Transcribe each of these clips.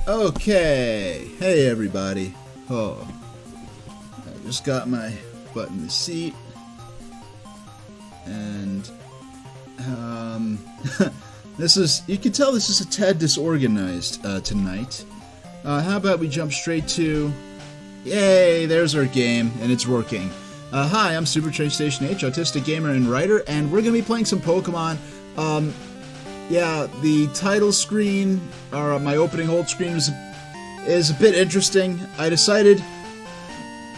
Okay, hey everybody. Oh, I just got my butt in the seat, and this is, you can tell this is a tad disorganized tonight. How about we jump straight to, yay, there's our game, and it's working. Hi, I'm Super Train Station H, autistic gamer and writer, and we're gonna be playing some Pokemon. Yeah, the title screen, or my opening hold screen is a bit interesting. I decided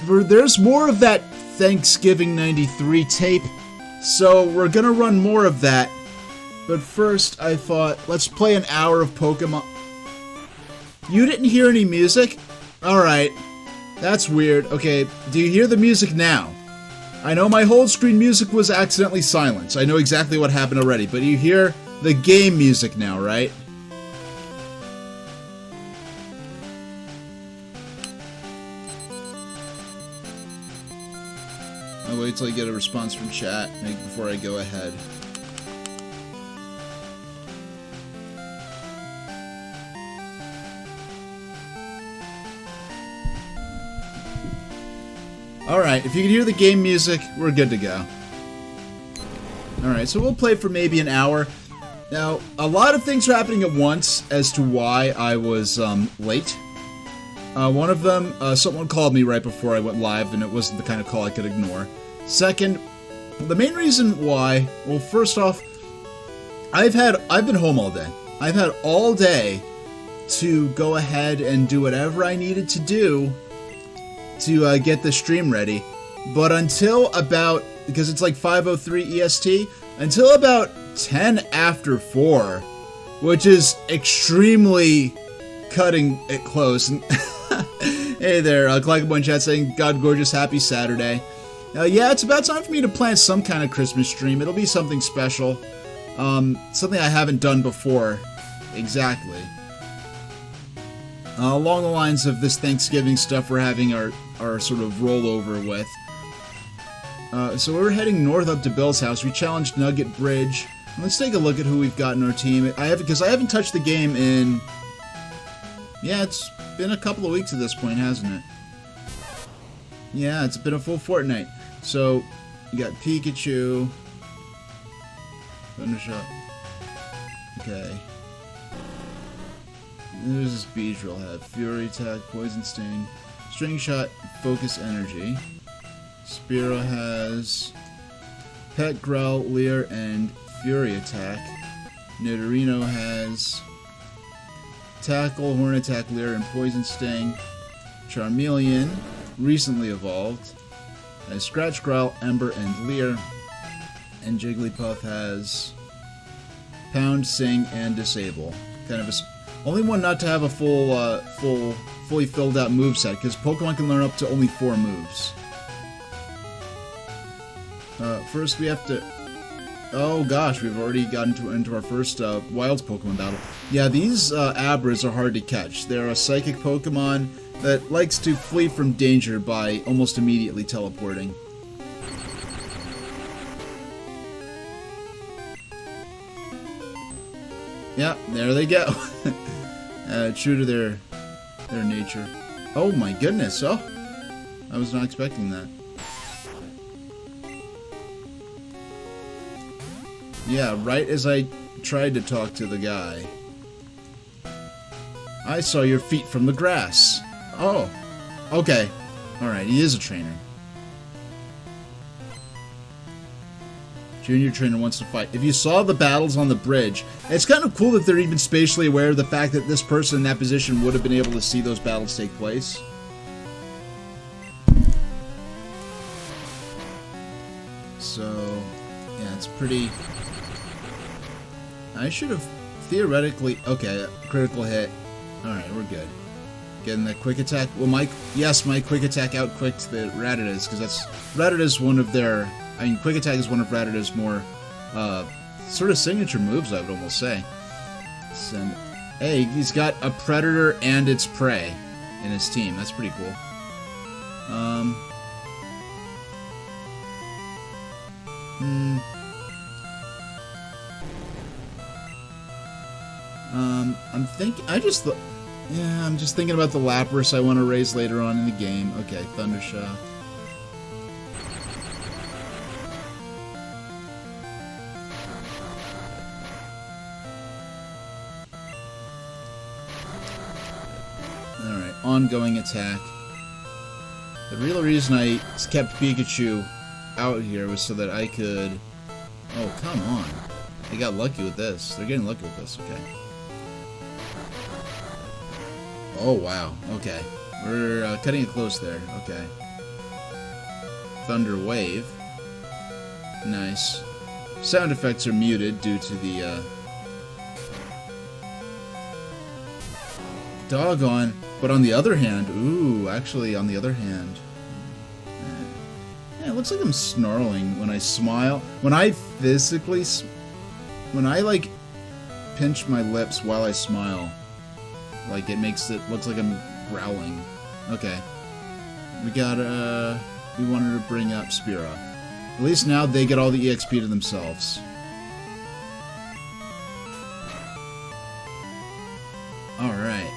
there's more of that Thanksgiving 93 tape, so we're gonna run more of that. But first, I thought, let's play an hour of Pokemon. You didn't hear any music? Alright, that's weird. Okay, do you hear the music now? I know my hold screen music was accidentally silenced. I know exactly what happened already, but you hear the game music now, right? I'll wait till I get a response from chat before I go ahead. Alright, if you can hear the game music, we're good to go. Alright, so we'll play for maybe an hour. Now, a lot of things are happening at once as to why I was late. One of them, someone called me right before I went live, and it wasn't the kind of call I could ignore. Second, the main reason why, well, first off, I've been home all day. I've had all day to go ahead and do whatever I needed to do to get the stream ready. But until about, because it's like 5:03 EST, until about 10 after 4, which is extremely cutting it close. Hey there, Clackabone chat saying, God gorgeous, happy Saturday. Yeah, it's about time for me to plan some kind of Christmas stream. It'll be something special. Something I haven't done before. Exactly. Along the lines of this Thanksgiving stuff we're having our sort of rollover with. So we're heading north up to Bill's house. We challenged Nugget Bridge. Let's take a look at who we've got in our team. Because I haven't touched the game in... Yeah, it's been a couple of weeks at this point, hasn't it? Yeah, it's been a full fortnight. So, you got Pikachu. Thundershot. Okay. There's this Beedrill have Fury Attack, Poison Sting, String Shot, Focus Energy. Spearow has Pet Growl, Leer, and Fury Attack. Nidorino has Tackle, Horn Attack, Leer, and Poison Sting. Charmeleon, recently evolved, has Scratch, Growl, Ember, and Leer. And Jigglypuff has Pound, Sing, and Disable. Kind of a only one not to have a fully filled out moveset, because Pokemon can learn up to only 4 moves. First we have to... Oh gosh, we've already gotten into our first Wilds Pokemon battle. Yeah, these Abras are hard to catch. They're a psychic Pokemon that likes to flee from danger by almost immediately teleporting. Yeah, there they go. True to their nature. Oh my goodness, oh! I was not expecting that. Yeah, right as I tried to talk to the guy, I saw your feet from the grass. Oh, okay. Alright, he is a trainer. Junior trainer wants to fight. If you saw the battles on the bridge, it's kind of cool that they're even spatially aware of the fact that this person in that position would have been able to see those battles take place. So, yeah, it's pretty... I should have theoretically... Okay, critical hit. Alright, we're good. Getting that quick attack. Well, my quick attack out-quicked the Rattatas, because that's... Rattata's one of their... I mean, quick attack is one of Rattata's more, sort of signature moves, I would almost say. And, hey, he's got a predator and its prey in his team. That's pretty cool. I'm thinking, Yeah, I'm just thinking about the Lapras I want to raise later on in the game. Okay, Thundershock. Alright, ongoing attack. The real reason I kept Pikachu out here was so that I could... Oh, come on. They got lucky with this. They're getting lucky with this, okay. Oh, wow. Okay. We're cutting it close there. Okay. Thunder Wave. Nice. Sound effects are muted due to the, Doggone. But on the other hand... Ooh, actually, on the other hand... Yeah, it looks like I'm snarling when I smile. When I physically... When I, like, pinch my lips while I smile... Like, it makes it looks like I'm growling. Okay. We gotta... We wanted to bring up Spearow. At least now they get all the EXP to themselves. Alright.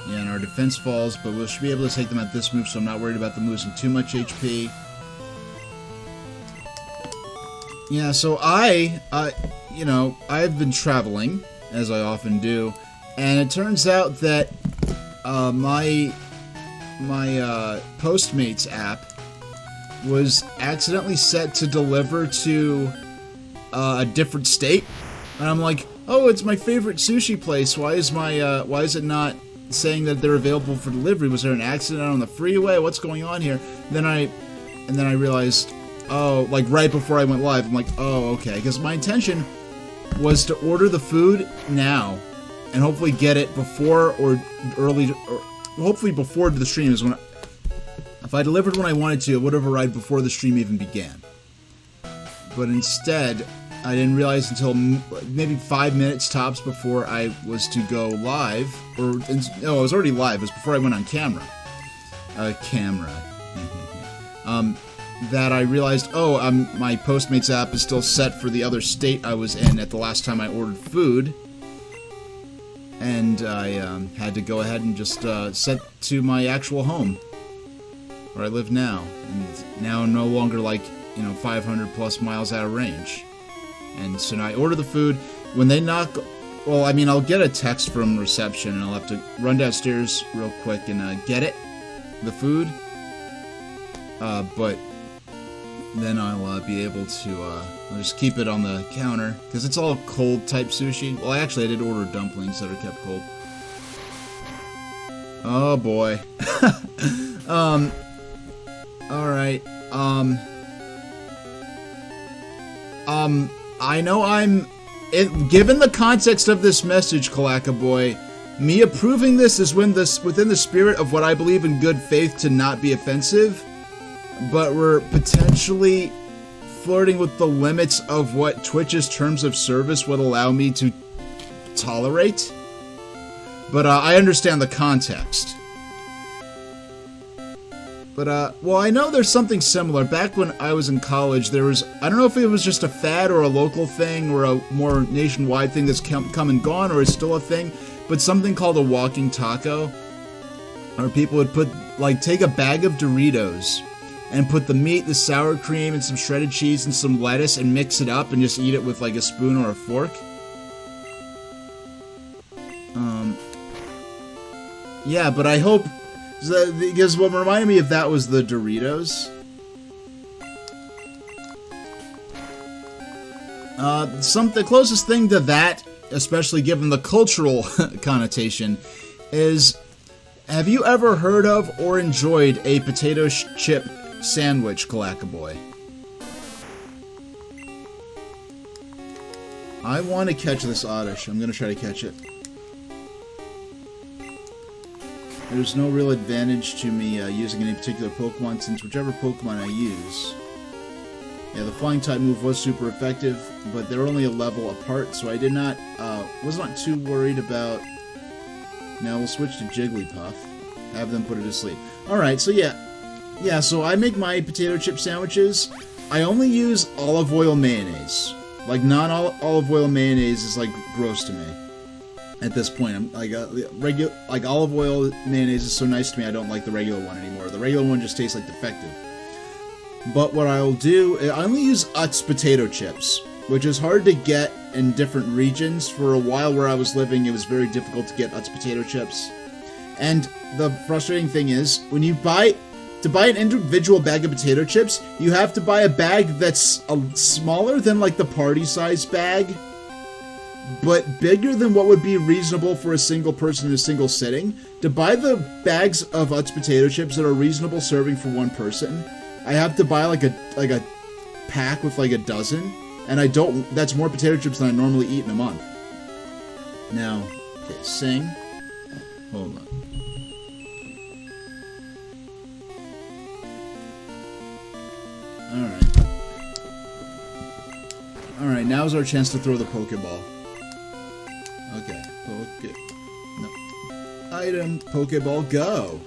Yeah, and our defense falls, but we should be able to take them at this move, so I'm not worried about them losing too much HP. Yeah, so you know, I've been traveling, as I often do, and it turns out that my Postmates app was accidentally set to deliver to a different state, and I'm like, oh, it's my favorite sushi place. Why is it not saying that they're available for delivery? Was there an accident on the freeway? What's going on here? And then I realized, oh, like right before I went live, I'm like, oh, okay, because my intention was to order the food now and hopefully get it before or early, or hopefully before the stream is when. If I delivered when I wanted to, it would have arrived before the stream even began. But instead, I didn't realize until maybe 5 minutes tops before I was to go live, or no, I was already live. It was before I went on camera. That I realized, oh, my Postmates app is still set for the other state I was in at the last time I ordered food. And I had to go ahead and just set to my actual home, where I live now. And now I'm no longer like, 500 plus miles out of range. And so now I order the food. When they knock, well, I mean, I'll get a text from reception, and I'll have to run downstairs real quick and get it, the food. But then I'll be able to, I'll just keep it on the counter, because it's all cold type sushi. Well, actually, I did order dumplings that are kept cold. Oh boy. Alright, I know given the context of this message, Kalaka Boy, me approving this is within the spirit of what I believe in good faith to not be offensive, but we're potentially flirting with the limits of what Twitch's terms of service would allow me to tolerate. But I understand the context. But, well, I know there's something similar. Back when I was in college, there was, I don't know if it was just a fad or a local thing or a more nationwide thing that's come and gone or is still a thing, but something called a walking taco, where people would take a bag of Doritos and put the meat, the sour cream, and some shredded cheese and some lettuce and mix it up and just eat it with like a spoon or a fork. Yeah, but I hope, because what reminded me of that was the Doritos. The closest thing to that, especially given the cultural connotation, is, have you ever heard of or enjoyed a potato chip sandwich, Kalaka Boy? I want to catch this Oddish. I'm going to try to catch it. There's no real advantage to me using any particular Pokemon, since whichever Pokemon I use... Yeah, the Flying type move was super effective, but they're only a level apart, so I did not, was not too worried about... Now we'll switch to Jigglypuff. Have them put it to sleep. Alright, so yeah. Yeah, so I make my potato chip sandwiches. I only use olive oil mayonnaise. Like, non-olive oil mayonnaise is, like, gross to me. At this point, I'm like regular, like olive oil mayonnaise is so nice to me. I don't like the regular one anymore. The regular one just tastes like defective. But what I'll do, I only use Utz potato chips, which is hard to get in different regions. For a while where I was living, it was very difficult to get Utz potato chips. And the frustrating thing is, when you buy an individual bag of potato chips, you have to buy a bag that's smaller than like the party size bag, but bigger than what would be reasonable for a single person in a single sitting. To buy the bags of Utz potato chips that are reasonable serving for one person, I have to buy like a pack with like a dozen, and that's more potato chips than I normally eat in a month. Now, okay, sing. Hold on. Alright, now's our chance to throw the Pokeball. Okay, no. Item, Pokeball, go!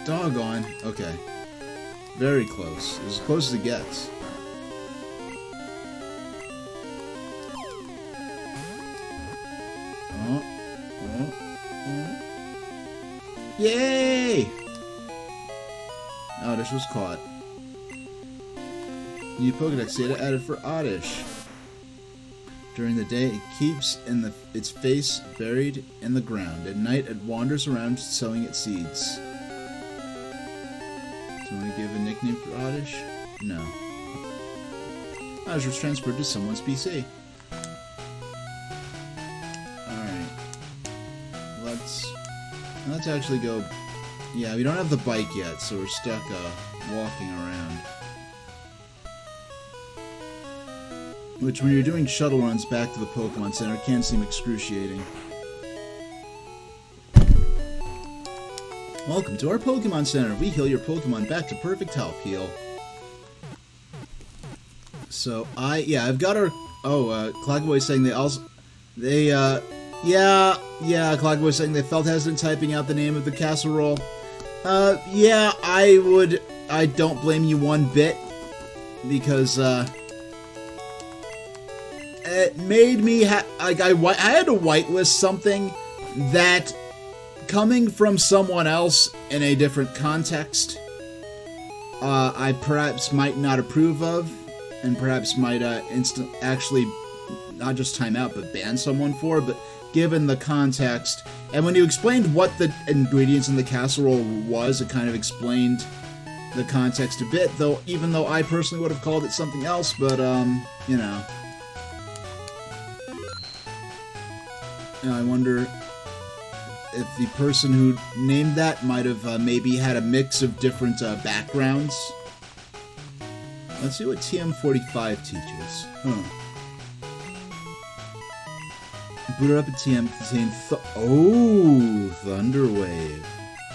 Doggone. Okay. Very close. As close as it gets. Yay! Oddish was caught. New Pokedex data added for Oddish. During the day, it keeps its face buried in the ground. At night, it wanders around sowing its seeds. Do you want to give a nickname for Oddish? No. Oddish was transferred to someone's PC. Alright. Let's actually go... Yeah, we don't have the bike yet, so we're stuck walking around. Which, when you're doing shuttle runs back to the Pokemon Center, can seem excruciating. Welcome to our Pokemon Center. We heal your Pokemon back to perfect health. Heal. So, I've got our... Oh, Clagboy's saying Clagboy's saying they felt hesitant typing out the name of the casserole. Yeah, I don't blame you one bit, because, it made me, I had to whitelist something that, coming from someone else in a different context, I perhaps might not approve of, and perhaps might, actually, not just time out, but ban someone for, but given the context. And when you explained what the ingredients in the casserole was, it kind of explained the context a bit, though, even though I personally would have called it something else, but, you know. And I wonder if the person who named that might have maybe had a mix of different backgrounds. Let's see what TM45 teaches. Huh. Boot it up at TM contain Thunder Wave.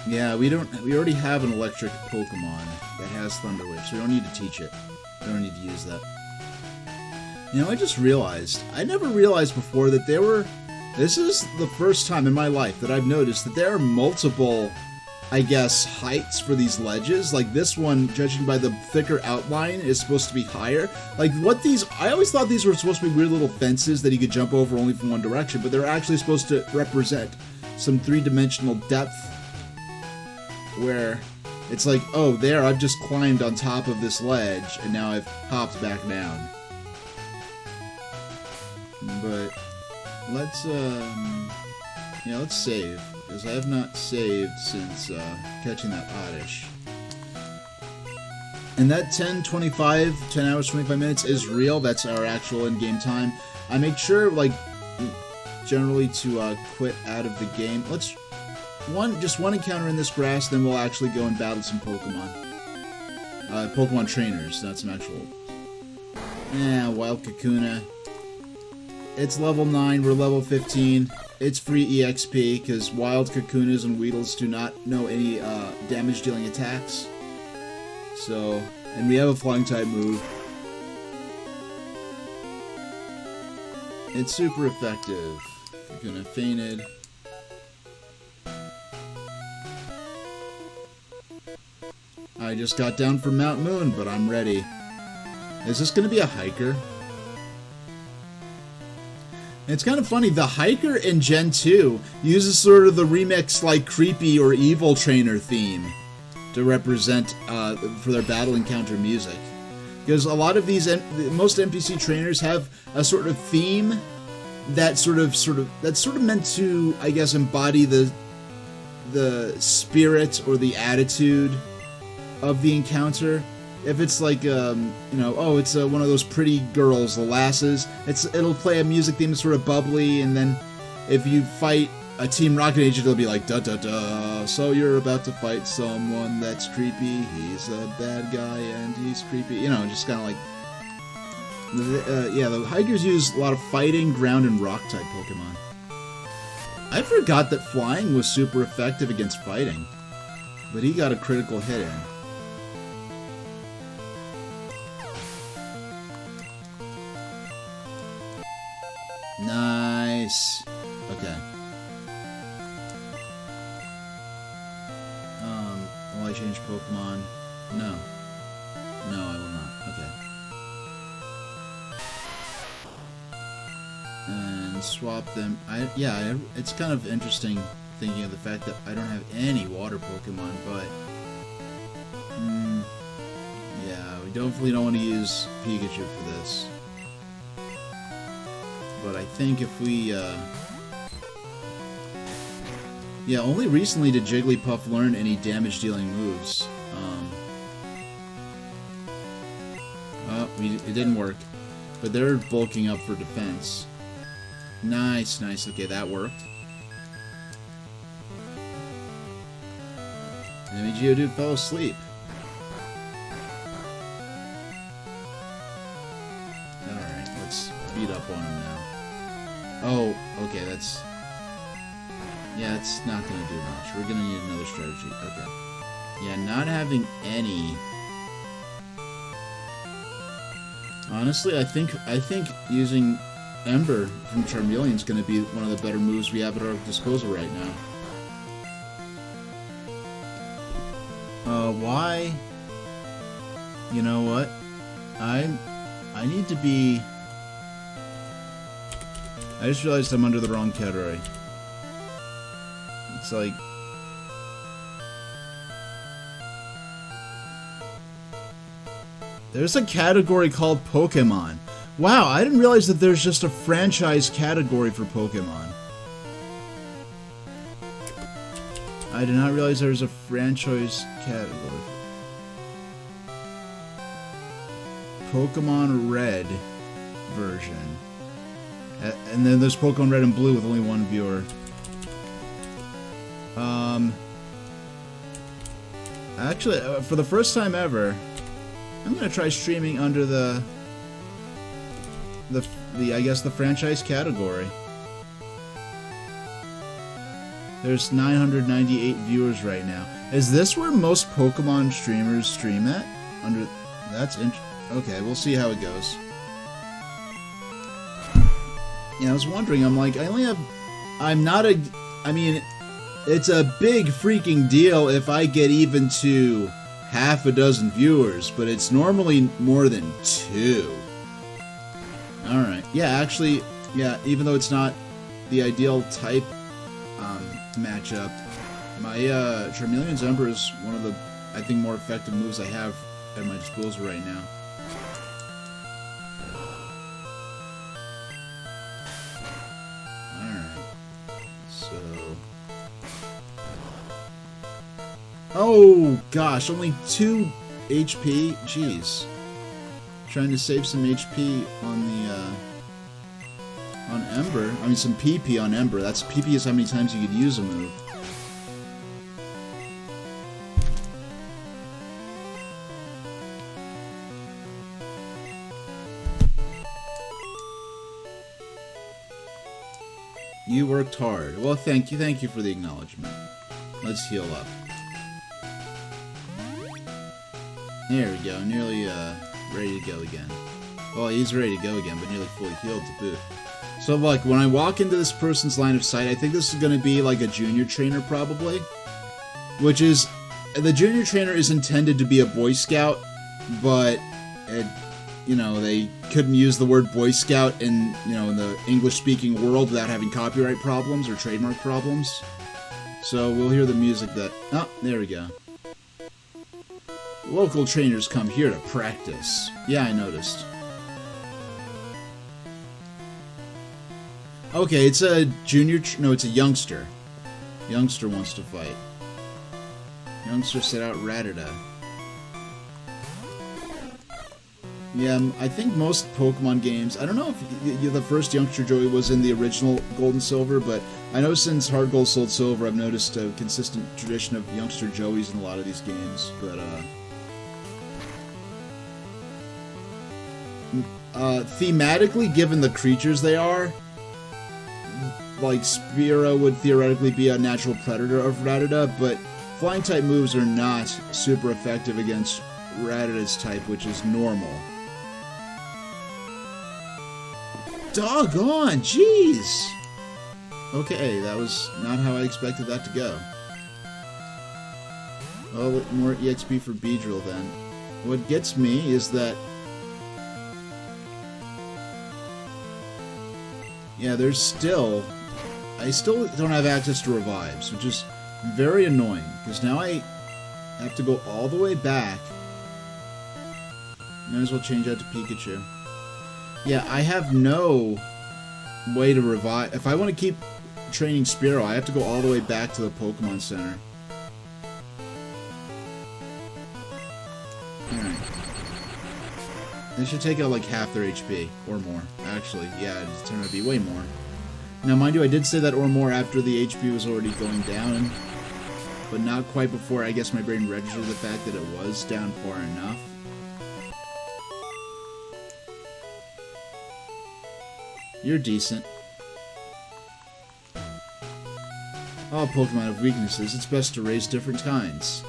Yeah, we already have an electric Pokemon that has Thunder Wave, so we don't need to teach it. We don't need to use that. You know, I just realized, I never realized before that this is the first time in my life that I've noticed that there are multiple, I guess, heights for these ledges. Like this one, judging by the thicker outline, is supposed to be higher. Like I always thought these were supposed to be weird little fences that you could jump over only from one direction, but they're actually supposed to represent some three-dimensional depth where it's like, oh, there, I've just climbed on top of this ledge and now I've hopped back down. But let's save. Because I have not saved since catching that Oddish. And that 10 hours, 25 minutes is real. That's our actual in-game time. I make sure, like, generally to quit out of the game. Just one encounter in this grass, then we'll actually go and battle some Pokemon. Pokemon trainers, not some actual... Yeah, Wild Kakuna. It's level 9, we're level 15. It's free EXP, because Wild Kakunas and Weedles do not know any damage-dealing attacks. So, and we have a Flying-type move. It's super effective. Kakuna fainted. I just got down from Mount Moon, but I'm ready. Is this going to be a hiker? It's kind of funny, the Hiker in Gen 2 uses sort of the remix, like, creepy or evil trainer theme to represent, for their battle encounter music. Because a lot of these, most NPC trainers have a sort of theme that's sort of meant to, I guess, embody the spirit or the attitude of the encounter. If it's like, you know, oh, it's one of those pretty girls, the lasses, it'll play a music theme that's sort of bubbly, and then if you fight a Team Rocket agent, it'll be like, da-da-da, so you're about to fight someone that's creepy, he's a bad guy, and he's creepy, you know, just kind of like, yeah, the Hikers use a lot of fighting, ground, and rock-type Pokemon. I forgot that flying was super effective against fighting, but he got a critical hit in. Nice. Okay. Will I change Pokemon? No. No, I will not. Okay. And swap them. Yeah, it's kind of interesting thinking of the fact that I don't have any water Pokemon, but yeah, we definitely don't want to use Pikachu for this. But I think if we, yeah, only recently did Jigglypuff learn any damage-dealing moves. Oh, it didn't work. But they're bulking up for defense. Nice, nice. Okay, that worked. Enemy Geodude fell asleep. Alright, let's beat up on him now. Oh, okay, that's... Yeah, it's not gonna do much. We're gonna need another strategy. Okay. Yeah, not having any... Honestly, I think using Ember from Charmeleon is gonna be one of the better moves we have at our disposal right now. Why? You know what? I need to be... I just realized I'm under the wrong category. It's like... There's a category called Pokemon. Wow, I didn't realize that there's just a franchise category for Pokemon. I did not realize there was a franchise category. Pokémon Red version. And then there's Pokemon Red and Blue with only one viewer. Actually, for the first time ever, I'm gonna try streaming under the I guess the franchise category. There's 998 viewers right now. Is this where most Pokemon streamers stream at? Okay, we'll see how it goes. Yeah, I was wondering, I'm like, I mean, it's a big freaking deal if I get even to half a dozen viewers, but it's normally more than 2. Alright, yeah, actually, yeah, even though it's not the ideal type matchup, my Charmeleon's Ember is one of the, I think, more effective moves I have at my disposal right now. Oh, gosh, only 2 HP? Jeez. Trying to save some HP on the, on Ember. I mean, some PP on Ember. That's PP is how many times you could use a move. You worked hard. Well, thank you for the acknowledgement. Let's heal up. There we go, nearly ready to go again. Well, he's ready to go again, but nearly fully healed to boot. So look, when I walk into this person's line of sight, I think this is going to be like a junior trainer probably. Which is, the junior trainer is intended to be a Boy Scout, but you know, they couldn't use the word Boy Scout in, you know, in the English-speaking world without having copyright problems or trademark problems. So we'll hear the music that... Oh, there we go. Local trainers come here to practice. Yeah, I noticed. Okay, it's a junior... No, it's a youngster. Youngster wants to fight. Youngster set out Rattata. Yeah, I think most Pokemon games... I don't know if the first Youngster Joey was in the original Gold and Silver, but I know since Hard Gold, Soul Silver, I've noticed a consistent tradition of Youngster Joeys in a lot of these games, but, thematically, given the creatures they are, like, Spearow would theoretically be a natural predator of Rattata, but flying-type moves are not super effective against Rattata's type, which is normal. Doggone, jeez! Okay, that was not how I expected that to go. Oh, more EXP for Beedrill then. What gets me is that... Yeah, there's still... I still don't have access to revives, which is very annoying, because now I have to go all the way back. Might as well change out to Pikachu. Yeah, I have no way to revive. If I want to keep training Spearow, I have to go all the way back to the Pokemon Center. Alright. They should take out like half their HP, or more. Actually, yeah, it turned out to be way more. Now, mind you, I did say that or more after the HP was already going down, but not quite before I guess my brain registered the fact that it was down far enough. You're decent. All Pokemon have weaknesses. It's best to raise different kinds.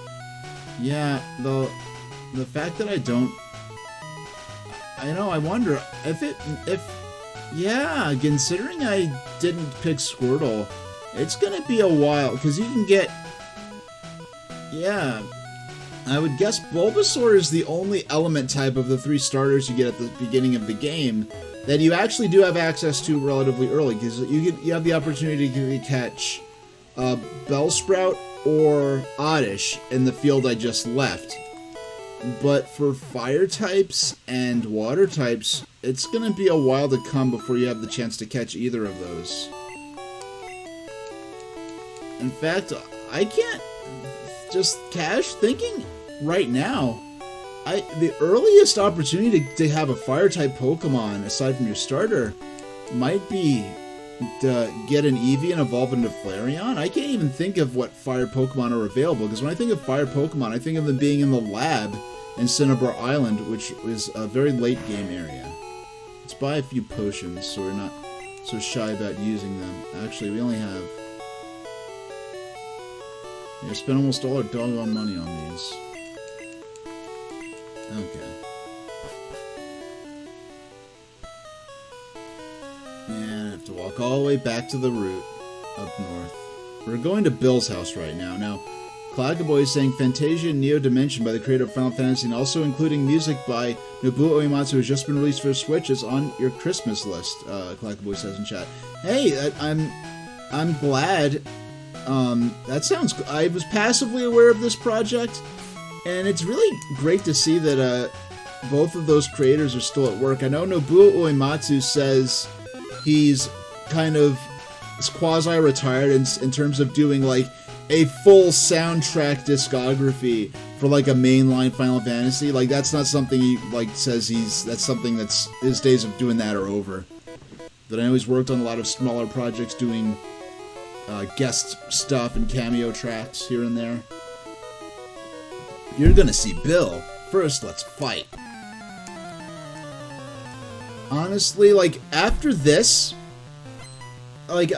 Yeah, the fact that I don't... I know, I wonder yeah, considering I didn't pick Squirtle, it's gonna be a while, because you can get... Yeah, I would guess Bulbasaur is the only element type of the 3 starters you get at the beginning of the game that you actually do have access to relatively early, because you have the opportunity to catch Bellsprout or Oddish in the field I just left. But for fire types and water types, it's going to be a while to come before you have the chance to catch either of those. In fact, I can't just thinking right now, the earliest opportunity to have a fire-type Pokemon, aside from your starter, might be to get an Eevee and evolve into Flareon. I can't even think of what fire Pokemon are available, because when I think of fire Pokemon, I think of them being in the lab in Cinnabar Island, which is a very late-game area. Let's buy a few potions, so we're not so shy about using them. Actually, we only have... Yeah, spent almost all our doggone money on these. Okay. And I have to walk all the way back to the route up north. We're going to Bill's house right now. Now, Clackaboy is saying Fantasia Neo Dimension by the creator of Final Fantasy, and also including music by Nobuo Uematsu, who has just been released for Switch, is on your Christmas list, Clackaboy says in chat. Hey, I'm glad. That sounds... I was passively aware of this project, and it's really great to see that both of those creators are still at work. I know Nobuo Uematsu says he's kind of quasi-retired in terms of doing, like, a full soundtrack discography for, like, a mainline Final Fantasy. Like, that's not something he, like, says that's something that's... his days of doing that are over. But I know he's worked on a lot of smaller projects doing guest stuff and cameo tracks here and there. You're gonna see Bill. First, let's fight. Honestly, like, after this, like,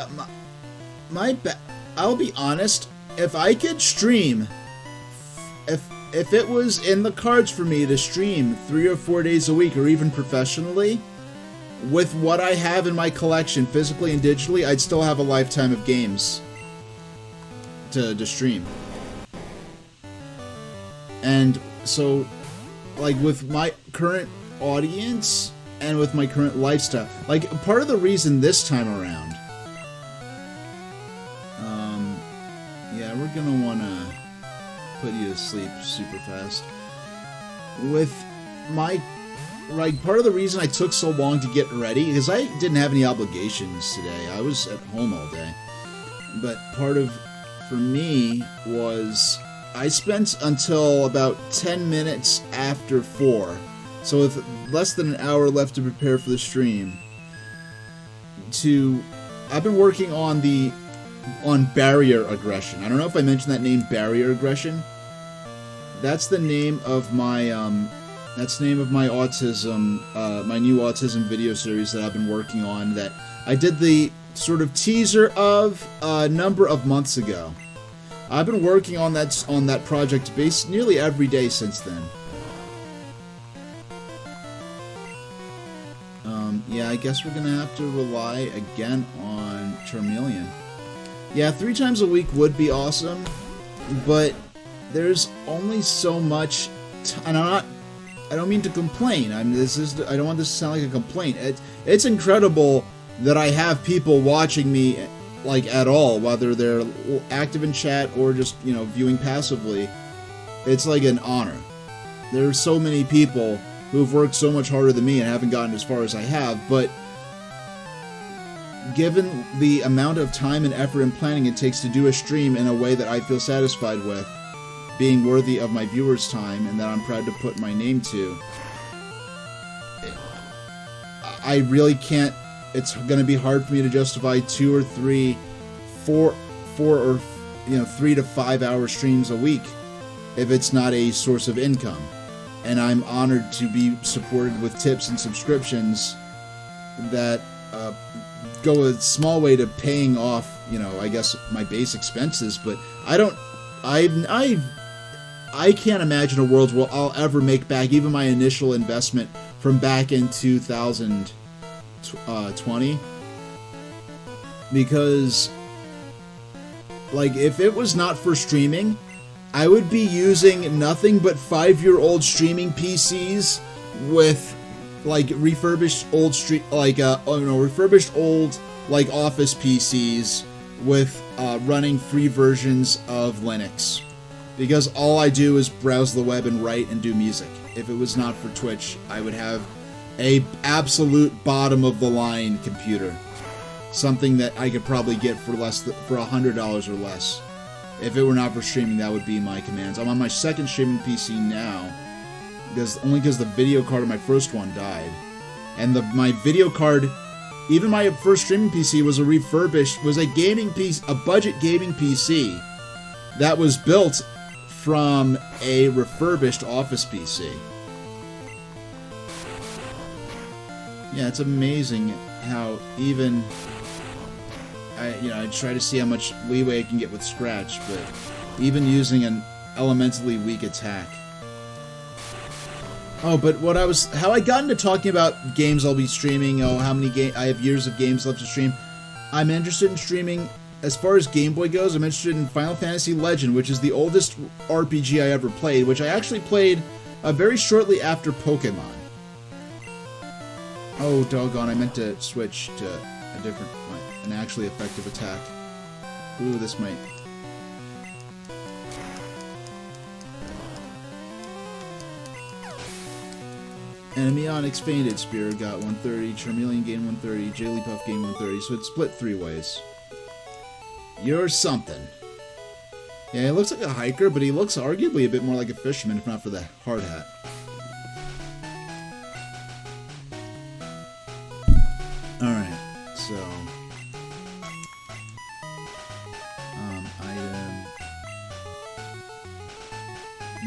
I'll be honest, if I could stream, if it was in the cards for me to stream 3 or 4 days a week, or even professionally, with what I have in my collection, physically and digitally, I'd still have a lifetime of games to stream. And so, like, with my current audience and with my current lifestyle. Like, part of the reason this time around, yeah, we're gonna wanna put you to sleep super fast. With my, like, part of the reason I took so long to get ready, because I didn't have any obligations today. I was at home all day. But part of, for me, was I spent until about 10 minutes after 4, so with less than an hour left to prepare for the stream, I've been working on barrier aggression. I don't know if I mentioned that name, barrier aggression. That's the name of my, that's the name of my autism, my new autism video series that I've been working on, that I did the sort of teaser of a number of months ago. I've been working on that project nearly every day since then. Yeah, I guess we're gonna have to rely again on Charmeleon. Yeah, 3 times a week would be awesome, but there's only so much, and I don't mean to complain. I don't want this to sound like a complaint. It's incredible that I have people watching me, like, at all, whether they're active in chat or just, you know, viewing passively. It's like an honor. There are so many people who've worked so much harder than me and haven't gotten as far as I have, but given the amount of time and effort and planning it takes to do a stream in a way that I feel satisfied with, being worthy of my viewers' time and that I'm proud to put my name to, I really can't. It's going to be hard for me to justify 2 or 3, 4 or, you know, 3 to 5 hour streams a week if it's not a source of income. And I'm honored to be supported with tips and subscriptions that go a small way to paying off, you know, I guess my base expenses. But I can't imagine a world where I'll ever make back even my initial investment from back in 2020, because, like, if it was not for streaming, I would be using nothing but 5-year-old streaming PCs with, like, refurbished old refurbished old, like, office PCs with running free versions of Linux, because all I do is browse the web and write and do music. If it was not for Twitch, I would have a absolute bottom of the line computer, something that I could probably get for $100 or less. If it were not for streaming, that would be my commands. I'm on my second streaming PC now, because the video card of my first one died, and my video card, even my first streaming PC was a gaming PC, a budget gaming PC that was built from a refurbished office PC. Yeah, it's amazing how even I try to see how much leeway I can get with Scratch, but even using an elementally weak attack. Oh, but how I got into talking about games I'll be streaming, how many I have years of games left to stream. I'm interested in streaming, as far as Game Boy goes, I'm interested in Final Fantasy Legend, which is the oldest RPG I ever played, which I actually played very shortly after Pokémon. Oh, doggone, I meant to switch to an actually effective attack. Ooh, this might... Enemy Onyx Fainted Spear got 130, Charmeleon gained 130, Jigglypuff gained 130, so it's split 3 ways. You're something. Yeah, he looks like a hiker, but he looks arguably a bit more like a fisherman, if not for the hard hat. Alright, so... item...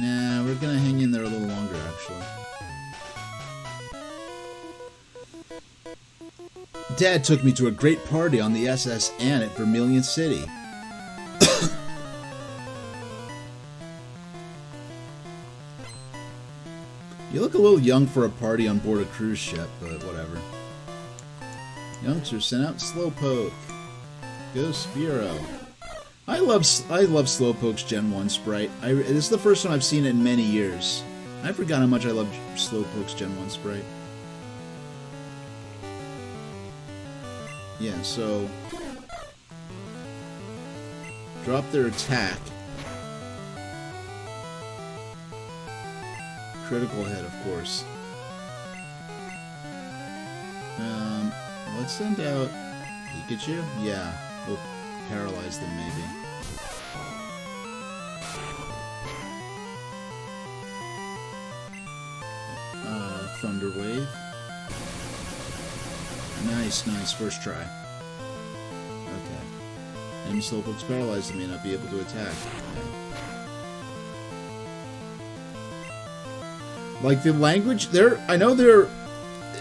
Nah, we're gonna hang in there a little longer, actually. Dad took me to a great party on the SS Anne at Vermilion City. You look a little young for a party on board a cruise ship, but whatever. Youngsters sent out Slowpoke. Go Spearow. I love Slowpoke's Gen 1 sprite. This is the first time I've seen it in many years. I forgot how much I love Slowpoke's Gen 1 sprite. Yeah, so... drop their attack. Critical hit, of course. Let's send out Pikachu? Yeah, we'll paralyze them maybe. Thunder Wave. Nice, nice, first try. Okay. Enemy Slowpoke's paralyzed and may not be able to attack. Like, the language, I know they're,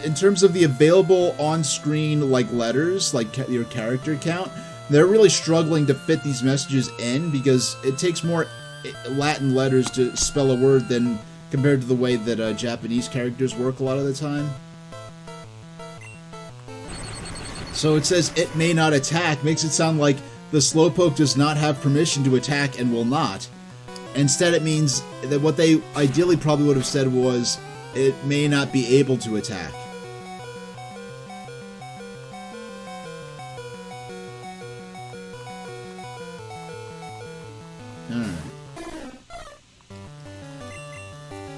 in terms of the available on-screen, like, letters, like, your character count, they're really struggling to fit these messages in, because it takes more Latin letters to spell a word than compared to the way that Japanese characters work a lot of the time. So it says, it may not attack, makes it sound like the Slowpoke does not have permission to attack and will not. Instead, it means that what they ideally probably would have said was, it may not be able to attack.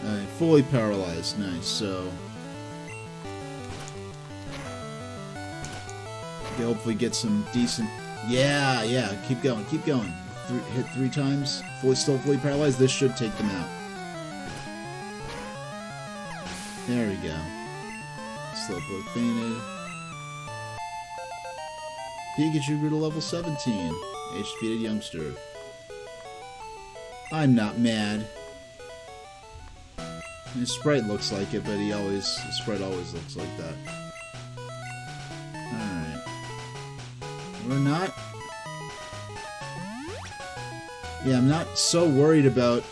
Alright, fully paralyzed. Nice, so... okay, hopefully get some decent... Yeah, keep going, keep going. Hit 3 times, still fully paralyzed. This should take them out. There we go. Slowpoke fainted. Pikachu grew to level 17. Age-defeated youngster. I'm not mad. His sprite looks like it, but his sprite always looks like that. Alright. We're not... yeah, I'm not so worried about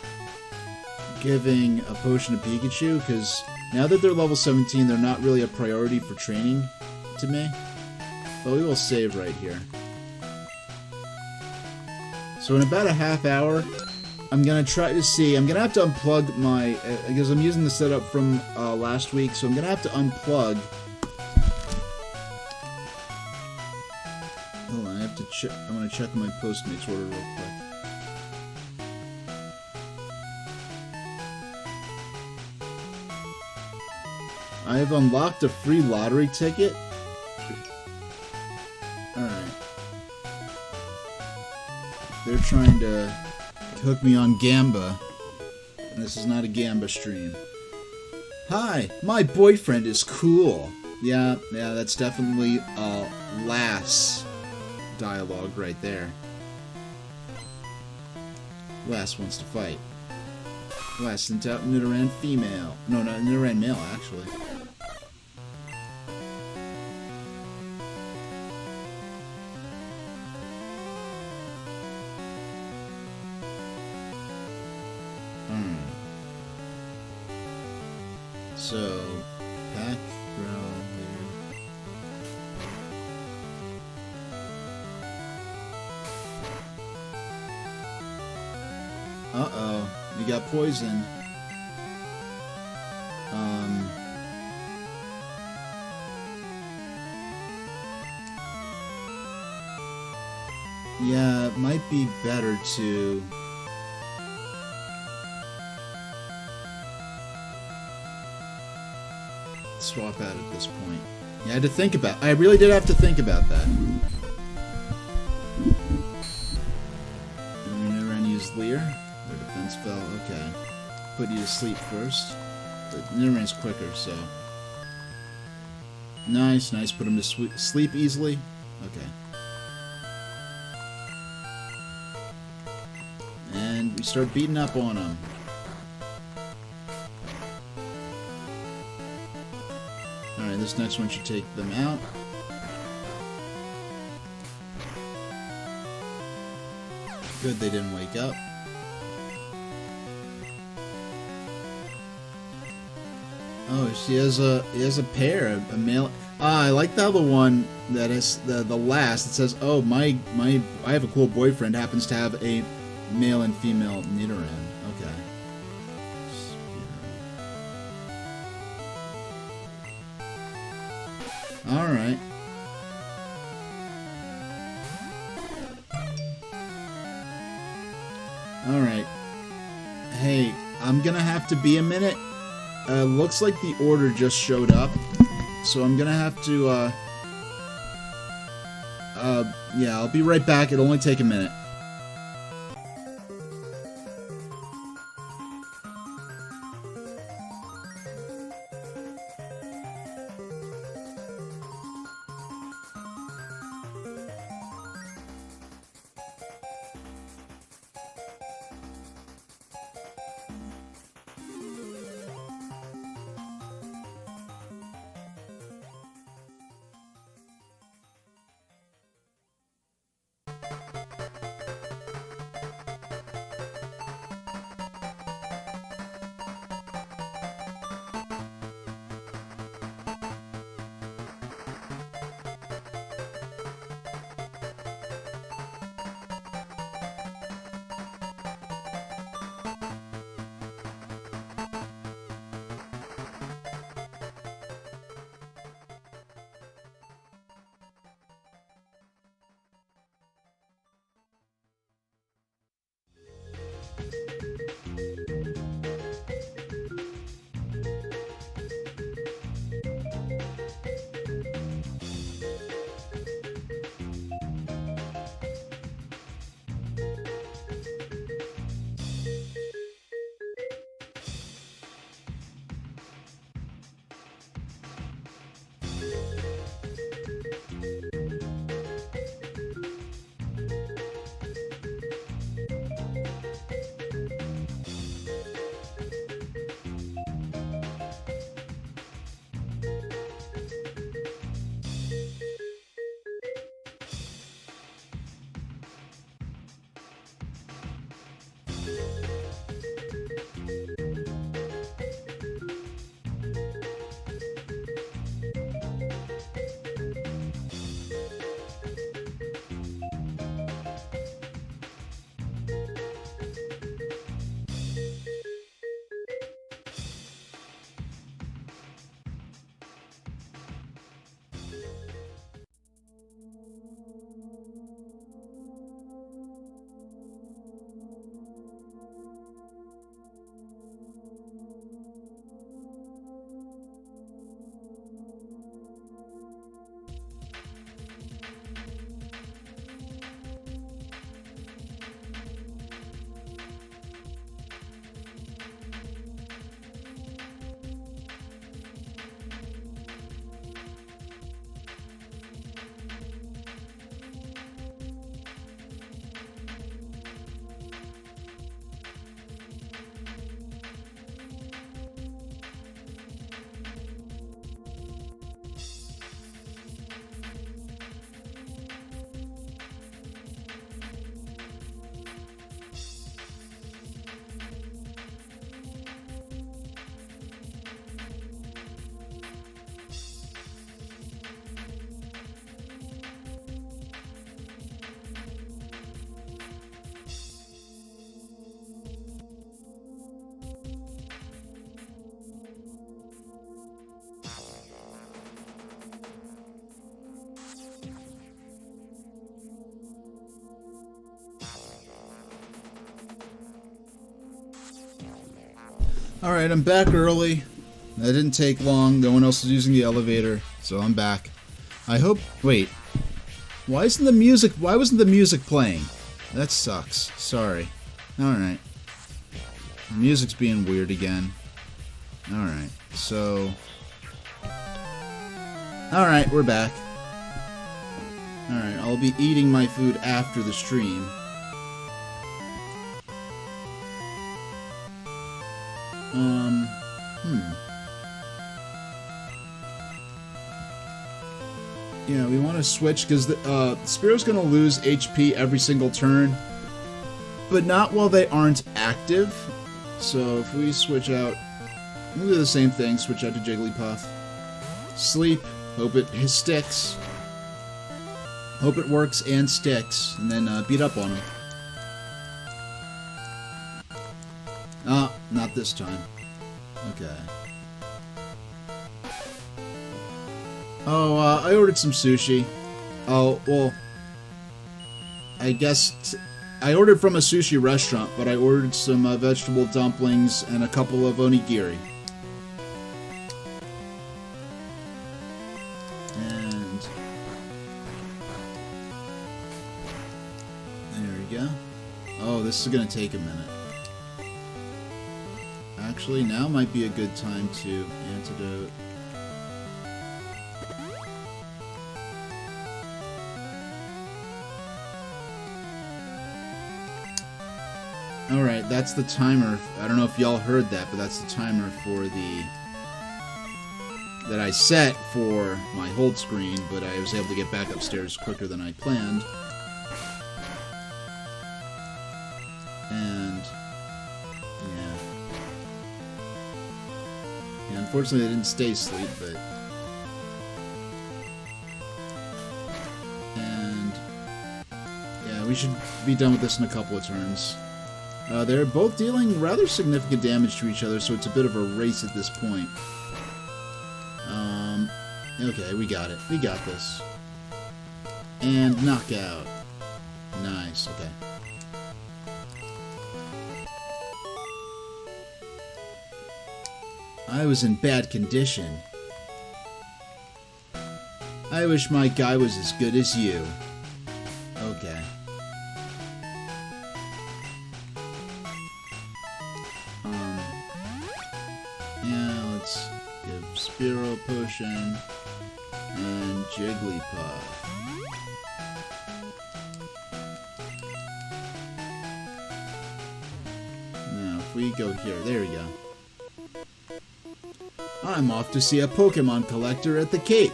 giving a potion to Pikachu, because now that they're level 17, they're not really a priority for training to me. But we will save right here. So in about a half hour, I'm going to try to see... I'm going to have to unplug my... because I'm using the setup from last week, so I'm going to have to unplug... hold on, I have to check... I want to check my Postmates order real quick. I have unlocked a free lottery ticket. Alright. They're trying to hook me on Gamba. And this is not a Gamba stream. Hi, my boyfriend is cool. Yeah, that's definitely a Lass dialogue right there. Lass wants to fight. Lass sent out Nidoran female. No, not Nidoran male, actually. So, pack, growl, here. Uh-oh, you got poisoned. Yeah, it might be better to... swap out at this point. Yeah, I had to think about... I really did have to think about that. And we never use Leer. Their defense fell. Okay. Put you to sleep first. But Nidoran's quicker, so... nice, nice. Put him to sleep easily. Okay. And we start beating up on him. Alright, this next one should take them out. Good, they didn't wake up. Oh, he has a pair, a male. Ah, I like the other one that is the last. It says, "Oh, I have a cool boyfriend happens to have a male and female Nidoran." Okay. Alright. Alright. Hey, I'm gonna have to be a minute. Looks like the order just showed up. So I'm gonna have to, yeah, I'll be right back. It'll only take a minute. Alright, I'm back early. That didn't take long. No one else is using the elevator, so I'm back. I hope... Wait. Why wasn't the music playing? That sucks. Sorry. Alright. The music's being weird again. Alright, so... Alright, we're back. Alright, I'll be eating my food after the stream. Yeah, we want to switch because Spearow's going to lose HP every single turn, but not while they aren't active. So if we switch out, we'll do the same thing, switch out to Jigglypuff. Sleep, hope it sticks. Hope it works and sticks, and then beat up on him. Ah, not this time. Okay. Oh, I ordered some sushi. Oh, well, I guess I ordered from a sushi restaurant, but I ordered some vegetable dumplings and a couple of onigiri. And there we go. Oh, this is going to take a minute. Actually, now might be a good time to antidote. Alright, that's the timer. I don't know if y'all heard that, but that's the timer for the... that I set for my hold screen, but I was able to get back upstairs quicker than I planned. And... yeah. Yeah, unfortunately I didn't stay asleep, but... and... yeah, we should be done with this in a couple of turns. They're both dealing rather significant damage to each other, so it's a bit of a race at this point. Okay, we got it. We got this. And knockout. Nice, okay. I was in bad condition. I wish my guy was as good as you. Okay. Yeah, let's give Spearow Potion and Jigglypuff. Now, if we go here, there we go. I'm off to see a Pokemon collector at the Cape.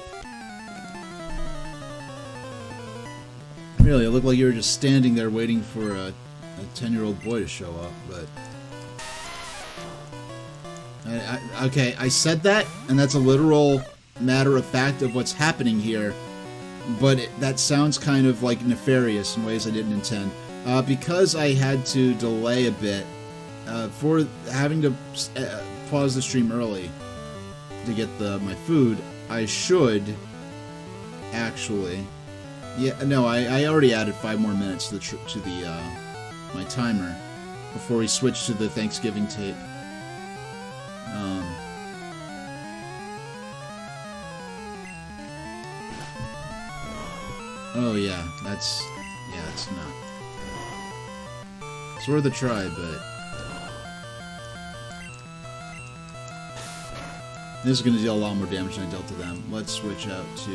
Really, it looked like you were just standing there waiting for a 10-year-old boy to show up, but... okay, I said that, and that's a literal matter of fact of what's happening here, but that sounds kind of like nefarious in ways I didn't intend. Because I had to delay a bit for having to pause the stream early to get my food, I should actually... yeah, no, I already added 5 more minutes to the my timer before we switch to the Thanksgiving tape. Oh yeah, that's not. It's worth a try, but this is going to deal a lot more damage than I dealt to them. Let's switch out to...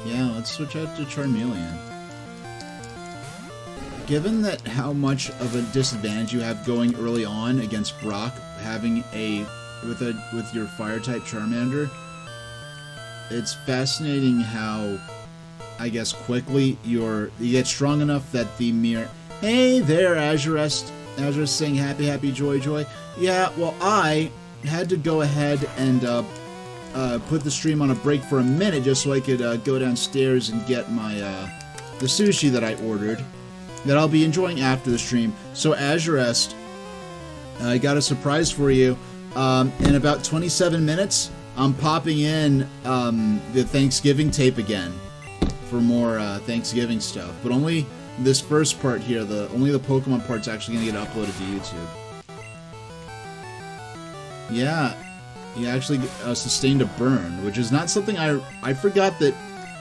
yeah, let's switch out to Charmeleon. Given that how much of a disadvantage you have going early on against Brock, having with your Fire-type Charmander, it's fascinating how, I guess, quickly you get strong enough that the mere... hey there, Azurest. Azurest saying happy, happy, joy, joy. Yeah, well, I had to go ahead and put the stream on a break for a minute just so I could go downstairs and get my the sushi that I ordered that I'll be enjoying after the stream. So Azurest, I got a surprise for you. In about 27 minutes, I'm popping in the Thanksgiving tape again for more Thanksgiving stuff, but only this first part here. Only the Pokemon part's actually gonna get uploaded to YouTube. Yeah, he actually sustained a burn, which is not something I forgot that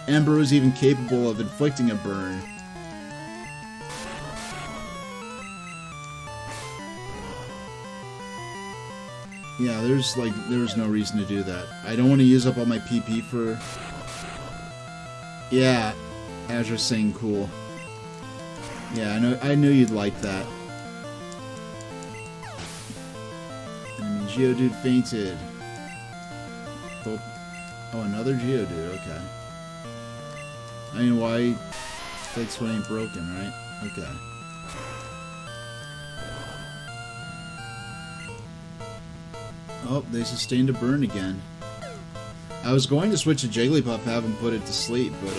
Ember was even capable of inflicting a burn. Yeah, there's no reason to do that. I don't want to use up all my PP for... yeah, Azure saying cool. Yeah, I knew you'd like that. I mean, Geodude fainted. Oh, another Geodude, okay. I mean, why fix what ain't broken, right? Okay. Oh, they sustained a burn again. I was going to switch to Jigglypuff, have him put it to sleep, but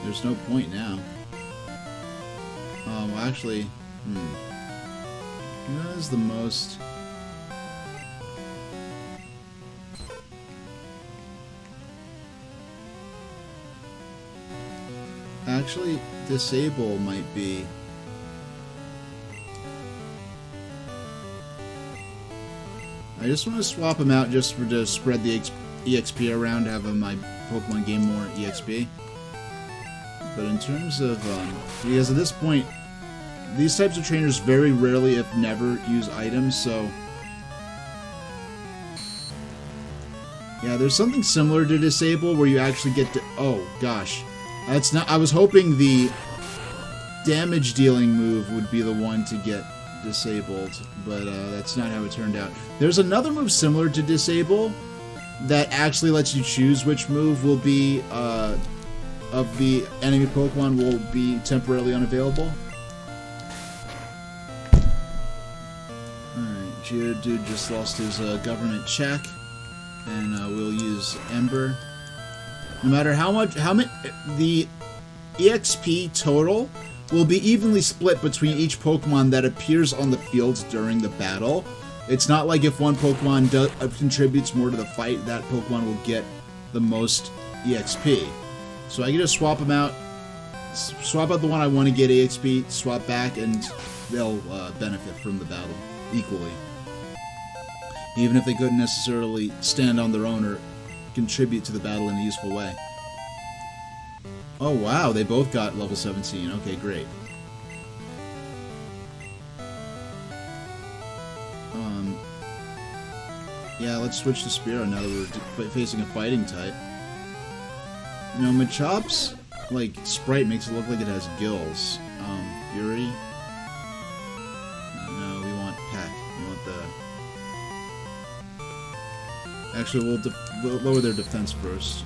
there's no point now. Actually, what is the most... Actually, disable might be... I just want to swap them out just to spread the EXP around, having my Pokemon gain more EXP. But in terms of... because at this point, these types of trainers very rarely, if never, use items, so... Yeah, there's something similar to disable where you actually get to... Oh, gosh. That's not... I was hoping the damage dealing move would be the one to get disabled, but that's not how it turned out. There's another move similar to disable that actually lets you choose which move will be of the enemy Pokemon will be temporarily unavailable. Alright, Geodude just lost his government check, and we'll use Ember. No matter how many, the EXP total will be evenly split between each Pokemon that appears on the field during the battle. It's not like if one Pokemon contributes more to the fight, that Pokemon will get the most EXP. So I can just swap them out, swap out the one I want to get EXP, swap back, and they'll benefit from the battle equally. Even if they couldn't necessarily stand on their own or contribute to the battle in a useful way. Oh wow, they both got level 17. Okay, great. Yeah, let's switch to Spearow now that we're facing a fighting type. You know, Machops, like, sprite makes it look like it has gills. Fury? No, we want Peck. We want the... Actually, we'll lower their defense first.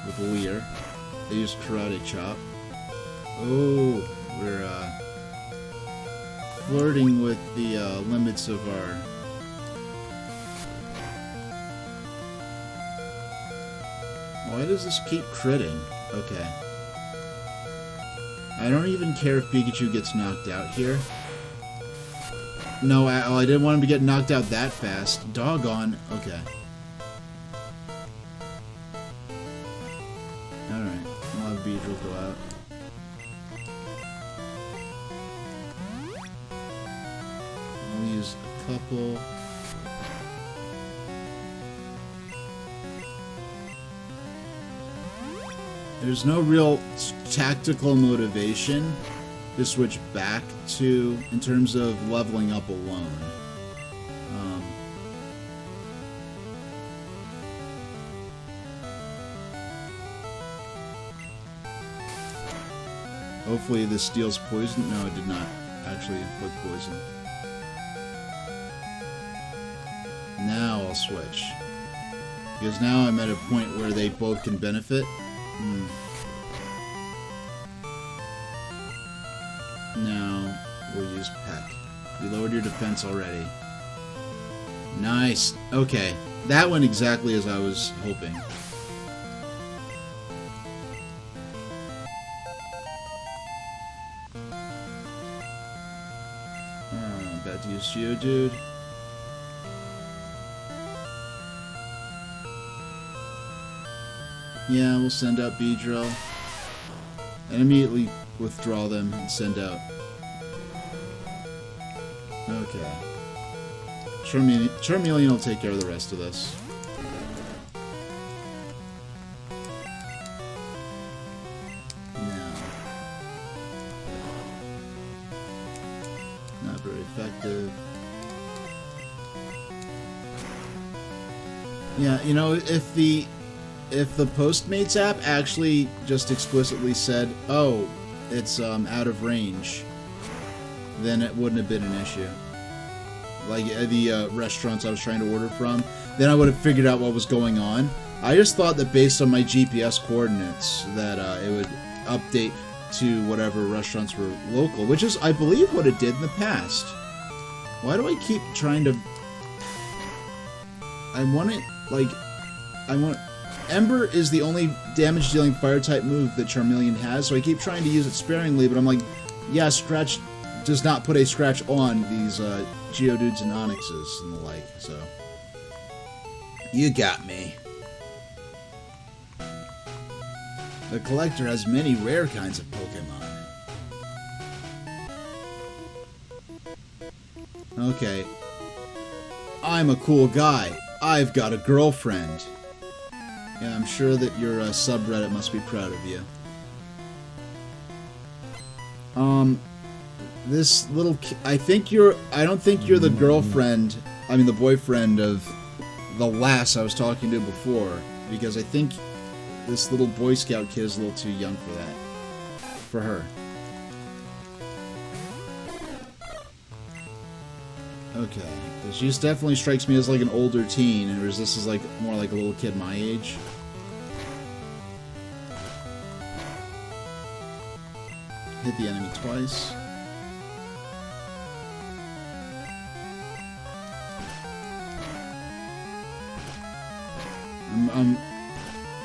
With Leer. They use Karate Chop. Oh, we're flirting with the limits of our... Why does this keep critting? Okay. I don't even care if Pikachu gets knocked out here. No, I didn't want him to get knocked out that fast. Doggone. Okay. Alright, I'll have Beedrill go out. I'll use a couple. There's no real tactical motivation to switch back to, in terms of leveling up alone. Hopefully this deals poison. No, it did not actually inflict poison. Now I'll switch. Because now I'm at a point where they both can benefit. Now we'll use Peck. You lowered your defense already. Nice. Okay. That went exactly as I was hoping. About to use Geodude. Yeah, we'll send out Beedrill. And immediately withdraw them and send out. Okay. Charmeleon will take care of the rest of this. No. Not very effective. Yeah, you know, if the Postmates app actually just explicitly said, oh, it's out of range, then it wouldn't have been an issue. Like the restaurants I was trying to order from, then I would have figured out what was going on. I just thought that based on my GPS coordinates that it would update to whatever restaurants were local, which is, I believe, what it did in the past. Why do I keep trying to... I want it, like... I want... Ember is the only damage-dealing Fire-type move that Charmeleon has, so I keep trying to use it sparingly, but I'm like, yeah, Scratch does not put a scratch on these Geodudes and Onyxes and the like, so... You got me. The collector has many rare kinds of Pokemon. Okay. I'm a cool guy. I've got a girlfriend. Yeah, I'm sure that your subreddit must be proud of you. This little I don't think you're the girlfriend, I mean the boyfriend of the lass I was talking to before, because I think this little Boy Scout kid is a little too young for that. For her. Okay. She definitely strikes me as like an older teen, whereas this is like more like a little kid my age. Hit the enemy twice.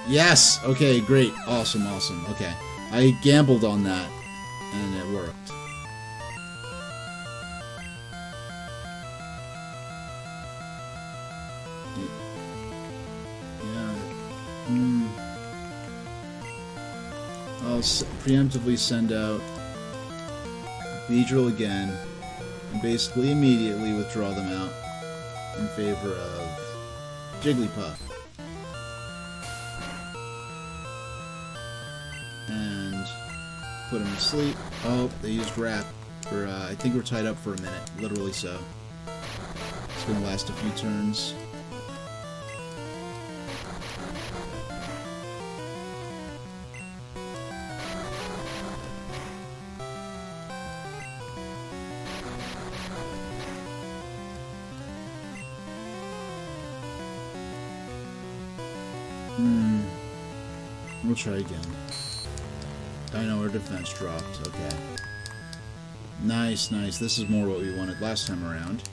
Yes! Okay, great. Awesome, awesome. Okay. I gambled on that, and it worked. I'll preemptively send out Beedrill again, and basically immediately withdraw them out in favor of Jigglypuff. And put him to sleep. Oh, they used Wrap for, I think we're tied up for a minute, literally so. It's gonna last a few turns. We'll try again. I know our defense dropped. Okay. Nice, nice. This is more what we wanted last time around.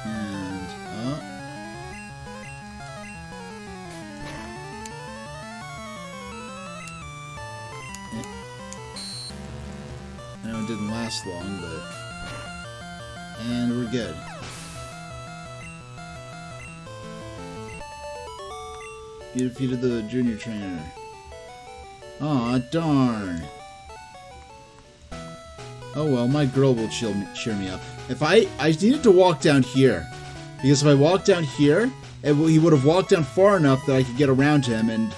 And up. I know it didn't last long, but... And we're good. You defeated the junior trainer. Aw, darn. Oh well, my girl will cheer me up. If I needed to walk down here. Because if I walk down here, he would have walked down far enough that I could get around him, and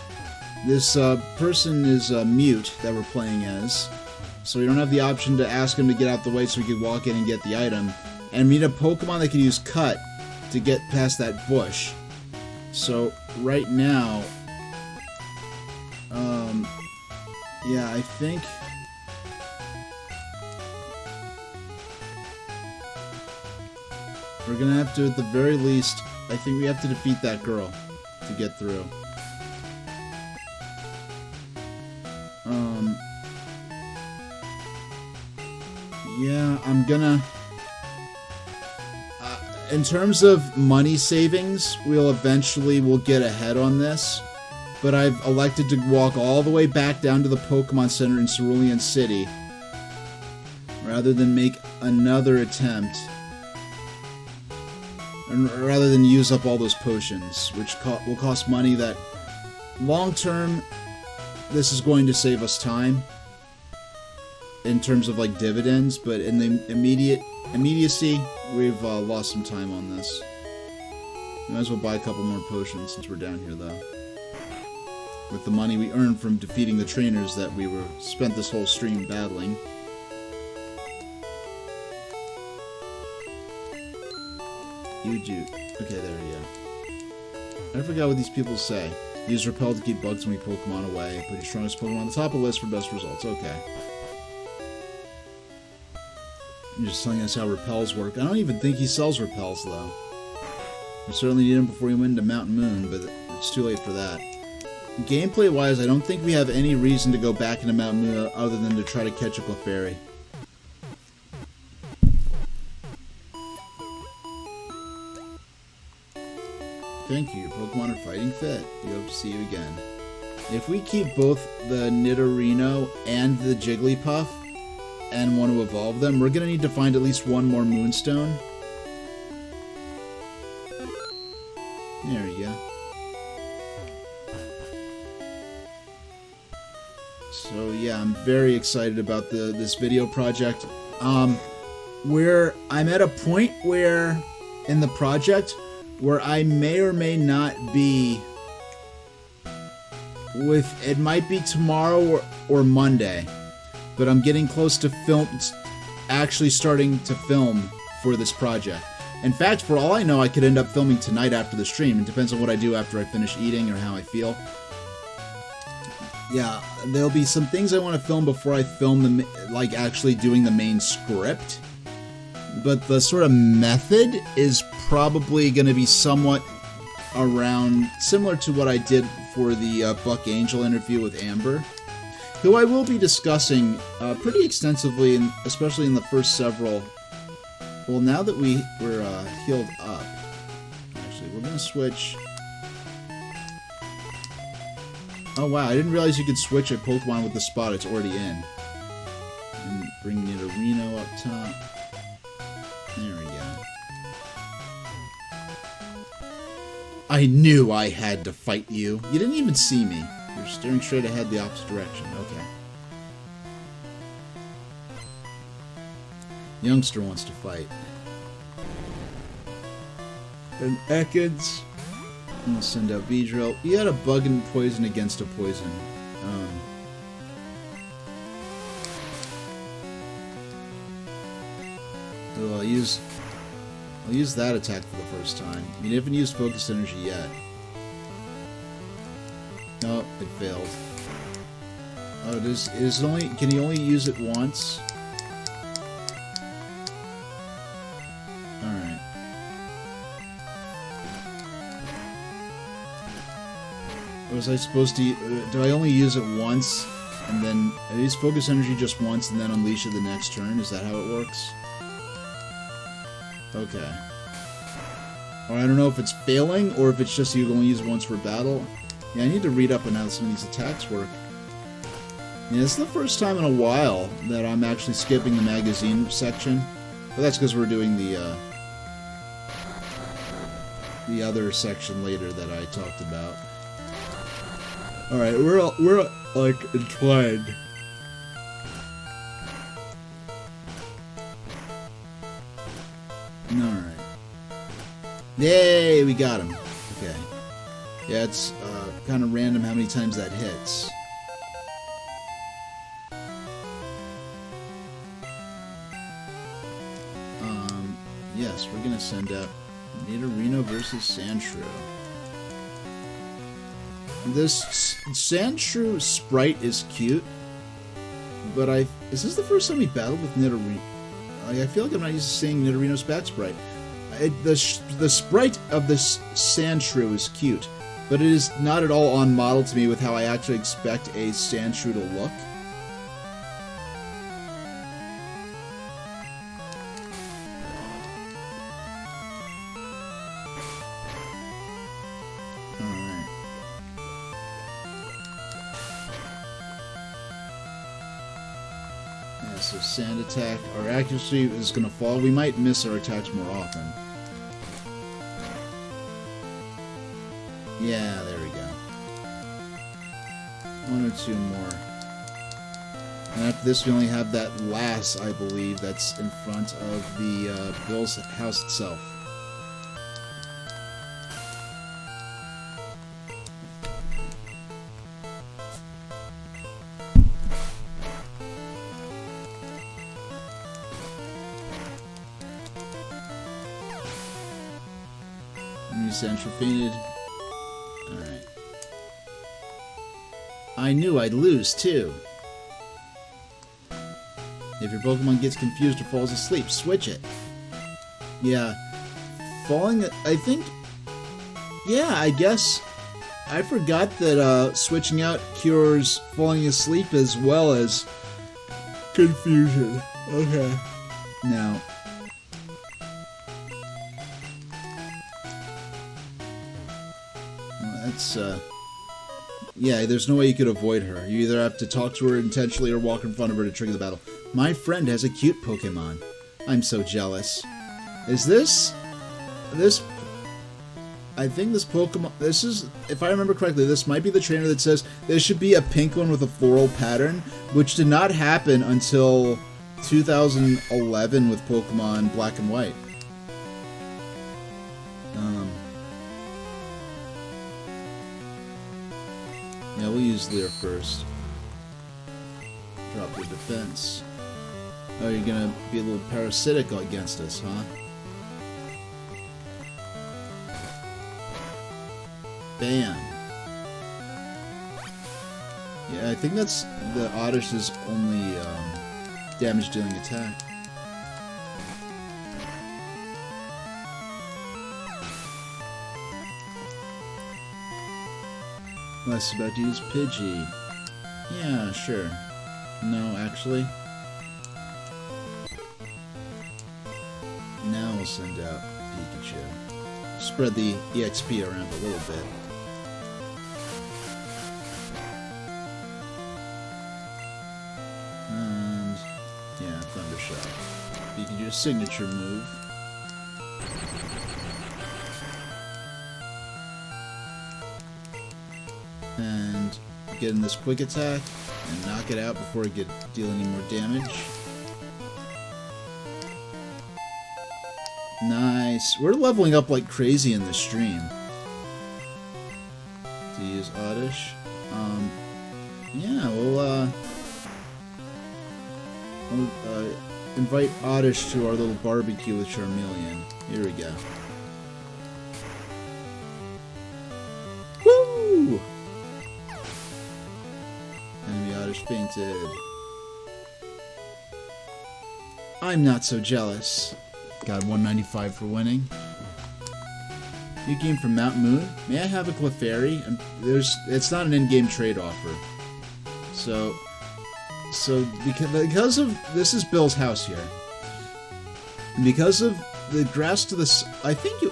this person is mute that we're playing as. So we don't have the option to ask him to get out the way so we could walk in and get the item. And we need a Pokemon that could use Cut to get past that bush. So, right now... yeah, I think... we're gonna have to, at the very least... I think we have to defeat that girl to get through. Yeah, I'm gonna... in terms of money savings, we'll get ahead on this. But I've elected to walk all the way back down to the Pokemon Center in Cerulean City, rather than make another attempt. And rather than use up all those potions, which will cost money that, long term, this is going to save us time. In terms of like dividends, but in the immediacy, we've lost some time on this. We might as well buy a couple more potions since we're down here, though. With the money we earned from defeating the trainers that we spent this whole stream battling. Ujute. Okay, there we go. I forgot what these people say. Use Repel to keep bugs and weak Pokemon away. Put your strongest Pokemon on the top of the list for best results. Okay. You're just telling us how repels work. I don't even think he sells repels, though. We certainly need him before we went into Mountain Moon, but it's too late for that. Gameplay-wise, I don't think we have any reason to go back into Mountain Moon other than to try to catch a Clefairy. Thank you. Your Pokemon are fighting fit. We hope to see you again. If we keep both the Nidorino and the Jigglypuff, and want to evolve them, we're going to need to find at least one more Moonstone There you go. So yeah, I'm very excited about this video project. Where I'm at a point where in the project where I may or may not be with, it might be tomorrow or Monday, but I'm getting close to actually starting to film for this project. In fact, for all I know, I could end up filming tonight after the stream. It depends on what I do after I finish eating or how I feel. Yeah, there'll be some things I want to film before I film like actually doing the main script. But the sort of method is probably going to be somewhat around similar to what I did for the Buck Angel interview with Amber, who I will be discussing pretty extensively, especially in the first several. Well, now that we're healed up, actually, we're going to switch. Oh wow, I didn't realize you could switch a Pokemon with the spot it's already in. And bring Nidorino up top. There we go. I knew I had to fight you. You didn't even see me. You're staring straight ahead the opposite direction. Okay. Youngster wants to fight. And Ekans. I'm gonna send out Beedrill. We had a bug and poison against a poison. So I'll use that attack for the first time. I mean, I haven't used Focus Energy yet. No, it failed. Oh, it is only. Can he only use it once? Alright. Was I supposed to... do I only use it once, and then... I use Focus Energy just once, and then unleash it the next turn? Is that how it works? Okay. Or I don't know if it's failing, or if it's just you only use it once for battle. Yeah, I need to read up on how some of these attacks work. Yeah, this is the first time in a while that I'm actually skipping the magazine section. But that's because we're doing the other section later that I talked about. Alright, we're like entwined. Alright. Yay, we got him. Okay. Yeah, it's kind of random how many times that hits. Yes, we're gonna send out Nidorino versus Sandshrew. This Sandshrew sprite is cute, but is this the first time we battled with Nidorino? I feel like I'm not used to seeing Nidorino's bat sprite. The sprite of this Sandshrew is cute, but it is not at all on model to me with how I actually expect a Sandshrew to look. Alright. Yeah, so Sand attack. Our accuracy is going to fall. We might miss our attacks more often. Yeah, there we go. One or two more. And after this, we only have that lass, I believe, that's in front of the Bill's house itself. New Sandshrew fainted. Alright. I knew I'd lose, too. If your Pokemon gets confused or falls asleep, switch it. Yeah. Falling... I think... Yeah, I guess... I forgot that switching out cures falling asleep as well as confusion. Okay. Now... That's, yeah, there's no way you could avoid her. You either have to talk to her intentionally or walk in front of her to trigger the battle. My friend has a cute Pokemon. I'm so jealous. Is this... I think this Pokemon, this is, if I remember correctly, this might be the trainer that says there should be a pink one with a floral pattern, which did not happen until 2011 with Pokemon Black and White. Yeah, we'll use Leer first. Drop your defense. Oh, you're gonna be a little parasitic against us, huh? Bam. Yeah, I think that's the Oddish's only damage-dealing attack. Les about to use Pidgey. Yeah, sure. No, actually. Now we'll send out Pikachu. Spread the EXP around a little bit. And yeah, Thundershock. Pikachu's signature move. And get in this quick attack and knock it out before it deal any more damage. Nice. We're leveling up like crazy in this stream. To use Oddish. Yeah, we'll invite Oddish to our little barbecue with Charmeleon. Here we go. Woo! Enemy Oddish fainted. I'm not so jealous. Got 195 for winning. You came from Mount Moon. May I have a Clefairy? And it's not an in-game trade offer. So because of this is Bill's house here. And because of the grass to this, I think you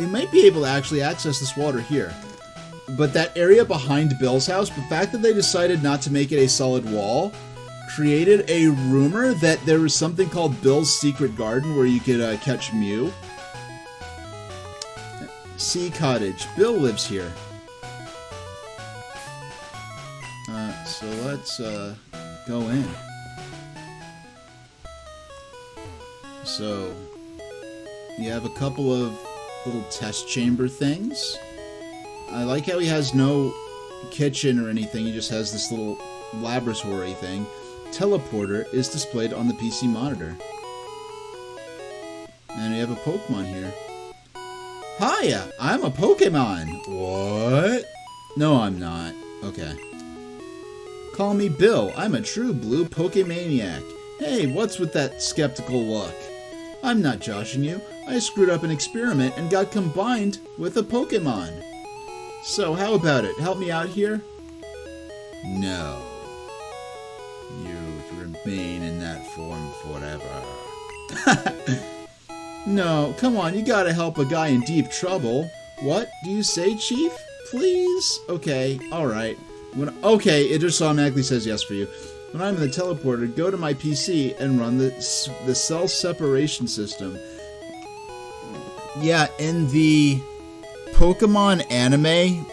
might be able to actually access this water here. But that area behind Bill's house, the fact that they decided not to make it a solid wall, created a rumor that there was something called Bill's Secret Garden where you could catch Mew. Sea Cottage. Bill lives here. So let's go in. So you have a couple of little test chamber things. I like how he has no kitchen or anything. He just has this little laboratory thing. Teleporter is displayed on the PC monitor. And we have a Pokemon here. Hiya! I'm a Pokemon! What? No, I'm not. Okay. Call me Bill. I'm a true blue Pokemaniac. Hey, what's with that skeptical look? I'm not joshing you. I screwed up an experiment and got combined with a Pokemon. So, how about it? Help me out here? No. You remain in that form forever. No, come on, you gotta help a guy in deep trouble. What do you say, Chief? Please? Okay, alright. Okay, it just automatically says yes for you. When I'm in the teleporter, go to my PC and run the cell separation system. Yeah, in the Pokemon anime,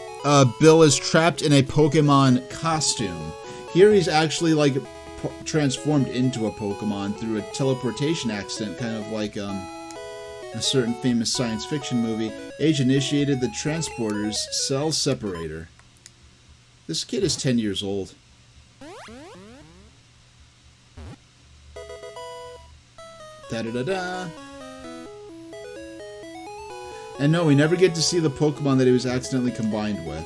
Bill is trapped in a Pokemon costume. Here he's actually like transformed into a Pokemon through a teleportation accident, kind of like a certain famous science fiction movie. Age initiated the transporter's cell separator. This kid is 10 years old. Da-da-da-da. And no, we never get to see the Pokemon that he was accidentally combined with.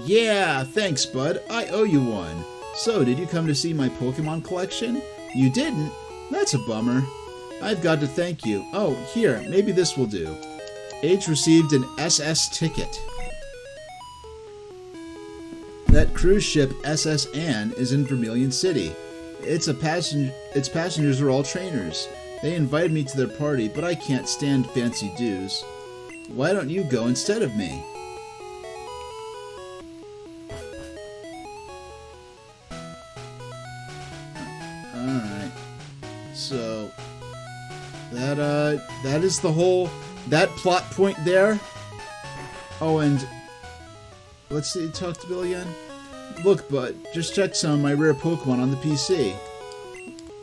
Yeah, thanks, bud. I owe you one. So, did you come to see my Pokemon collection? You didn't? That's a bummer. I've got to thank you. Oh, here, maybe this will do. H received an SS ticket. That cruise ship SS Anne is in Vermilion City. Its passengers are all trainers. They invited me to their party, but I can't stand fancy dues. Why don't you go instead of me? Alright. So that is the whole that plot point there. Oh, and let's see, talk to Bill again. Look, bud, just check some of my rare Pokemon on the PC.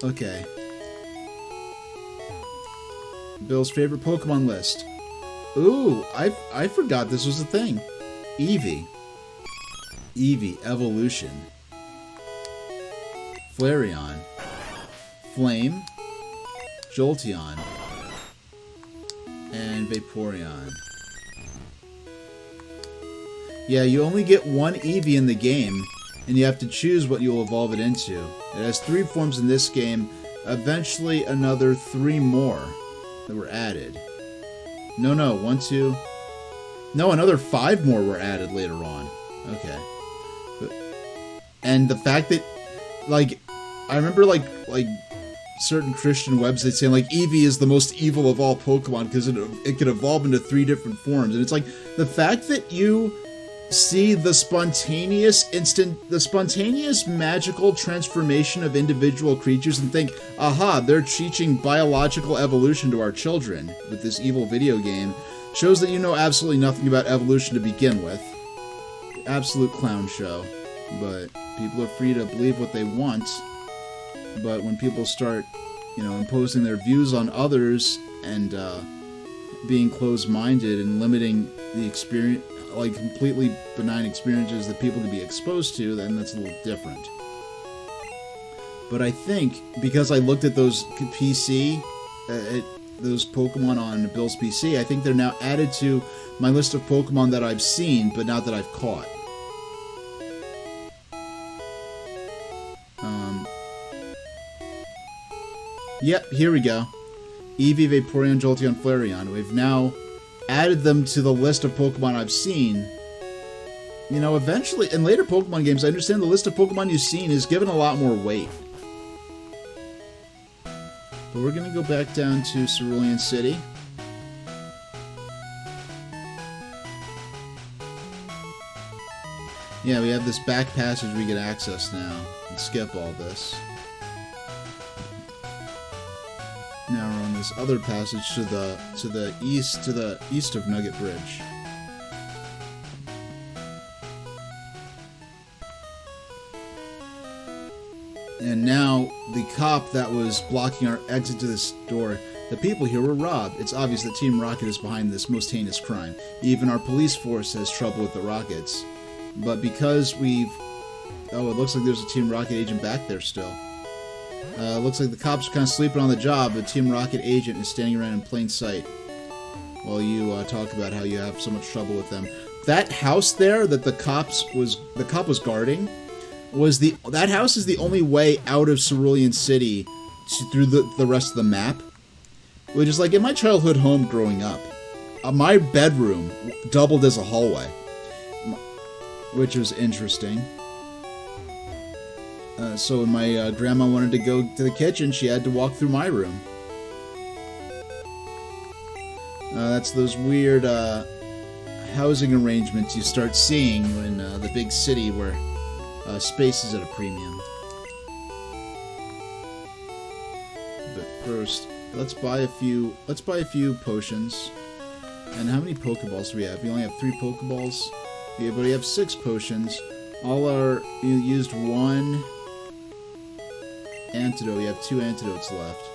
Okay. Bill's favorite Pokemon list. Ooh, I forgot this was a thing. Eevee. Eevee, Evolution. Flareon. Flame. Jolteon. And Vaporeon. Yeah, you only get one Eevee in the game, and you have to choose what you'll evolve it into. It has 3 forms in this game, eventually another 3 more that were added. No, 1, 2... No, another 5 more were added later on. Okay. And the fact that, like, I remember, like certain Christian websites saying, like, Eevee is the most evil of all Pokemon because it can evolve into 3 different forms. And it's like, the fact that you see the spontaneous magical transformation of individual creatures and think, aha, they're teaching biological evolution to our children with this evil video game, shows that you know absolutely nothing about evolution to begin with. Absolute clown show. But people are free to believe what they want. But when people start, you know, imposing their views on others and being closed-minded and limiting the experience, like completely benign experiences that people can be exposed to, then that's a little different. But I think because I looked at those those Pokemon on Bill's PC, I think they're now added to my list of Pokemon that I've seen, but not that I've caught. Yep, here we go. Eevee, Vaporeon, Jolteon, Flareon. We've now added them to the list of Pokemon I've seen. You know, eventually, in later Pokemon games, I understand the list of Pokemon you've seen is given a lot more weight. But we're going to go back down to Cerulean City. Yeah, we have this back passage we can access now and skip all this. Now we're on this other passage to the east of Nugget Bridge. And now the cop that was blocking our exit to this door, the people here were robbed. It's obvious that Team Rocket is behind this most heinous crime. Even our police force has trouble with the Rockets. But because we've... Oh, it looks like there's a Team Rocket agent back there still. Looks like the cops are kind of sleeping on the job, but Team Rocket agent is standing around in plain sight while you talk about how you have so much trouble with them. That house there that the cop was guarding that house is the only way out of Cerulean City through the rest of the map. Which is like in my childhood home growing up, my bedroom doubled as a hallway, which was interesting. So when my grandma wanted to go to the kitchen, she had to walk through my room. That's those weird housing arrangements you start seeing in the big city where space is at a premium. But first, let's buy a few potions. And how many Pokeballs do we have? We only have 3 Pokeballs. Yeah, but we have 6 potions. You used 1 antidote. We have 2 antidotes left.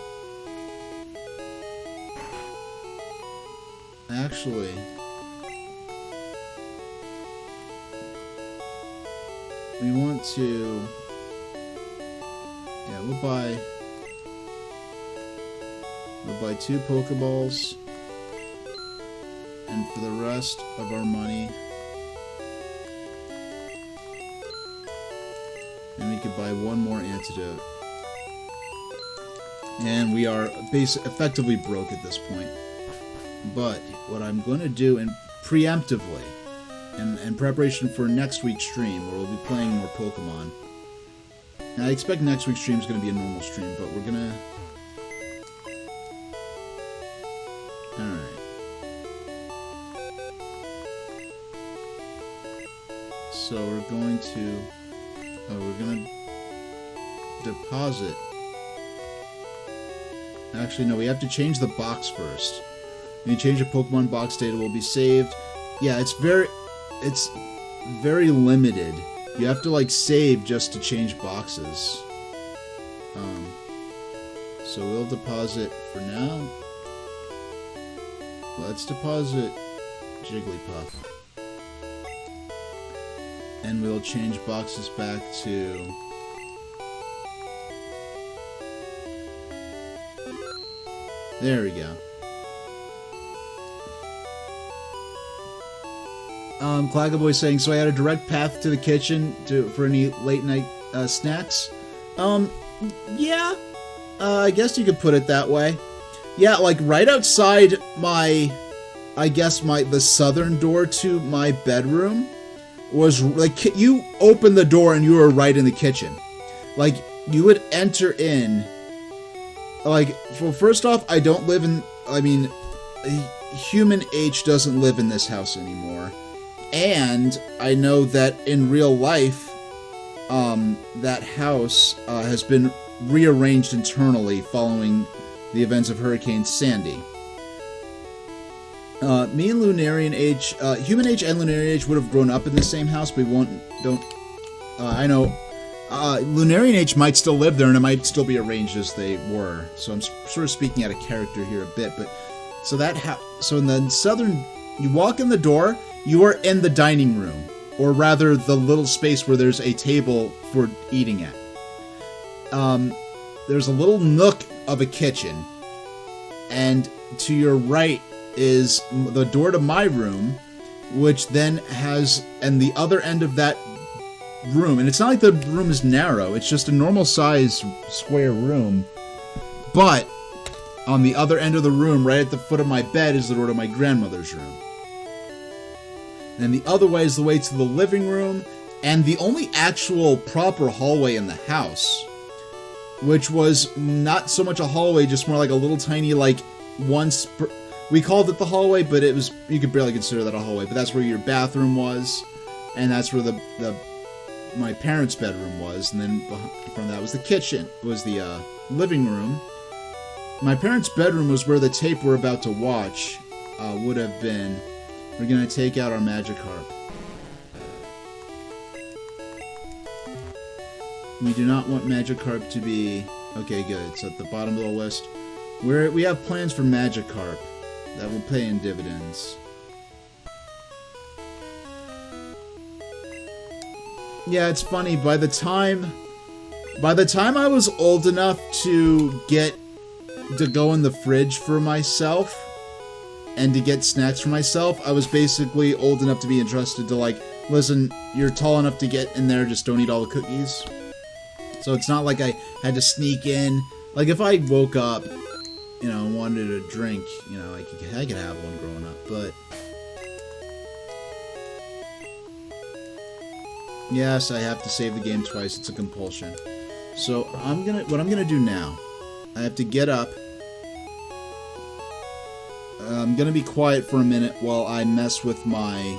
Actually, we want to... Yeah, we'll buy 2 Pokeballs. And for the rest of our money... And we could buy 1 more antidote. And we are effectively broke at this point. But what I'm going to do, and preemptively, in preparation for next week's stream, where we'll be playing more Pokemon. And I expect next week's stream is going to be a normal stream, but we're going to... Alright. So we're going to... Oh, we're going to deposit. Actually, no, we have to change the box first. When you change the Pokemon box data will be saved. Yeah, it's very limited. You have to like save just to change boxes. So we'll deposit for now. Let's deposit Jigglypuff. And we'll change boxes back to... There we go. Clagaboy saying, so I had a direct path to the kitchen for any late night snacks? Yeah. I guess you could put it that way. Yeah, like right outside the southern door to my bedroom was like, you open the door and you were right in the kitchen. Like, you would enter in, like, well, first off, Human H doesn't live in this house anymore. And I know that in real life, that house has been rearranged internally following the events of Hurricane Sandy. Me and Lunarian H, Human H and Lunarian H would have grown up in the same house, but I know, Lunarian H might still live there and it might still be arranged as they were. So I'm sort of speaking out of character here a bit, but, so in the southern, you walk in the door, you are in the dining room, or rather the little space where there's a table for eating at. There's a little nook of a kitchen, and to your right is the door to my room, which then has, and the other end of that room, and it's not like the room is narrow, it's just a normal size square room, but on the other end of the room, right at the foot of my bed, is the door to my grandmother's room. And the other way is the way to the living room, and the only actual proper hallway in the house, which was not so much a hallway, just more like a little tiny, like, we called it the hallway, but it was, you could barely consider that a hallway, but that's where your bathroom was, and that's where my parents' bedroom was, and then from that was the kitchen, was the living room. My parents' bedroom was where the tape we're about to watch would have been. We're gonna take out our Magikarp. We do not want Magikarp to be... Okay, good. It's at the bottom of the list. We have plans for Magikarp that will pay in dividends. Yeah, it's funny. By the time I was old enough to go in the fridge for myself and to get snacks for myself, I was basically old enough to be entrusted to, like, listen, you're tall enough to get in there, just don't eat all the cookies. So it's not like I had to sneak in. Like, if I woke up, you know, and wanted a drink, you know, I could have one growing up, but... Yes, I have to save the game twice, it's a compulsion. So, what I'm gonna do now, I have to get up. I'm gonna be quiet for a minute while I mess with I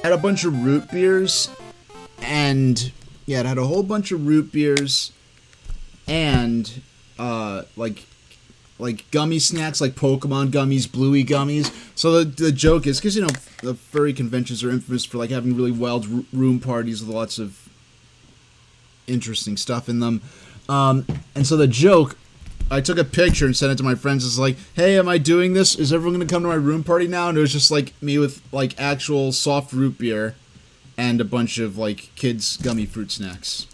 had a bunch of root beers, and, yeah, it had a whole bunch of root beers, and, like gummy snacks, like Pokemon gummies, Bluey gummies. So the joke is, because, you know, the furry conventions are infamous for, like, having really wild room parties with lots of interesting stuff in them. And so the joke, I took a picture and sent it to my friends. It's like, hey, am I doing this? Is everyone going to come to my room party now? And it was just, like, me with, like, actual soft root beer and a bunch of, like, kids' gummy fruit snacks.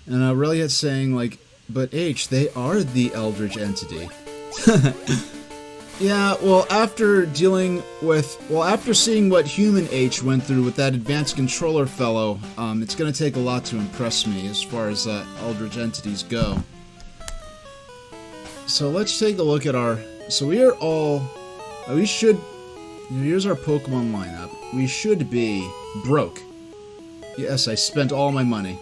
And really it's saying, like, but H, they are the Eldritch entity. Yeah, well, after seeing what Human H went through with that advanced controller fellow, it's going to take a lot to impress me as far as Eldritch entities go. So let's take a look at here's our Pokemon lineup. We should be broke. Yes, I spent all my money.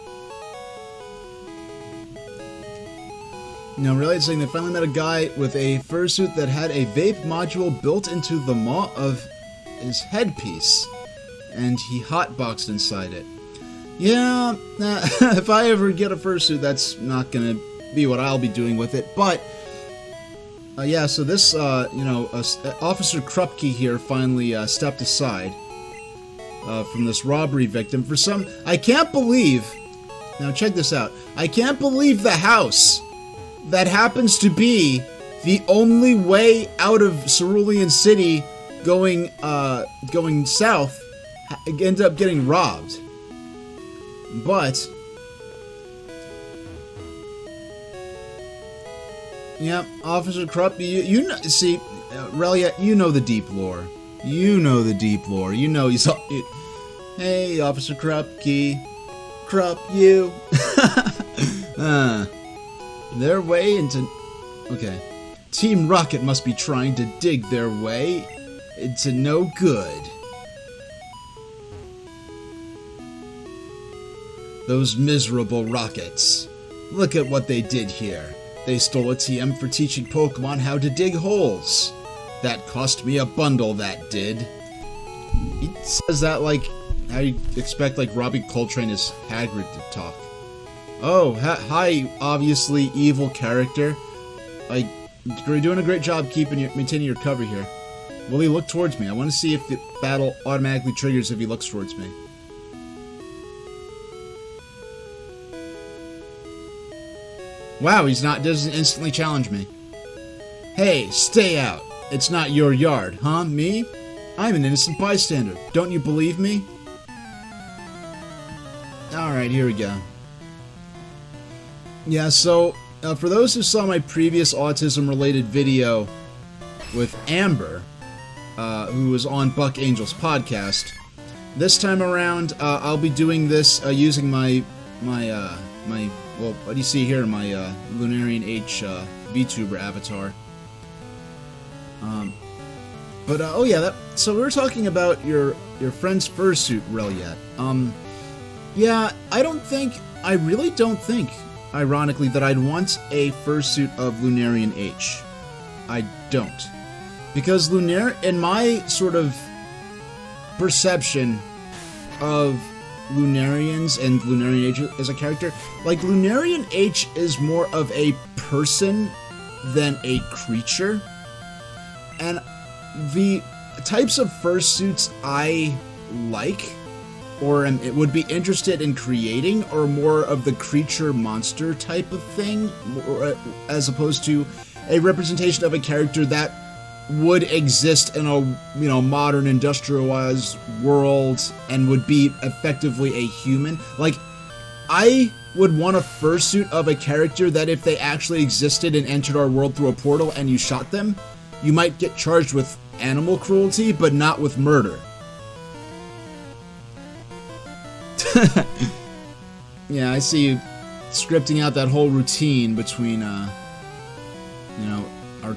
Now, really, it's saying they finally met a guy with a fursuit that had a vape module built into the maw of his headpiece, and he hotboxed inside it. Yeah, if I ever get a fursuit, that's not gonna be what I'll be doing with it, but Yeah, so this, Officer Krupke here finally stepped aside from this robbery victim for some... I can't believe... Now check this out. I can't believe the house that happens to be the only way out of Cerulean City going south ended up getting robbed. But... Yep, Officer Krupp, you know, see, Relia, you know the deep lore. You know the deep lore. You know he's... Hey, Officer Krupke. Krupp, you. Their way into... Okay. Team Rocket must be trying to dig their way into no good. Those miserable rockets. Look at what they did here. They stole a TM for teaching Pokemon how to dig holes. That cost me a bundle, that did. He says that like how you expect like Robbie Coltrane as Hagrid to talk. Oh, hi, obviously evil character. You're doing a great job maintaining your cover here. Will he look towards me? I want to see if the battle automatically triggers if he looks towards me. Wow, doesn't instantly challenge me. Hey, stay out. It's not your yard, huh? Me? I'm an innocent bystander. Don't you believe me? Alright, here we go. Yeah, so, for those who saw my previous autism-related video with Amber, who was on Buck Angel's podcast, this time around, I'll be doing this using my well, what do you see here? My Lunarian H VTuber avatar. Oh yeah, so we were talking about your friend's fursuit, Reliet. Yeah, I really don't think, ironically, that I'd want a fursuit of Lunarian H. I don't. Because in my sort of perception of Lunarians and Lunarian H as a character, like, Lunarian H is more of a person than a creature. And the types of fursuits I like, or would be interested in creating, are more of the creature-monster type of thing, as opposed to a representation of a character that would exist in a modern industrialized world and would be effectively a human. Like, I would want a fursuit of a character that if they actually existed and entered our world through a portal and you shot them, you might get charged with animal cruelty, but not with murder. Yeah, I see you scripting out that whole routine between, our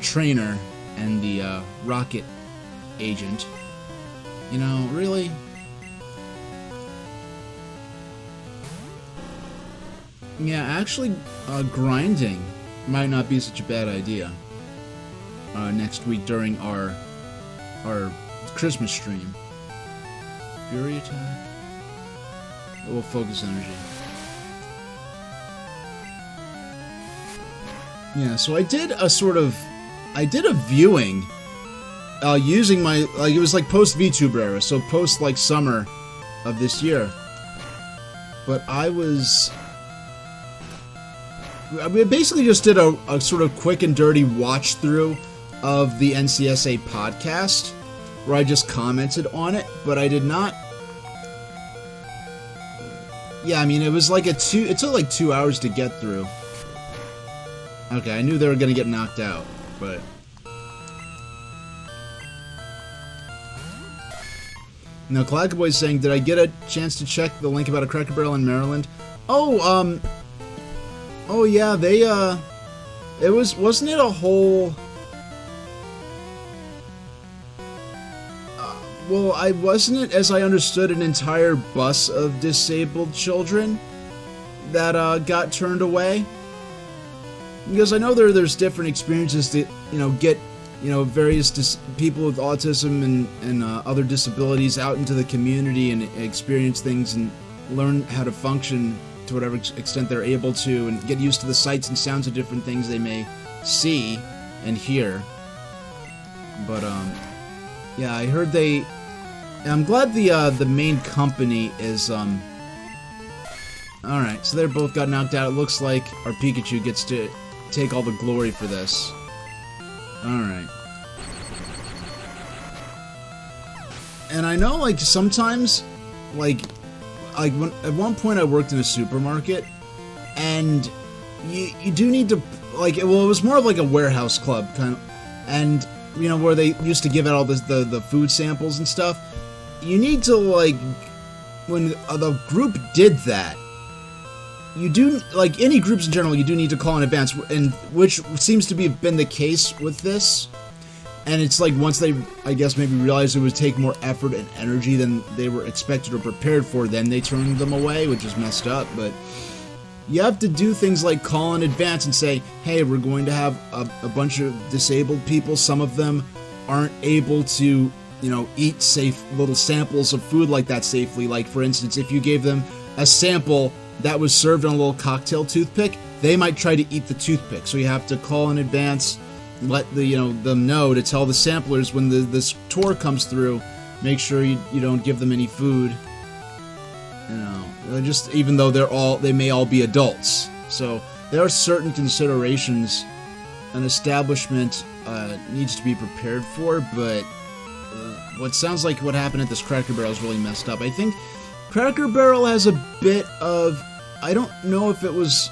trainer and the rocket agent. Really? Yeah, actually, grinding might not be such a bad idea. Next week during our Christmas stream. Fury attack. We'll focus energy. Yeah, so I did a viewing using my, it was like post VTuber era, so post like summer of this year. But I basically just did a sort of quick and dirty watch through of the NCSA podcast, where I just commented on it, but I did not. Yeah, I mean, it was like it took like 2 hours to get through. Okay, I knew they were gonna get knocked out, but... Now, Clackaboy's saying, did I get a chance to check the link about a Cracker Barrel in Maryland? Oh, oh yeah, they, wasn't it a whole... Well, wasn't it, as I understood, an entire bus of disabled children that, got turned away? Because I know there's different experiences that, get, various people with autism and other disabilities out into the community and experience things and learn how to function to whatever extent they're able to, and get used to the sights and sounds of different things they may see and here. But, yeah, I heard they... I'm glad the main company is, Alright, so they're both got knocked out. It looks like our Pikachu gets to take all the glory for this. Alright. And I know, like, sometimes, like when, at one point I worked in a supermarket, and you do need to, like, well, it was more of like a warehouse club, kind of, and, you know, where they used to give out all the food samples and stuff. You need to, like, when the group did that, you do, like, any groups in general, you do need to call in advance, and which seems to be been the case with this. And it's like, once they, I guess, maybe realized it would take more effort and energy than they were expected or prepared for, then they turned them away, which is messed up. But you have to do things like call in advance and say, hey, we're going to have a bunch of disabled people. Some of them aren't able to, you know, eat safe little samples of food like that safely. Like, for instance, if you gave them a sample that was served on a little cocktail toothpick, they might try to eat the toothpick. So you have to call in advance, let the, you know, them know to tell the samplers when this tour comes through, make sure you don't give them any food. You know, just even though they may all be adults. So there are certain considerations an establishment needs to be prepared for, but what sounds like what happened at this Cracker Barrel is really messed up. I think Cracker Barrel has a bit of... I don't know if it was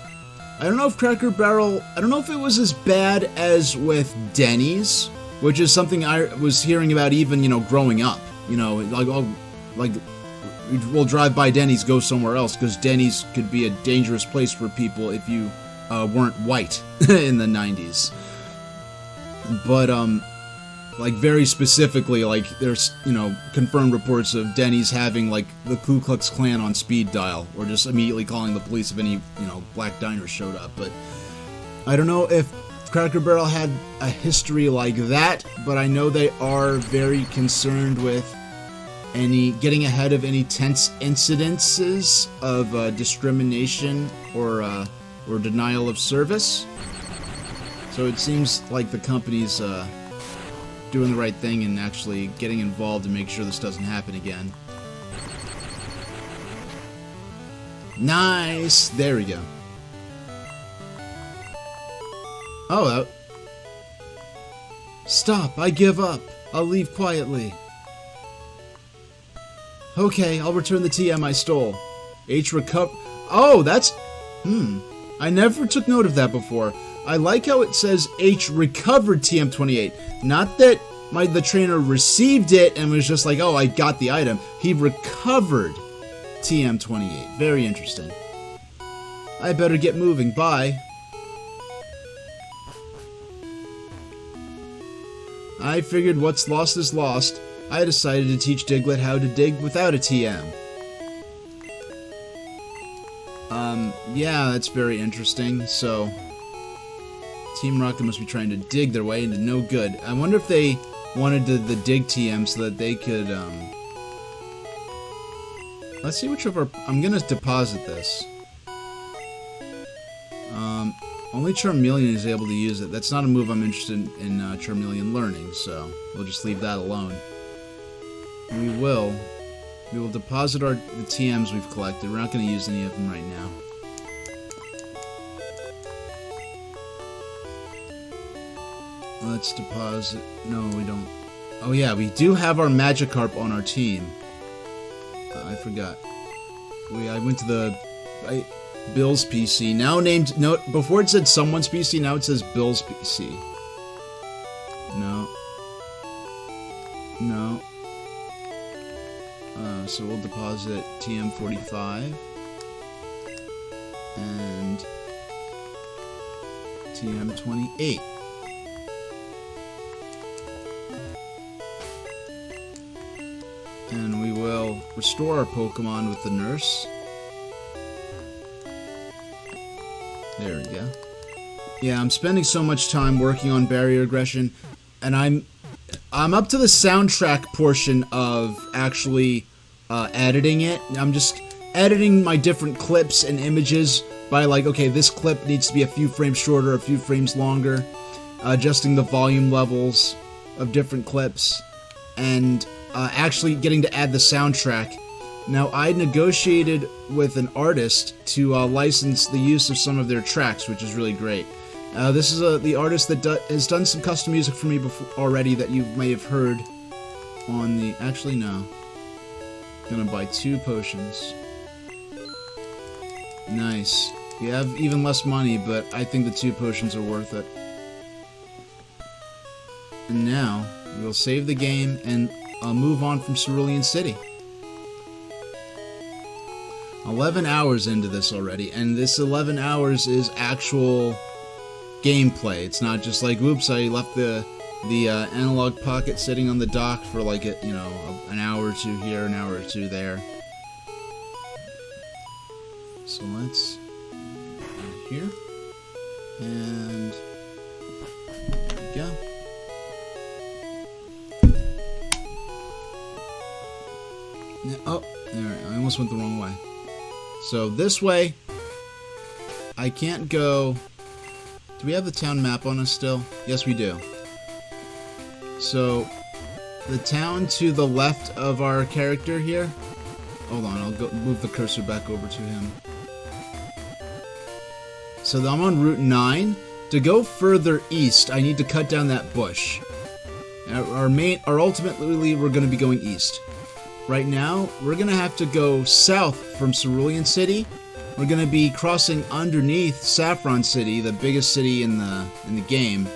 as bad as with Denny's, which is something I was hearing about even, you know, growing up. You know, like, oh, like, we'll drive by Denny's, go somewhere else, because Denny's could be a dangerous place for people if you weren't white in the 90s. But, like, very specifically, like, there's, you know, confirmed reports of Denny's having, like, the Ku Klux Klan on speed dial, or just immediately calling the police if any, you know, black diners showed up. But I don't know if Cracker Barrel had a history like that, but I know they are very concerned with getting ahead of any tense incidences of discrimination or denial of service. So it seems like the company's doing the right thing and actually getting involved to make sure this doesn't happen again. Nice! There we go. Oh, stop! I give up! I'll leave quietly. Okay, I'll return the TM I stole. Oh, that's... I never took note of that before. I like how it says H recovered TM28. Not that the trainer received it and was just like, oh, I got the item. He recovered TM28. Very interesting. I better get moving. Bye. I figured what's lost is lost. I decided to teach Diglett how to dig without a TM. Yeah, that's very interesting. So, Team Rocket must be trying to dig their way into no good. I wonder if they wanted the dig TM so that they could, let's see which of our... I'm gonna deposit this. Only Charmeleon is able to use it. That's not a move I'm interested in Charmeleon learning, so we'll just leave that alone. We will deposit the TMs we've collected. We're not going to use any of them right now. Let's deposit... No, we don't. Oh yeah, we do have our Magikarp on our team. I forgot. I went to the... Bill's PC. Now named... No, before it said someone's PC, now it says Bill's PC. No. No. So we'll deposit TM45. And... TM28. And we will restore our Pokemon with the nurse. There we go. Yeah, I'm spending so much time working on barrier aggression, and I'm up to the soundtrack portion of actually editing it. I'm just editing my different clips and images by like, okay, this clip needs to be a few frames shorter, a few frames longer. adjusting the volume levels of different clips, and actually getting to add the soundtrack. Now, I negotiated with an artist to license the use of some of their tracks, which is really great. This is the artist that has done some custom music for me before already that you may have heard on the... Actually, no. Gonna buy 2 potions. Nice. We have even less money, but I think the 2 potions are worth it. And now, we'll save the game and move on from Cerulean City. 11 hours into this already, and this 11 hours is actual gameplay. It's not just like, oops, I left the analog pocket sitting on the dock for like an hour or 2 here, an hour or 2 there. So let's add here, and there we go. Now, oh, there, I almost went the wrong way. So this way, I can't go... Do we have the town map on us still? Yes, we do. So, the town to the left of our character here... Hold on, I'll go move the cursor back over to him. So I'm on Route 9. To go further east, I need to cut down that bush. Ultimately, we're going to be going east. Right now, we're going to have to go south from Cerulean City. We're going to be crossing underneath Saffron City, the biggest city in the game,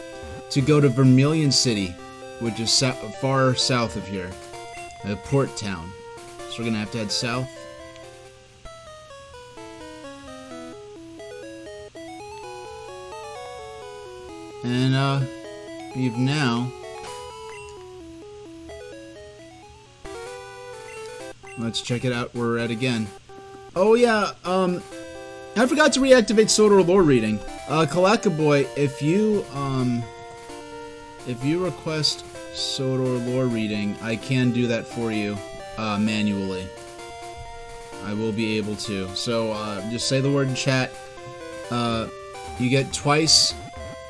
to go to Vermilion City, which is far south of here, a port town. So we're going to have to head south. And we've now... Let's check it out where we're at again. Oh yeah, I forgot to reactivate Sodor lore reading. Kalakaboy, if you request Sodor lore reading, I can do that for you, manually. I will be able to. So, just say the word in chat. You get twice,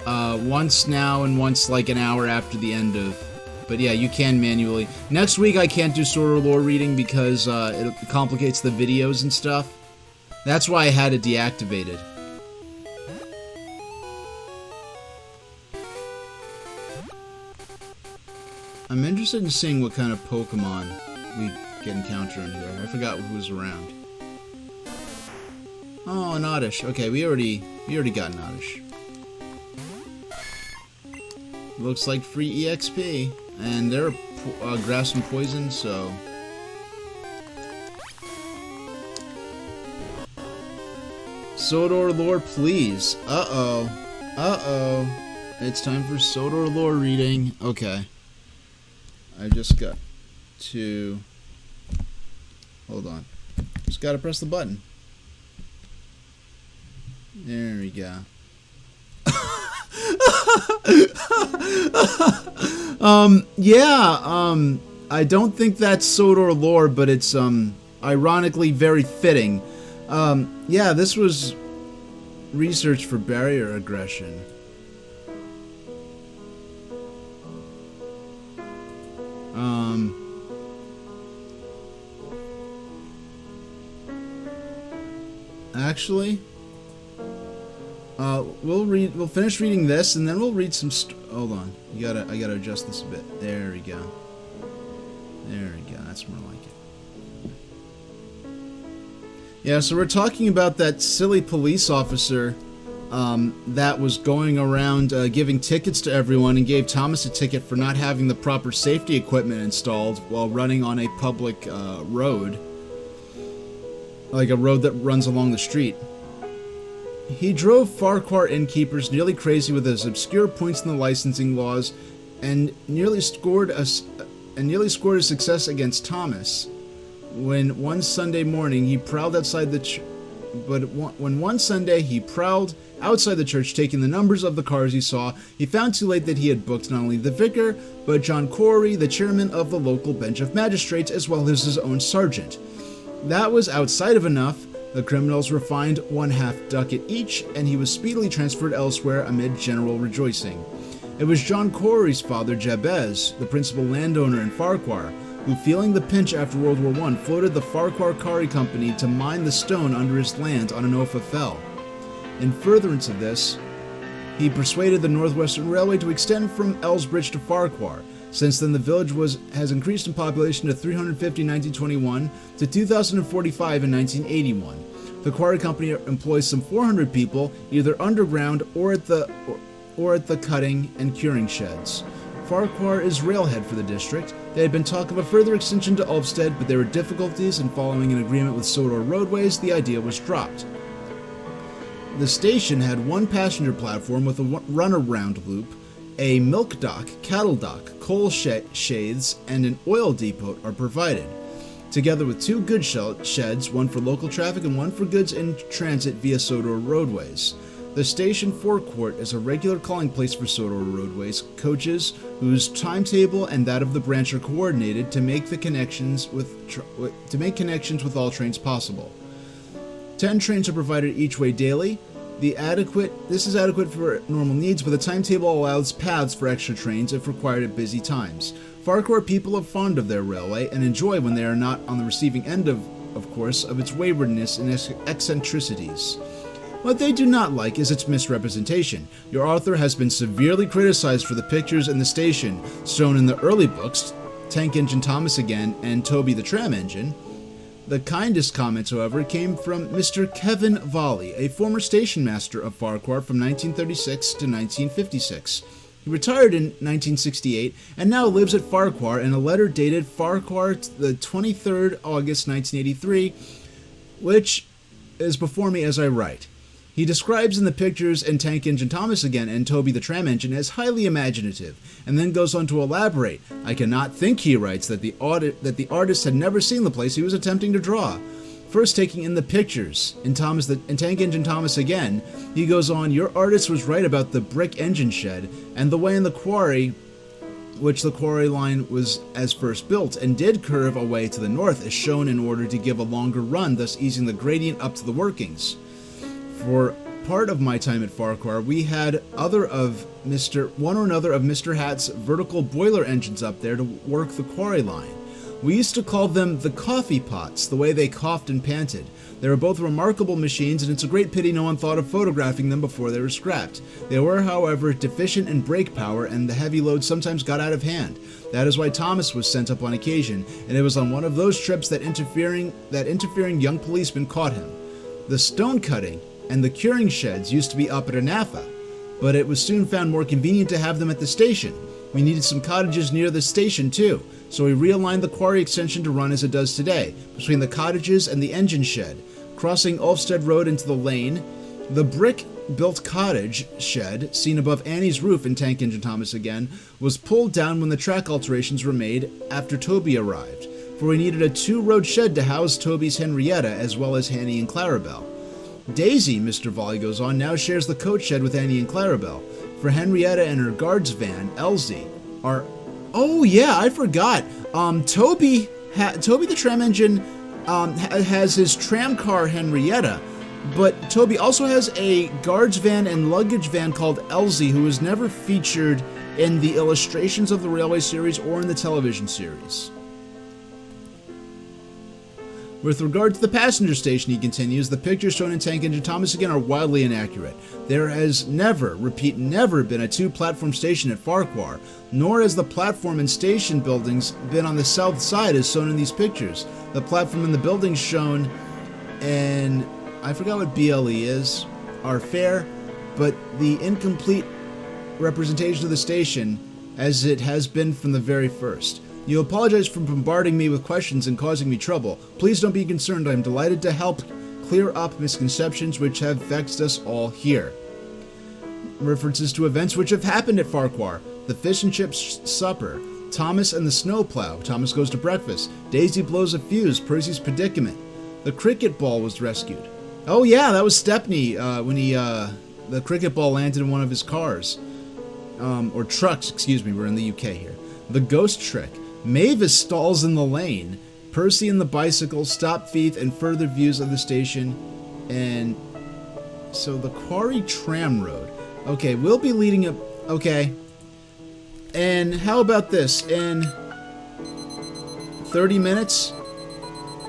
once now and once like an hour after the end of... But yeah, you can manually. Next week I can't do Sodor lore reading because it complicates the videos and stuff. That's why I had it deactivated. I'm interested in seeing what kind of Pokemon we can encounter in here. I forgot who was around. Oh, an Oddish. Okay, we already got an Oddish. Looks like free EXP. And they're grass and poison, so... Sodor lore, please. Uh-oh. Uh-oh. It's time for Sodor lore reading. Okay. I just got to... Hold on. Just gotta press the button. There we go. I don't think that's Sodor lore, but it's, ironically very fitting. Yeah, this was research for barrier aggression. Actually... we'll finish reading this, and then we'll read some hold on. I gotta adjust this a bit. There we go. There we go. That's more like it. Yeah, so we're talking about that silly police officer, that was going around, giving tickets to everyone and gave Thomas a ticket for not having the proper safety equipment installed while running on a public, road. Like a road that runs along the street. He drove Farquhar innkeepers nearly crazy with his obscure points in the licensing laws, and nearly scored a success against Thomas. When one Sunday morning he prowled outside the when one Sunday he prowled outside the church taking the numbers of the cars he saw, he found too late that he had booked not only the vicar, but John Corey, the chairman of the local bench of magistrates, as well as his own sergeant. That was outside of enough. The criminals were fined 1/2 ducat each, and he was speedily transferred elsewhere amid general rejoicing. It was John Corey's father, Jabez, the principal landowner in Farquhar, who, feeling the pinch after World War I, floated the Farquhar Quarry Company to mine the stone under his land on Anofa Fell. In furtherance of this, he persuaded the Northwestern Railway to extend from Elsbridge to Farquhar. Since then, the village has increased in population to 350 in 1921 to 2,045 in 1981. The quarry company employs some 400 people, either underground or at the cutting and curing sheds. Farquhar is railhead for the district. There had been talk of a further extension to Ulfstead, but there were difficulties, and following an agreement with Sodor Roadways, the idea was dropped. The station had one passenger platform with a runaround loop, a milk dock, cattle dock, coal sheds, and an oil depot are provided, together with two goods sheds, one for local traffic and one for goods in transit via Sodor Roadways. The station forecourt is a regular calling place for Sodor Roadways coaches, whose timetable and that of the branch are coordinated to make connections with all trains possible. 10 trains are provided each way daily. This is adequate for normal needs, but the timetable allows paths for extra trains if required at busy times. Farquhar people are fond of their railway and enjoy when they are not on the receiving end of course, of its waywardness and eccentricities. What they do not like is its misrepresentation. Your author has been severely criticized for the pictures in the station shown in the early books, Tank Engine Thomas Again and Toby the Tram Engine. The kindest comments, however, came from Mr. Kevin Volley, a former station master of Farquhar from 1936 to 1956. He retired in 1968 and now lives at Farquhar in a letter dated Farquhar the 23rd August 1983, which is before me as I write. He describes in the pictures in Tank Engine Thomas Again and Toby the Tram Engine as highly imaginative, and then goes on to elaborate. I cannot think, he writes, that the artist had never seen the place he was attempting to draw. First taking in the pictures in Tank Engine Thomas Again, he goes on, your artist was right about the brick engine shed and the way in the quarry, which the quarry line was as first built, and did curve away to the north as shown in order to give a longer run, thus easing the gradient up to the workings. For part of my time at Farquhar, we had one or another of Mr. Hatt's vertical boiler engines up there to work the quarry line. We used to call them the coffee pots, the way they coughed and panted. They were both remarkable machines, and it's a great pity no one thought of photographing them before they were scrapped. They were, however, deficient in brake power, and the heavy load sometimes got out of hand. That is why Thomas was sent up on occasion, and it was on one of those trips that interfering young policeman caught him. The stone cutting and the curing sheds used to be up at Anafa, but it was soon found more convenient to have them at the station. We needed some cottages near the station too, so we realigned the quarry extension to run as it does today, between the cottages and the engine shed, crossing Ulfstead Road into the lane. The brick-built cottage shed, seen above Annie's roof in Tank Engine Thomas Again, was pulled down when the track alterations were made after Toby arrived, for we needed a 2-road shed to house Toby's Henrietta as well as Hanny and Clarabelle. Daisy, Mr. Volley goes on, now shares the coach shed with Annie and Clarabelle. For Henrietta and her guards van, Elsie, are... Oh yeah, I forgot. Toby the Tram Engine has his tram car Henrietta, but Toby also has a guards van and luggage van called Elsie, who is never featured in the illustrations of the Railway series or in the television series. With regard to the passenger station, he continues, the pictures shown in Tank Engine Thomas Again are wildly inaccurate. There has never been a 2-platform station at Farquhar, nor has the platform and station buildings been on the south side as shown in these pictures. The platform and the buildings shown in, I forgot what BLE is, are fair, but the incomplete representation of the station as it has been from the very first. You apologize for bombarding me with questions and causing me trouble. Please don't be concerned. I am delighted to help clear up misconceptions which have vexed us all here. References to events which have happened at Farquhar. The fish and chips supper. Thomas and the snowplow. Thomas goes to breakfast. Daisy blows a fuse. Percy's predicament. The cricket ball was rescued. Oh yeah, that was Stepney when the cricket ball landed in one of his cars. Or trucks, excuse me, we're in the UK here. The ghost trick. Mavis stalls in the lane. Percy and the bicycle, stop thief, and further views of the station. And so the Quarry Tram Road. Okay, we'll be leading up. Okay, And how about this? In 30 minutes,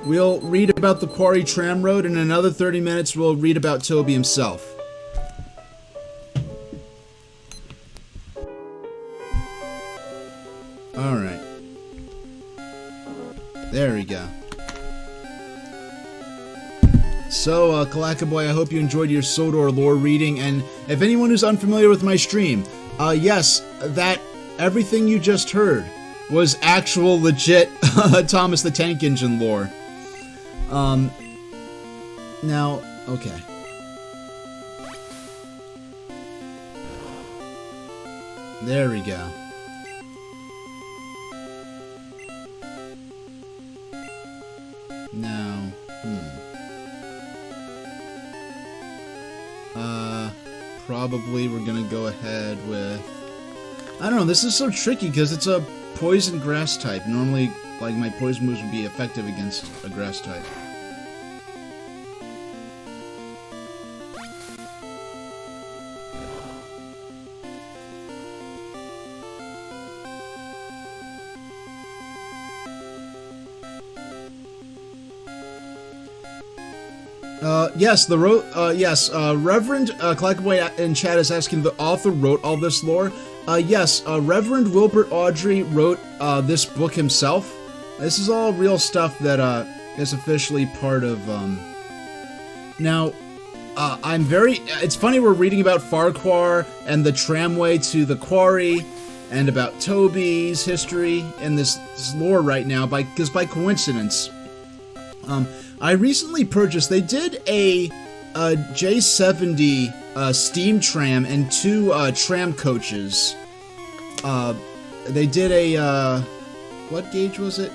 we'll read about the Quarry Tram Road, and in another 30 minutes, we'll read about Toby himself. Alright. There we go. So, Kalakaboy, I hope you enjoyed your Sodor lore reading, and if anyone who's unfamiliar with my stream, yes, that everything you just heard was actual legit Thomas the Tank Engine lore. Now, okay. There we go. Now, probably we're gonna go ahead with... I don't know, this is so tricky because it's a poison grass type. Normally, like, my poison moves would be effective against a grass type. Yes, Reverend Clackaway in chat is asking the author wrote all this lore. Yes, Reverend Wilbert Audrey wrote this book himself. This is all real stuff that is officially part of. Now, it's funny we're reading about Farquhar and the tramway to the quarry, and about Toby's history in this lore right now, because by coincidence. I recently purchased, they did a J70 steam tram and 2 tram coaches. They did a, what gauge was it?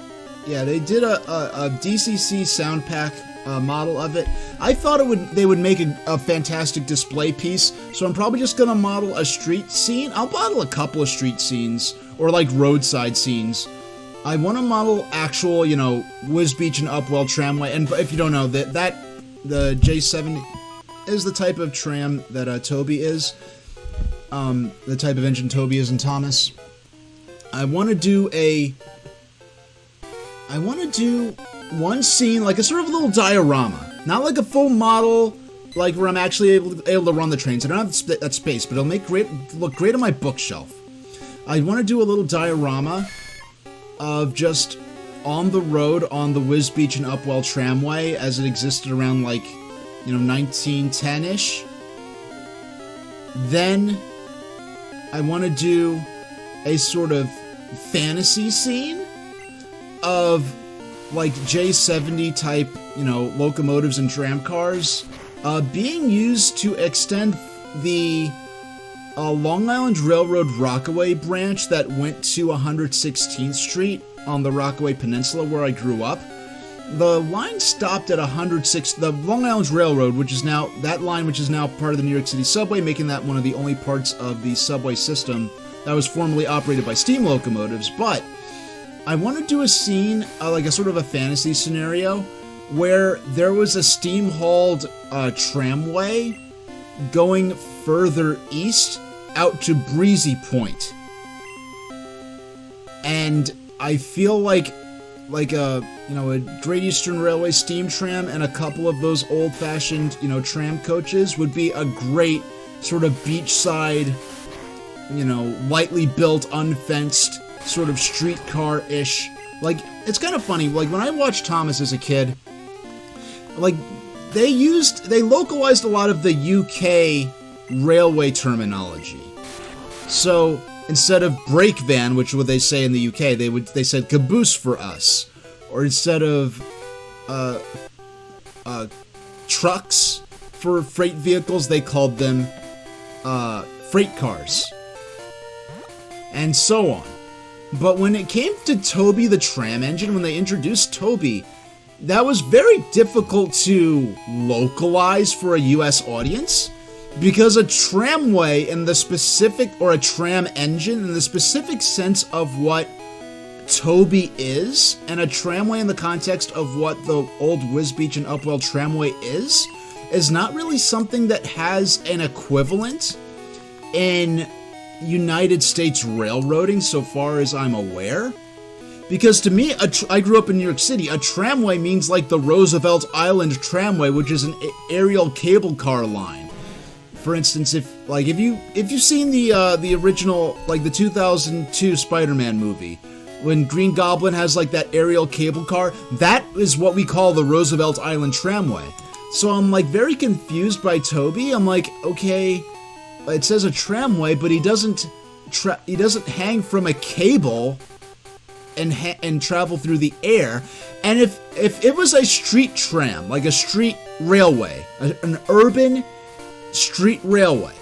Yeah, they did a DCC sound pack model of it. I thought they would make a fantastic display piece, so I'm probably just gonna model a street scene. I'll model a couple of street scenes, or like roadside scenes. I want to model actual, you know, Wisbeach and Upwell tramway, and if you don't know, the J70 is the type of tram that Toby is, the type of engine Toby is in Thomas. I want to do one scene, like a sort of little diorama, not like a full model, like where I'm actually able to run the trains. I don't have that space, but it'll look great on my bookshelf. I want to do a little diorama of just on the road on the Wisbeach and Upwell tramway as it existed around, like, you know, 1910-ish. Then I want to do a sort of fantasy scene of, like, J70 type, you know, locomotives and tram cars being used to extend the Long Island Railroad Rockaway branch that went to 116th Street on the Rockaway Peninsula where I grew up. The line stopped at 106th, the Long Island Railroad, which is now, that line which is now part of the New York City subway, making that one of the only parts of the subway system that was formerly operated by steam locomotives. But I want to do a scene, like a sort of a fantasy scenario, where there was a steam-hauled tramway going further east out to Breezy Point. And I feel like a, you know, a Great Eastern Railway steam tram and a couple of those old-fashioned, you know, tram coaches would be a great sort of beachside, you know, lightly built, unfenced, sort of streetcar-ish. Like, it's kind of funny, like, when I watched Thomas as a kid, like, they localized a lot of the UK railway terminology. So, instead of brake van, which would they say in the UK, they said caboose for us. Or instead of trucks for freight vehicles, they called them freight cars. And so on. But when it came to Toby the Tram Engine, when they introduced Toby, that was very difficult to localize for a US audience, because a tramway in the specific, or a tram engine in the specific sense of what Toby is, and a tramway in the context of what the old Wisbeach and Upwell tramway is not really something that has an equivalent in, United States railroading so far as I'm aware. Because to me, I grew up in New York City, a tramway means like the Roosevelt Island Tramway, which is an aerial cable car line. For instance, if you've seen the original, like the 2002 Spider-Man movie, when Green Goblin has like that aerial cable car, that is what we call the Roosevelt Island Tramway. So I'm like very confused by Toby. I'm like, okay, it says a tramway, but he doesn't hang from a cable and travel through the air. And if it was a street tram, like a street railway, an urban street railway,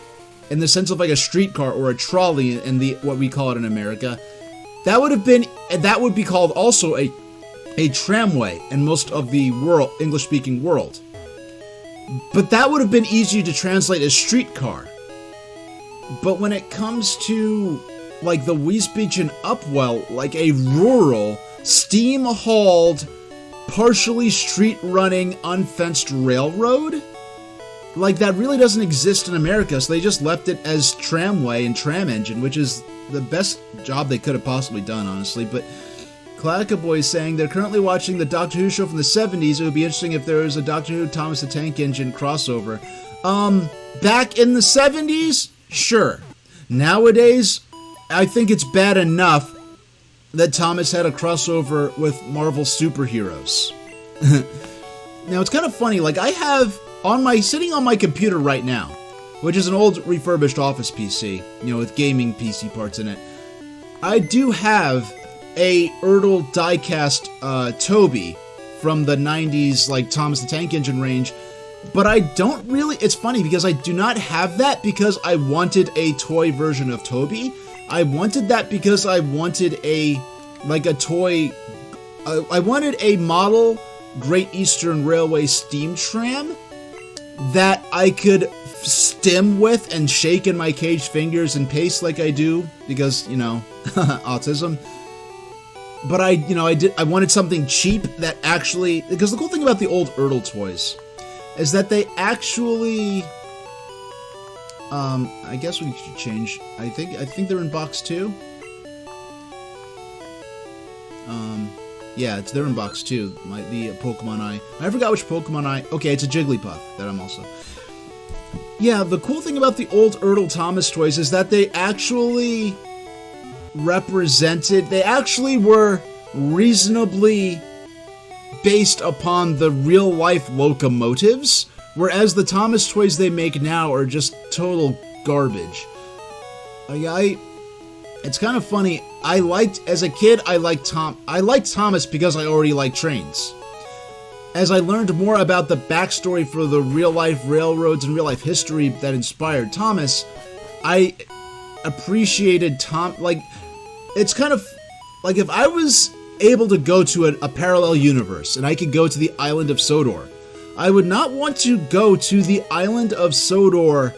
in the sense of like a streetcar or a trolley in the what we call it in America, that would be called also a tramway in most of the world, English-speaking world. But that would have been easier to translate as streetcar. But when it comes to like the Wisbech and Upwell, like a rural, steam-hauled, partially street-running, unfenced railroad, like that really doesn't exist in America, so they just left it as tramway and tram engine, which is the best job they could have possibly done, honestly. But Clacka Boy is saying they're currently watching the Doctor Who show from the 70s. It would be interesting if there was a Doctor Who Thomas the Tank Engine crossover. Back in the 70s? Sure. Nowadays, I think it's bad enough that Thomas had a crossover with Marvel superheroes. Now, it's kind of funny, like I have sitting on my computer right now, which is an old refurbished office PC, with gaming PC parts in it, I do have a Ertl diecast Toby from the 90s, like Thomas the Tank Engine range, but I don't really, it's funny because I do not have that because I wanted a toy version of Toby. I wanted that because I wanted I wanted a model Great Eastern Railway steam tram that I could stim with and shake in my caged fingers and pace like I do because, autism. But I wanted something cheap that actually, because the cool thing about the old Ertl toys is that they actually, I guess we should change. I think they're in box 2. Yeah, they're in box 2. The Pokemon Eye. I forgot which Pokemon Eye. Okay, it's a Jigglypuff that I'm also. Yeah, the cool thing about the old Ertl Thomas toys is that they actually were reasonably based upon the real life locomotives, whereas the Thomas toys they make now are just total garbage. It's kind of funny. As a kid, I liked Thomas because I already liked trains. As I learned more about the backstory for the real-life railroads and real-life history that inspired Thomas, I appreciated it's kind of like if I was able to go to a parallel universe and I could go to the island of Sodor, I would not want to go to the island of Sodor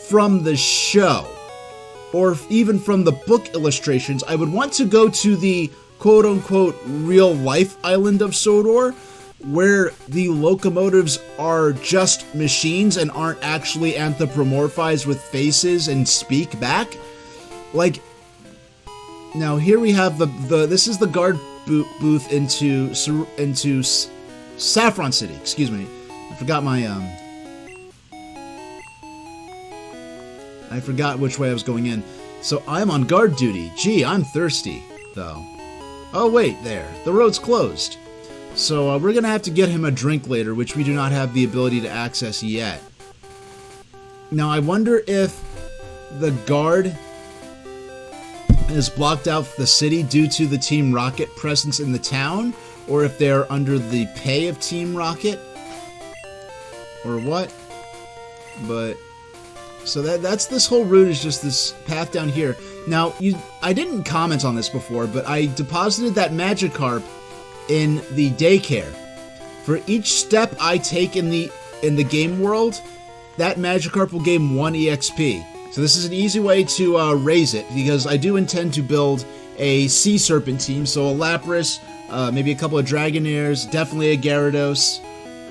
from the show or even from the book illustrations. I would want to go to the quote-unquote real-life island of Sodor, where the locomotives are just machines and aren't actually anthropomorphized with faces and speak back. Like, now here we have this is the guard booth into Saffron City. Excuse me, I forgot I forgot which way I was going in. So I'm on guard duty. Gee, I'm thirsty though. Oh wait, there, the road's closed. So we're gonna have to get him a drink later, which we do not have the ability to access yet. Now I wonder if the guard has blocked out the city due to the Team Rocket presence in the town, or if they're under the pay of Team Rocket, or what. But so that's this whole route is just this path down here. Now I didn't comment on this before, but I deposited that Magikarp in the daycare. For each step I take in the game world, that Magikarp will gain 1 EXP. So this is an easy way to raise it, because I do intend to build a Sea Serpent team, so a Lapras, maybe a couple of Dragonairs, definitely a Gyarados.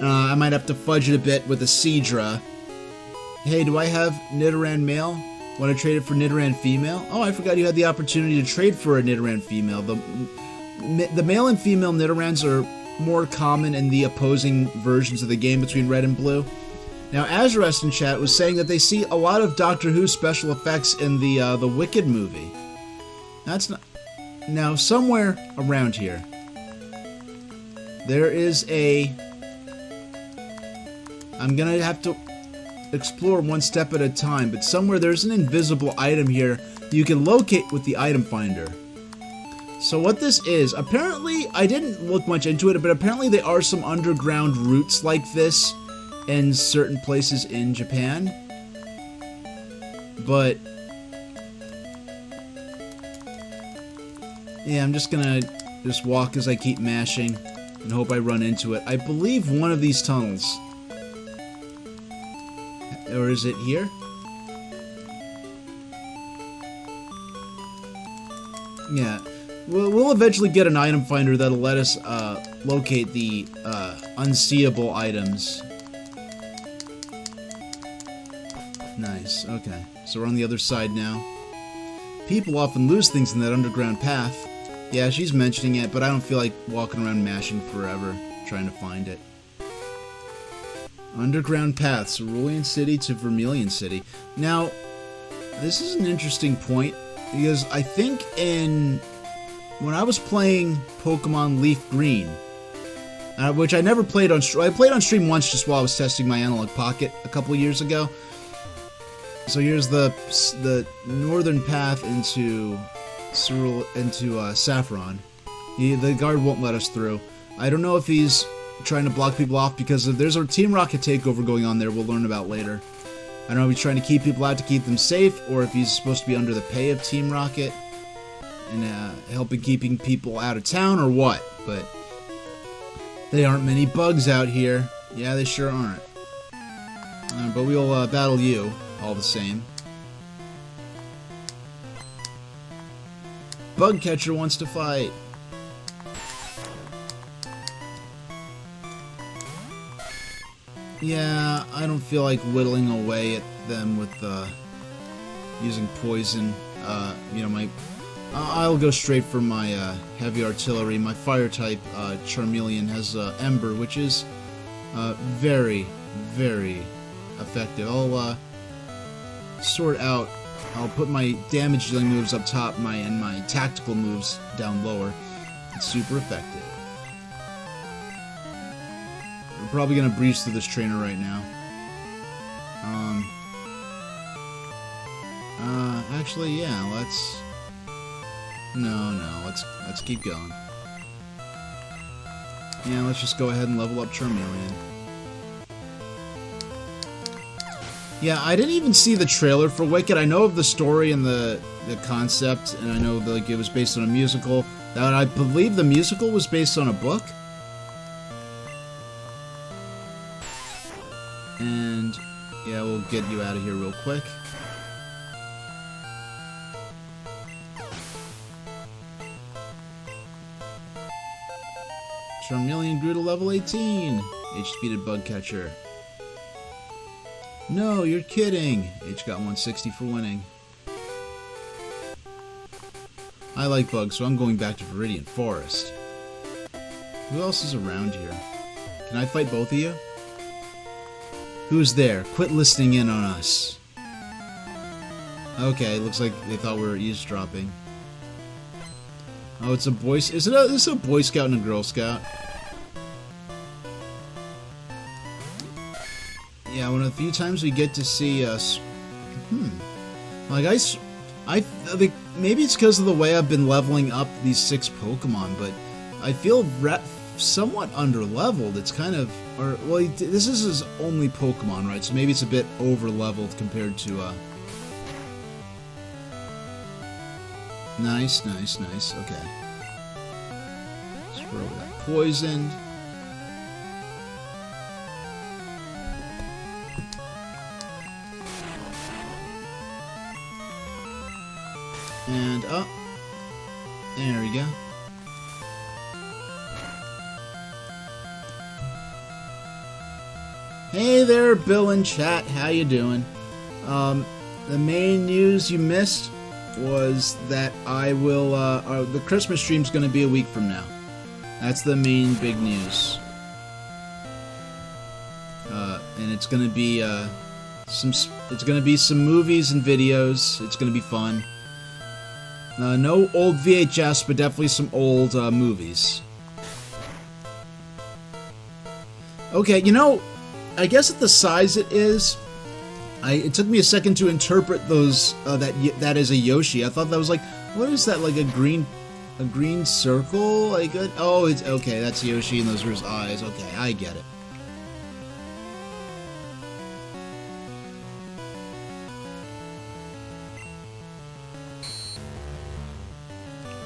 I might have to fudge it a bit with a Seadra. Hey, do I have Nidoran Male? Want to trade it for Nidoran female? Oh, I forgot you had the opportunity to trade for a Nidoran female. The male and female Nidorans are more common in the opposing versions of the game between Red and Blue. Now, Azurest in chat was saying that they see a lot of Doctor Who special effects in the Wicked movie. That's not... Now, somewhere around here, there is a... I'm gonna have to explore one step at a time, but somewhere there's an invisible item here you can locate with the item finder. So what this is, apparently, I didn't look much into it, but apparently there are some underground routes like this in certain places in Japan. But yeah, I'm just gonna walk as I keep mashing and hope I run into it. I believe one of these tunnels. Or is it here? Yeah. We'll eventually get an item finder that'll let us locate the unseeable items. Nice, okay. So we're on the other side now. People often lose things in that underground path. Yeah, she's mentioning it, but I don't feel like walking around mashing forever trying to find it. Underground path, Cerulean City to Vermilion City. Now, this is an interesting point, because I think when I was playing Pokemon Leaf Green, which I never played on stream. I played on stream once just while I was testing my Analog Pocket a couple of years ago. So here's the northern path into Saffron. The guard won't let us through. I don't know if he's trying to block people off because there's a Team Rocket takeover going on there. We'll learn about later. I don't know if he's trying to keep people out to keep them safe, or if he's supposed to be under the pay of Team Rocket and helping keeping people out of town, or what. But there aren't many bugs out here. Yeah, they sure aren't. But we'll battle you all the same. Bug Catcher wants to fight. Yeah, I don't feel like whittling away at them with using poison. I'll go straight for my heavy artillery. My fire type Charmeleon has Ember, which is very, very effective. I'll sort out. I'll put my damage dealing moves up top, and my tactical moves down lower. It's super effective. We're probably gonna breeze through this trainer right now. Actually, yeah. Let's keep going. Yeah, let's just go ahead and level up Charmeleon. Yeah, I didn't even see the trailer for Wicked. I know of the story and the concept, and I know that it was based on a musical. That I believe the musical was based on a book. And yeah, we'll get you out of here real quick. Charmeleon grew to level 18. H defeated Bug Catcher. No, you're kidding. H got 160 for winning. I like bugs, so I'm going back to Viridian Forest. Who else is around here? Can I fight both of you? Who's there? Quit listening in on us. Okay, looks like they thought we were eavesdropping. Oh, it's a boy... Is this a Boy Scout and a Girl Scout? Yeah, one of the few times we get to see us... Like, I think maybe it's because of the way I've been leveling up these 6 Pokemon, but I feel somewhat under-leveled. It's kind of... Well, this is his only Pokemon, right? So maybe it's a bit over-leveled compared to, Nice. Okay. Let's throw that poisoned. And up. There we go. Hey there, Bill in chat. How you doing? the main news you missed was that I will, the Christmas stream's going to be a week from now. That's the main big news. And it's going to be, some movies and videos. It's going to be fun. No old VHS, but definitely some old, movies. Okay, you know, I guess at the size it is, it took me a second to interpret those, that is a Yoshi. I thought that was like, what is that, like a green circle? Like, oh, it's, okay, that's Yoshi and those are his eyes. Okay, I get it.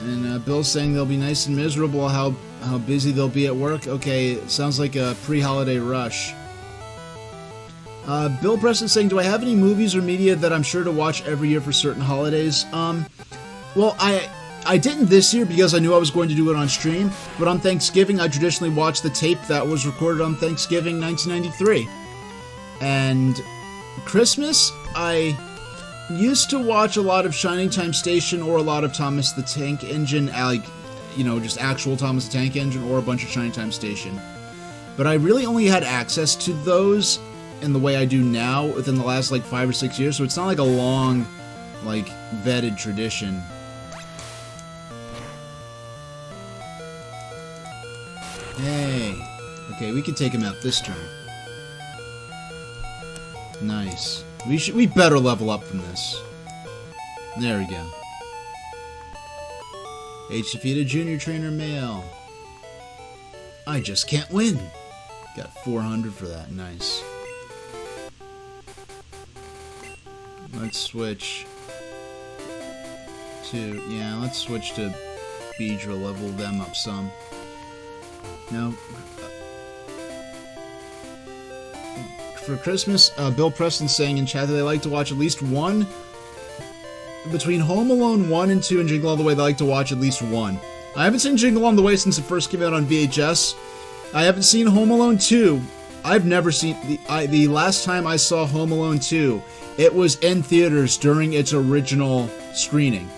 And Bill's saying they'll be nice and miserable, how busy they'll be at work. Okay, it sounds like a pre-holiday rush. Bill Preston saying, do I have any movies or media that I'm sure to watch every year for certain holidays? Well, I didn't this year because I knew I was going to do it on stream, but on Thanksgiving I traditionally watch the tape that was recorded on Thanksgiving 1993. And Christmas, I used to watch a lot of Shining Time Station or a lot of Thomas the Tank Engine, like, you know, just actual Thomas the Tank Engine or a bunch of Shining Time Station. But I really only had access to those in the way I do now within the last, like, 5 or 6 years, so it's not like a long, like, vetted tradition. Hey. Okay, we can take him out this turn. Nice. We better level up from this. There we go. H. defeated Junior Trainer Male. I just can't win. Got 400 for that. Nice. Let's switch to... yeah, let's switch to Beedrill, level them up some. Now, for Christmas, Bill Preston saying in chat that they like to watch at least one. Between Home Alone 1 and 2 and Jingle All the Way, they like to watch at least one. I haven't seen Jingle All the Way since it first came out on VHS. I haven't seen Home Alone 2. I've never seen... the last time I saw Home Alone 2, it was in theaters during its original screening.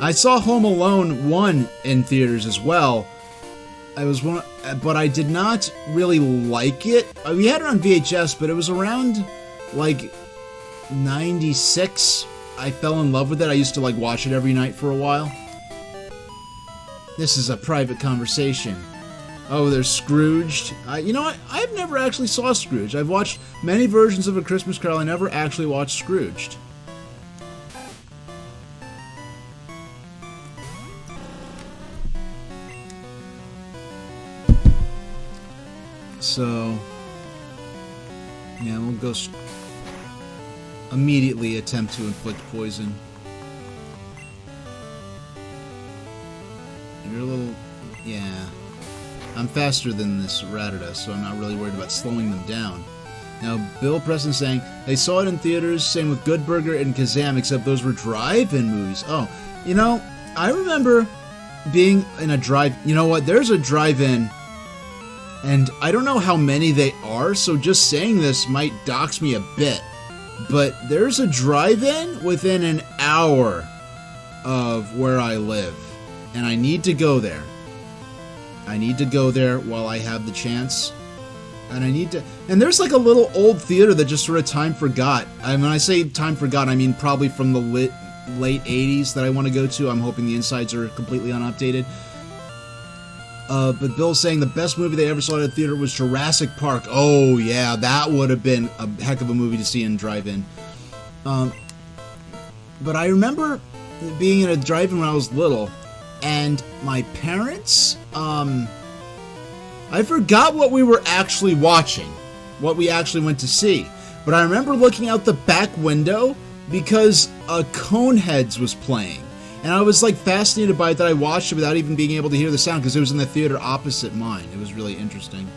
I saw Home Alone 1 in theaters as well. But I did not really like it. We had it on VHS, but it was around, like, 96. I fell in love with it. I used to, like, watch it every night for a while. This is a private conversation. Oh, there's Scrooged. You know what? I've never actually saw Scrooge. I've watched many versions of A Christmas Carol. I never actually watched Scrooged. So, yeah, we'll go immediately attempt to inflict poison. You're a little... yeah. I'm faster than this Ratata, so I'm not really worried about slowing them down. Now, Bill Preston saying, they saw it in theaters, same with Good Burger and Kazam, except those were drive-in movies. Oh, you know, I remember being in a drive... you know what, there's a drive-in, and I don't know how many they are, so just saying this might dox me a bit. But there's a drive-in within an hour of where I live, and I need to go there. I need to go there while I have the chance. And I need to... and there's like a little old theater that just sort of time forgot. And when I say time forgot, I mean probably from the late 80s that I want to go to. I'm hoping the insides are completely unupdated. But Bill's saying the best movie they ever saw at a theater was Jurassic Park. Oh, yeah, that would have been a heck of a movie to see in drive-in. But I remember being in a drive-in when I was little, and my parents, I forgot what we were actually watching, what we actually went to see. But I remember looking out the back window because Coneheads was playing. And I was, like, fascinated by it that I watched it without even being able to hear the sound because it was in the theater opposite mine. It was really interesting.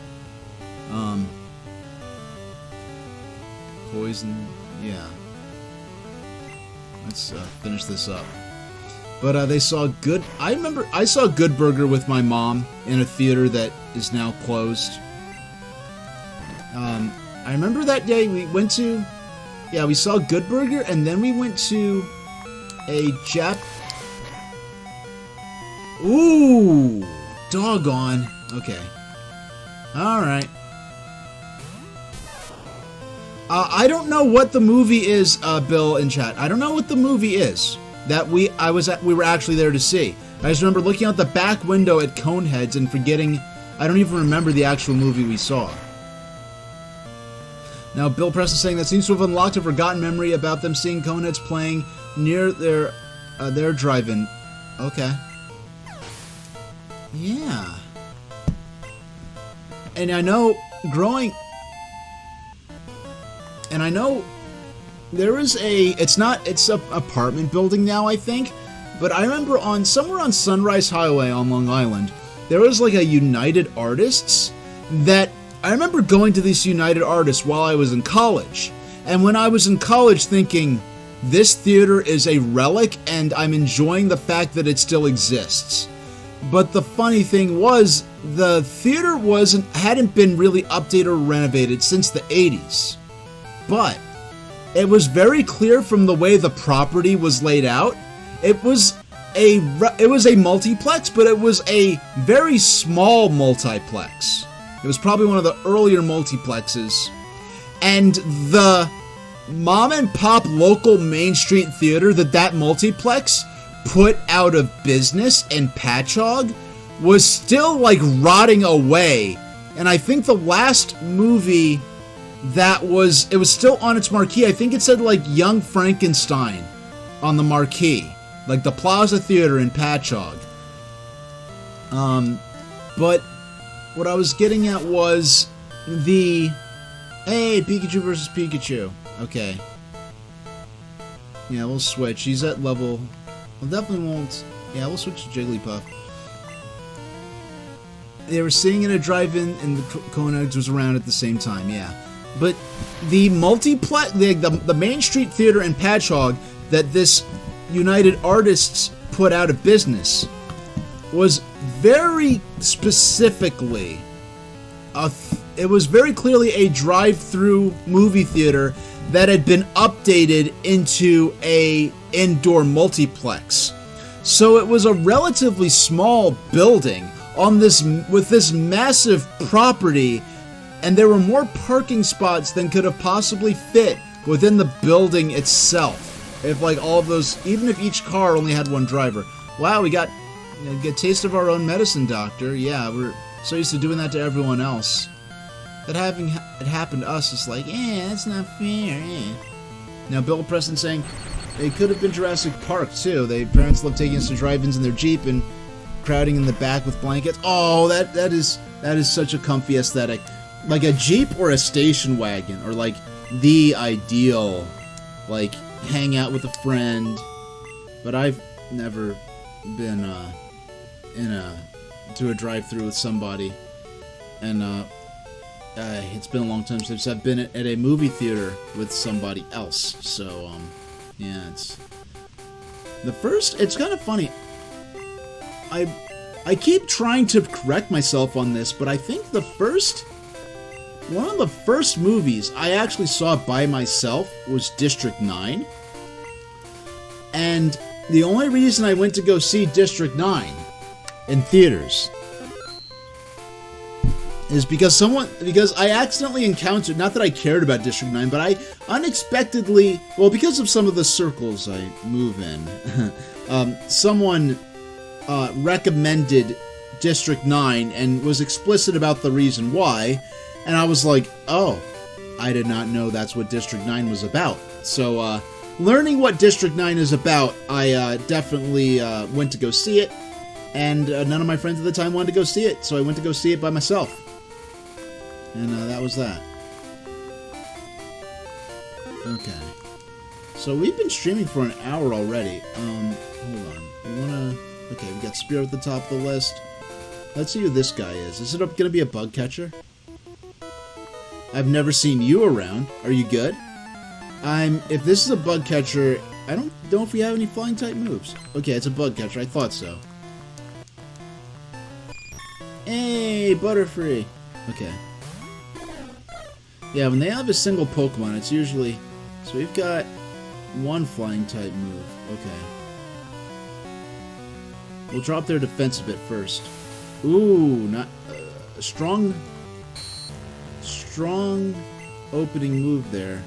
Poison, yeah. Let's finish this up. But they saw Good... I remember I saw Good Burger with my mom in a theater that is now closed. I remember that day we went to Yeah, we saw Good Burger, and then we went to a Ooh! Doggone. Okay. Alright. I don't know what the movie is, Bill in chat. I don't know what the movie is that we were actually there to see. I just remember looking out the back window at Coneheads and forgetting. I don't even remember the actual movie we saw. Now, Bill Press is saying that seems to have unlocked a forgotten memory about them seeing Coneheads playing near their drive-in. Okay. Yeah. And I know there is it's a apartment building now, I think, but I remember somewhere on Sunrise Highway on Long Island, there was like a United Artists that I remember going to this United Artists while I was in college. And when I was in college thinking, this theater is a relic and I'm enjoying the fact that it still exists. But the funny thing was, the theater hadn't been really updated or renovated since the 80s. But it was very clear from the way the property was laid out. It was a multiplex, but it was a very small multiplex. It was probably one of the earlier multiplexes. And the mom and pop local Main Street theater that multiplex put out of business in Patchogue was still like rotting away. And I think the last movie it was still on its marquee. I think it said like Young Frankenstein on the marquee, like the Plaza Theater in Patchogue. But what I was getting at was hey, Pikachu versus Pikachu. Okay. Yeah, we'll switch. He's at level. We'll definitely won't. Yeah, we'll switch to Jigglypuff. They were seeing in a drive-in, and the Coneheads was around at the same time. Yeah. But the multiplex, the Main Street Theater in Patchogue that this United Artists put out of business was very specifically it was very clearly a drive-through movie theater that had been updated into a indoor multiplex. So it was a relatively small building with this massive property. And there were more parking spots than could have possibly fit within the building itself. If like all of those, even if each car only had one driver. Wow, we got a taste of our own medicine, doctor. Yeah, we're so used to doing that to everyone else. That having it happened to us is like, that's not fair. Now, Bill Preston saying it could have been Jurassic Park too. Parents love taking us to drive-ins in their Jeep and crowding in the back with blankets. Oh, that is such a comfy aesthetic. Like a Jeep or a station wagon, or like the ideal, like hang out with a friend. But I've never been to a drive-through with somebody, and it's been a long time since I've been at a movie theater with somebody else. So yeah, it's kind of funny. I keep trying to correct myself on this, but I think one of the first movies I actually saw by myself was District 9. And the only reason I went to go see District 9 in theaters is because I accidentally encountered, not that I cared about District 9, but I unexpectedly, well, because of some of the circles I move in, someone recommended District 9 and was explicit about the reason why. And I was like, oh, I did not know that's what District 9 was about. So, learning what District 9 is about, I definitely went to go see it. And none of my friends at the time wanted to go see it, so I went to go see it by myself. And that was that. Okay. So we've been streaming for an hour already. Hold on. Okay, we got Spear at the top of the list. Let's see who this guy is. Is it going to be a bug catcher? I've never seen you around. Are you good? If this is a bug catcher, I don't know if we have any flying type moves. Okay, it's a bug catcher. I thought so. Hey, Butterfree. Okay. Yeah, when they have a single Pokemon, it's usually So we've got one flying type move. Okay. We'll drop their defense a bit first. Ooh, not strong opening move there.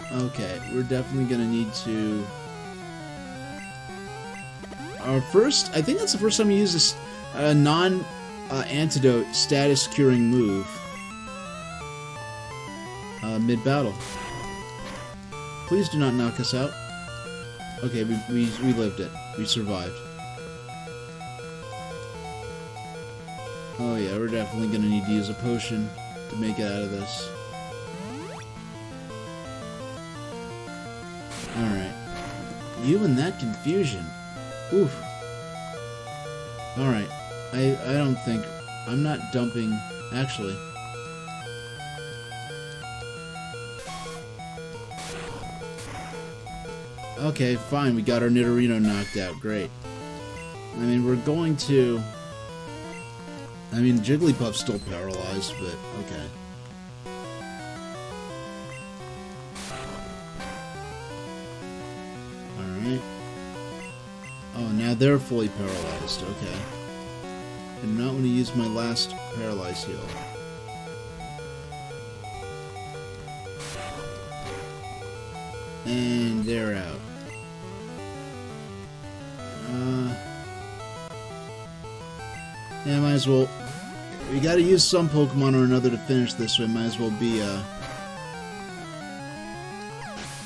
Okay, we're definitely gonna need to. Our first, I think that's the first time we use this non-antidote status curing move mid-battle. Please do not knock us out. Okay, we lived it. We survived. Oh yeah, we're definitely gonna need to use a potion to make it out of this. Alright. You and that confusion. Oof. Alright. I don't think... I'm not dumping... Actually. Okay, fine. We got our Nidorino knocked out. Great. I mean, we're going to... I mean, Jigglypuff's still paralyzed, but okay. Alright. Oh, now they're fully paralyzed. Okay. I do not want to use my last paralyzed heal. And they're out. Yeah, might as well. We gotta use some Pokemon or another to finish this, so it might as well be, there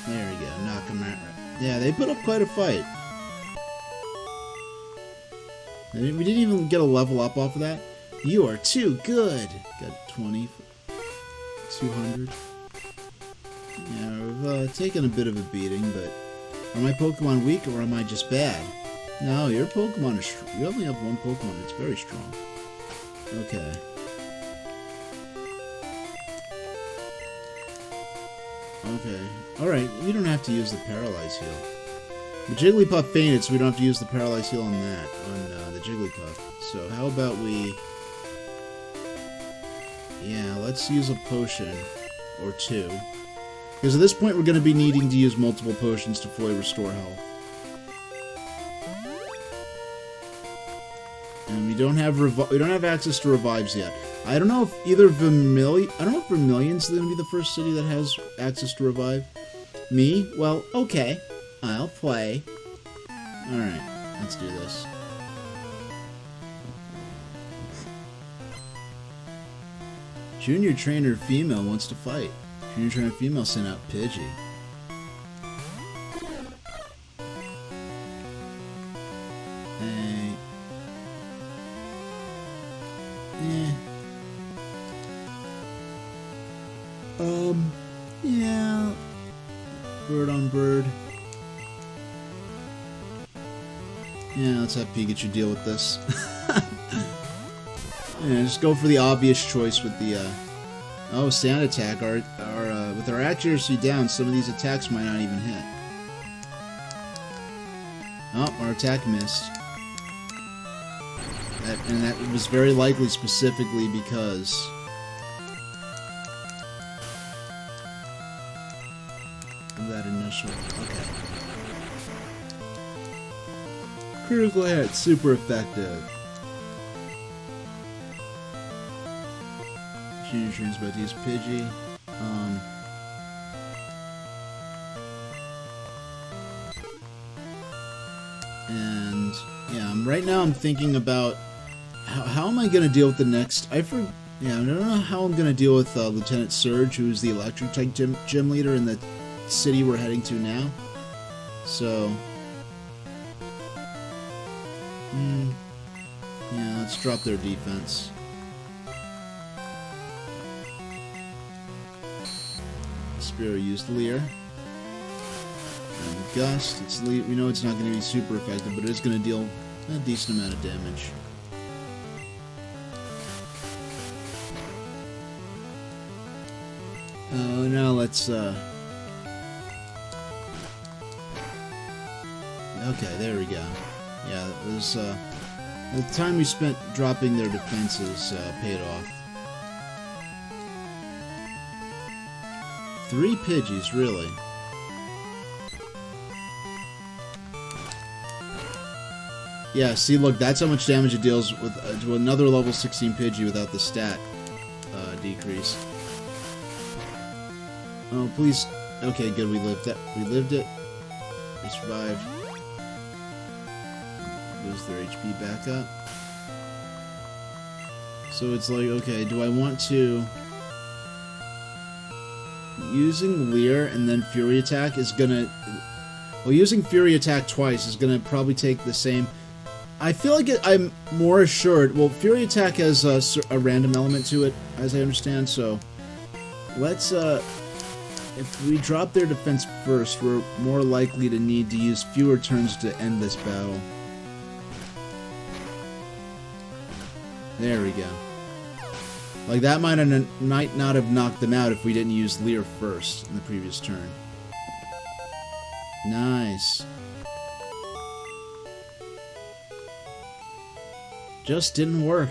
we go, knock them out. Yeah, they put up quite a fight. We didn't even get a level up off of that. You are too good! Got 20, 200. Yeah, we've taken a bit of a beating, but are my Pokemon weak or am I just bad? No, your Pokemon is strong. You only have one Pokemon that's very strong. Okay. Okay. Alright, we don't have to use the Paralyze heal. The Jigglypuff fainted, so we don't have to use the Paralyze heal on that, on the Jigglypuff. So how about we... Yeah, let's use a potion. Or two. Because at this point we're going to be needing to use multiple potions to fully restore health. And we don't have access to revives yet. I don't know if either Vermilion's going to be the first city that has access to revive. Me? Well, okay. I'll play. Alright, let's do this. Junior trainer female wants to fight. Junior trainer female sent out Pidgey. Yeah. Bird on bird. Yeah, let's have Pikachu deal with this. Yeah, just go for the obvious choice with the, oh, Sand Attack. With our accuracy down, some of these attacks might not even hit. Oh, our attack missed. And that was very likely specifically because... of that initial... Okay. Critical hit, super effective. Junior Train's about to use Pidgey. And yeah, right now I'm thinking about how am I going to deal with the next. I don't know how I'm going to deal with Lieutenant Surge, who's the electric type gym leader in the city we're heading to now. So, yeah, let's drop their defense. Spearow used Leer. And Gust. We know it's not going to be super effective, but it is going to deal a decent amount of damage. Oh, now let's, okay, there we go. Yeah, it was, the time we spent dropping their defenses, paid off. 3 Pidgeys, really. Yeah, see, look, that's how much damage it deals with to another level 16 Pidgey without the stat decrease. Oh, please. Okay, good, we lived it. We lived it. We survived. Lose their HP back up. So it's like, okay, do I want to... Using Leer and then Fury Attack is gonna... Well, using Fury Attack twice is gonna probably take the same... I feel like I'm more assured... Well, Fury Attack has a random element to it, as I understand, so... Let's, if we drop their defense first, we're more likely to need to use fewer turns to end this battle. There we go. Like, that might not have knocked them out if we didn't use Leer first in the previous turn. Nice. Just didn't work.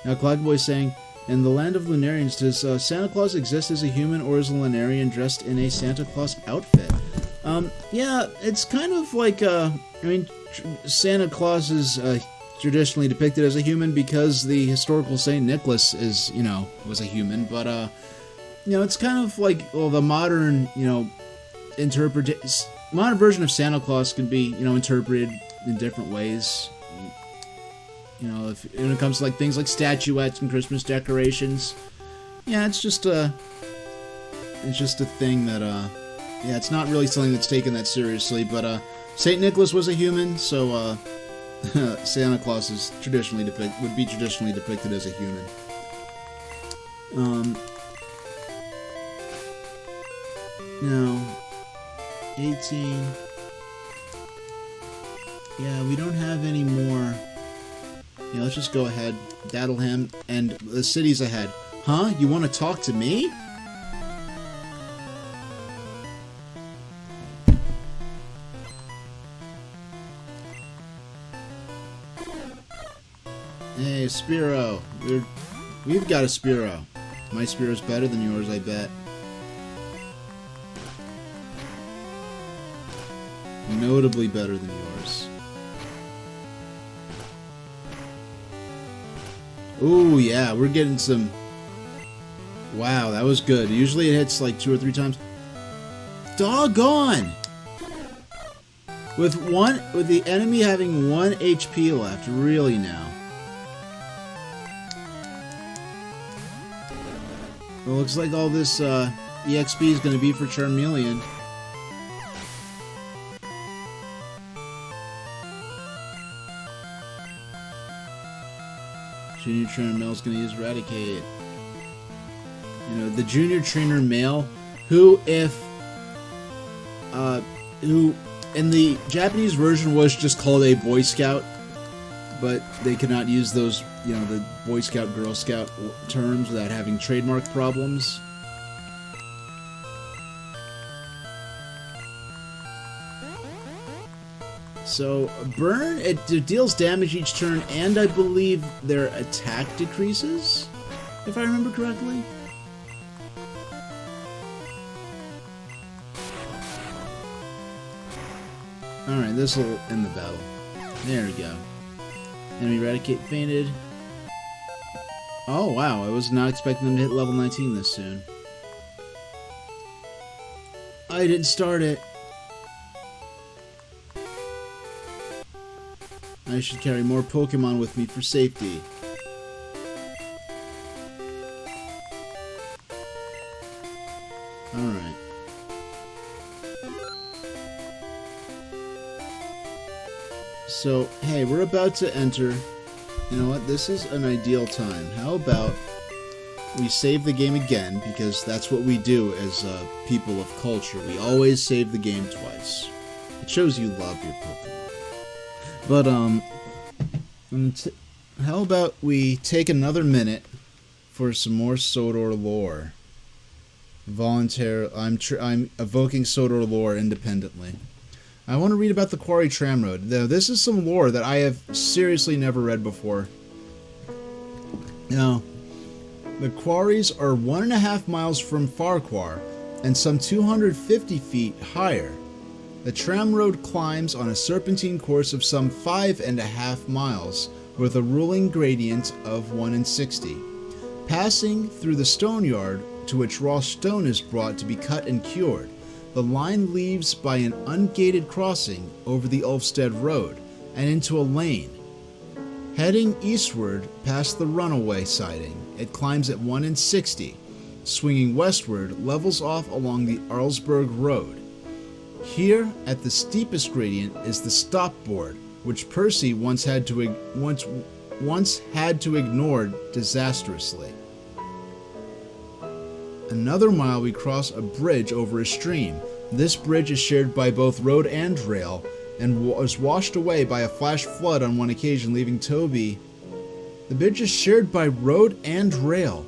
Now, Cloudboy's saying, in the land of Lunarians, does Santa Claus exist as a human or as a Lunarian dressed in a Santa Claus outfit? Yeah, it's kind of like, I mean, Santa Claus is traditionally depicted as a human because the historical Saint Nicholas is, you know, was a human, but, you know, it's kind of like, well, the modern, you know, modern version of Santa Claus can be, you know, interpreted in different ways. You know, when it comes to like things like statuettes and Christmas decorations, yeah, it's just a thing that, yeah, it's not really something that's taken that seriously. But Saint Nicholas was a human, so Santa Claus is would be traditionally depicted as a human. Now, 18. Yeah, we don't have any more. Yeah, let's just go ahead, daddle him, and the city's ahead. Huh? You want to talk to me? Hey, Spearow. We've got a Spearow. My Spearow's better than yours, I bet. Notably better than yours. Ooh, yeah, we're getting some... Wow, that was good. Usually it hits like 2 or 3 times. Doggone! With the enemy having 1 HP left, really now. Well, looks like all this EXP is going to be for Charmeleon. Junior Trainer Male is going to use Eradicate. You know, the Junior Trainer Male, who in the Japanese version was just called a Boy Scout, but they could not use those, you know, the Boy Scout, Girl Scout terms without having trademark problems. So, burn, it deals damage each turn, and I believe their attack decreases, if I remember correctly. Alright, this will end the battle. There we go. Enemy Eradicate fainted. Oh, wow, I was not expecting them to hit level 19 this soon. I didn't start it. I should carry more Pokemon with me for safety. Alright. So, hey, we're about to enter... You know what? This is an ideal time. How about we save the game again, because that's what we do as people of culture. We always save the game twice. It shows you love your Pokemon. But, how about we take another minute for some more Sodor lore? I'm evoking Sodor lore independently. I want to read about the Quarry Tramroad. Now, this is some lore that I have seriously never read before. Now, the quarries are 1.5 miles from Farquhar, and some 250 feet higher. The tram road climbs on a serpentine course of some 5.5 miles, with a ruling gradient of 1 in 60. Passing through the stone yard, to which raw stone is brought to be cut and cured, the line leaves by an ungated crossing over the Ulfstead Road and into a lane. Heading eastward past the runaway siding, it climbs at 1 in 60. Swinging westward, levels off along the Arlsberg Road. Here, at the steepest gradient, is the stop board, which Percy once had to ignore disastrously. Another mile we cross a bridge over a stream. This bridge is shared by both road and rail, and was washed away by a flash flood on one occasion, leaving Toby. The bridge is shared by road and rail.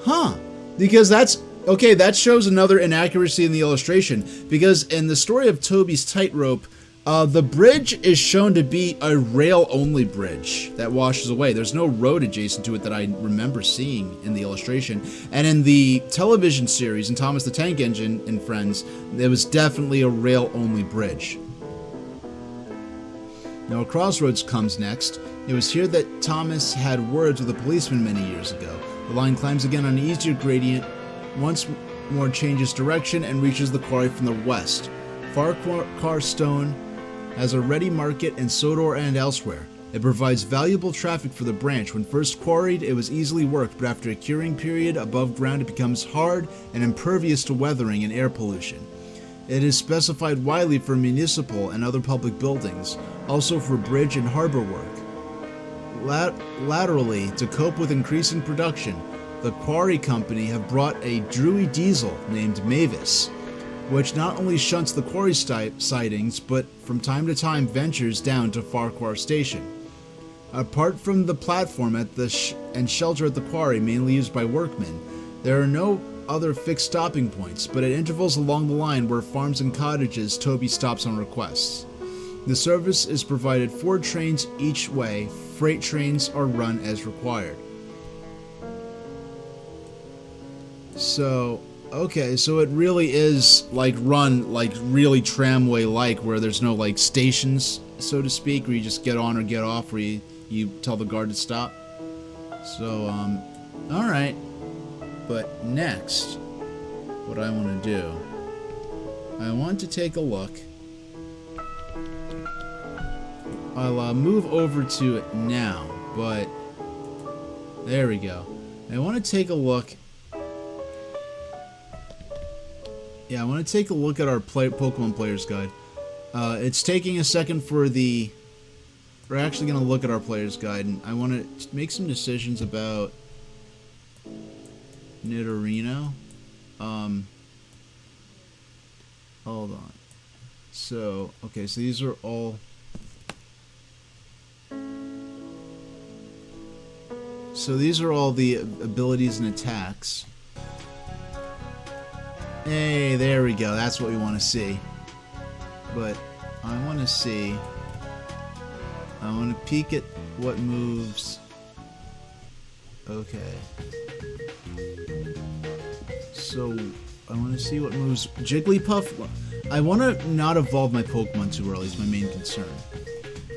Huh. Because that's... Okay, that shows another inaccuracy in the illustration, because in the story of Toby's tightrope, the bridge is shown to be a rail-only bridge that washes away. There's no road adjacent to it that I remember seeing in the illustration. And in the television series, in Thomas the Tank Engine and Friends, there was definitely a rail-only bridge. Now, a crossroads comes next. It was here that Thomas had words with a policeman many years ago. The line climbs again on an easier gradient, once more changes direction and reaches the quarry from the west. Farquhar Stone has a ready market in Sodor and elsewhere. It provides valuable traffic for the branch. When first quarried, it was easily worked, but after a curing period above ground, it becomes hard and impervious to weathering and air pollution. It is specified widely for municipal and other public buildings, also for bridge and harbor work. Laterally, to cope with increasing production, the quarry company have brought a Drury diesel named Mavis, which not only shunts the quarry sidings, but from time to time ventures down to Farquhar Station. Apart from the platform at the and shelter at the quarry, mainly used by workmen, there are no other fixed stopping points, but at intervals along the line where farms and cottages, Toby stops on requests. The service is provided 4 trains each way. Freight trains are run as required. So, okay, so it really is like run like really tramway-like, where there's no like stations, so to speak, where you just get on or get off, where you tell the guard to stop. So, alright. But next, what I want to do, I want to take a look. I'll move over to it now, but there we go. I want to take a look. Yeah, I want to take a look at our Pokemon Player's Guide. It's taking a second for the... We're actually going to look at our Player's Guide, and I want to make some decisions about Nidorino. Hold on. So, okay, so these are all... So these are all the abilities and attacks. Hey, there we go. That's what we want to see. But I want to see... I want to peek at what moves... Okay. So, I want to see what moves... Jigglypuff... I want to not evolve my Pokemon too early is my main concern.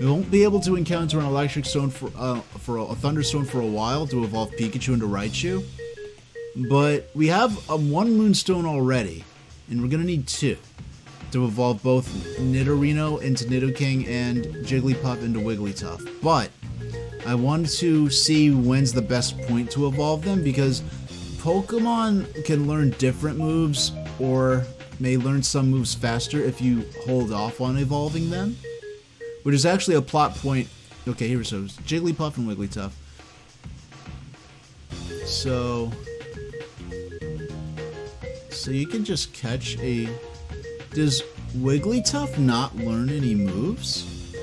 We won't be able to encounter an Electric Stone for a Thunderstone for a while to evolve Pikachu into Raichu. But we have a 1 Moonstone already, and we're going to need 2 to evolve both Nidorino into Nidoking and Jigglypuff into Wigglytuff. But I want to see when's the best point to evolve them, because Pokemon can learn different moves or may learn some moves faster if you hold off on evolving them, which is actually a plot point. Okay, here it goes. Jigglypuff and Wigglytuff. So you can just catch a... Does Wigglytuff not learn any moves?